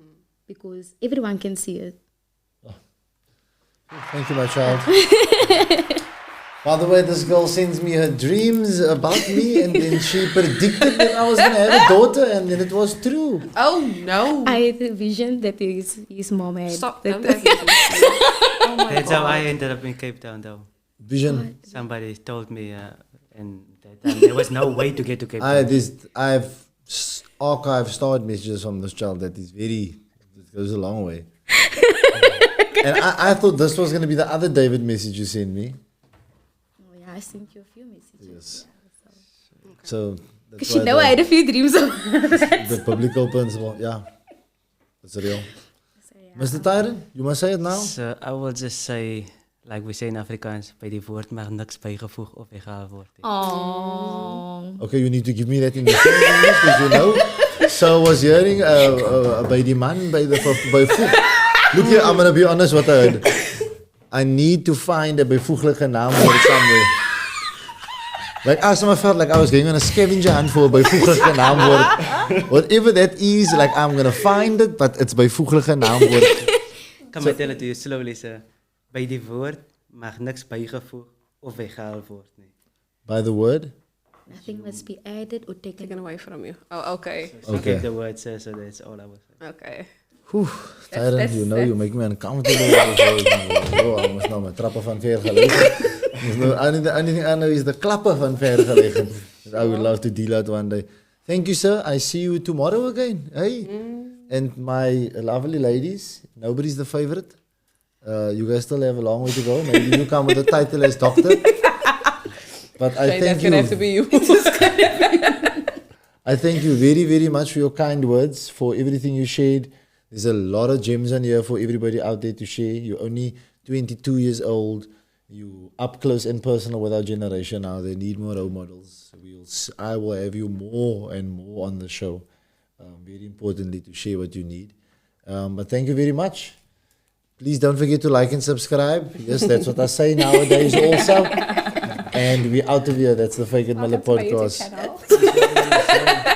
because everyone can see it. Thank you, my child. By the way, this girl sends me her dreams about me, and then she predicted that I was going to have a daughter, and then it was true. Oh no! I had a vision that his mom had. Stop. That Oh my That's God. how I ended up in Cape Town, though. Vision. Somebody told me, and that time there was no way to get to Cape Town. I've archived stored messages from this child that goes a long way. And I thought this was going to be the other David message you sent me. Oh yeah, I sent you a few messages. Yes. So that's Because you know I had a few dreams of the biblical principle. Yeah, that's real. So, yeah. Mr. Tyrone, you must say it now. So I will just say, like we say in Afrikaans, by die woord mag niks bygevoeg of weggehaal word. Oh. Okay, you need to give me that in the same English, because you know. So I was hearing by the man, by voeg. Look here, I'm going to be honest what I heard. I need to find a byvoeglike naamwoord somewhere. Like I felt like I was going on a scavenger hunt for a byvoeglike naamwoord. Whatever that is, like I'm going to find it, but it's byvoeglike naamwoord. Kan I tell it to you slowly, sir? By die woord mag niks bygevoeg of weggehaal word nie. By the word? Nothing must be added or taken Taken away from you. Oh, okay. So Okay. get the word, sir, so that's all I was saying. Okay. Whew, Tyrone, that's- you know, you make me uncomfortable. Oh, I must nou my trappen van ver gelegen. Anything I know is the klappen van ver gelegen. I would love to deal out one day. Thank you, sir. I see you tomorrow again. Hey. And my lovely ladies, nobody's the favorite. You guys still have a long way to go. Maybe you come with the title as doctor. But I Okay, thank that's gonna have to you. be you. I thank you very, very much for your kind words, for everything you shared. There's a lot of gems on here for everybody out there to share. You're only 22 years old. You up close and personal with our generation now. They need more role models. I will have you more and more on the show. Very importantly, to share what you need. But thank you very much. Please don't forget to like and subscribe. Yes, that's what I say nowadays also. And we're out of here. That's the Fagan Muller Welcome to my YouTube podcast. channel.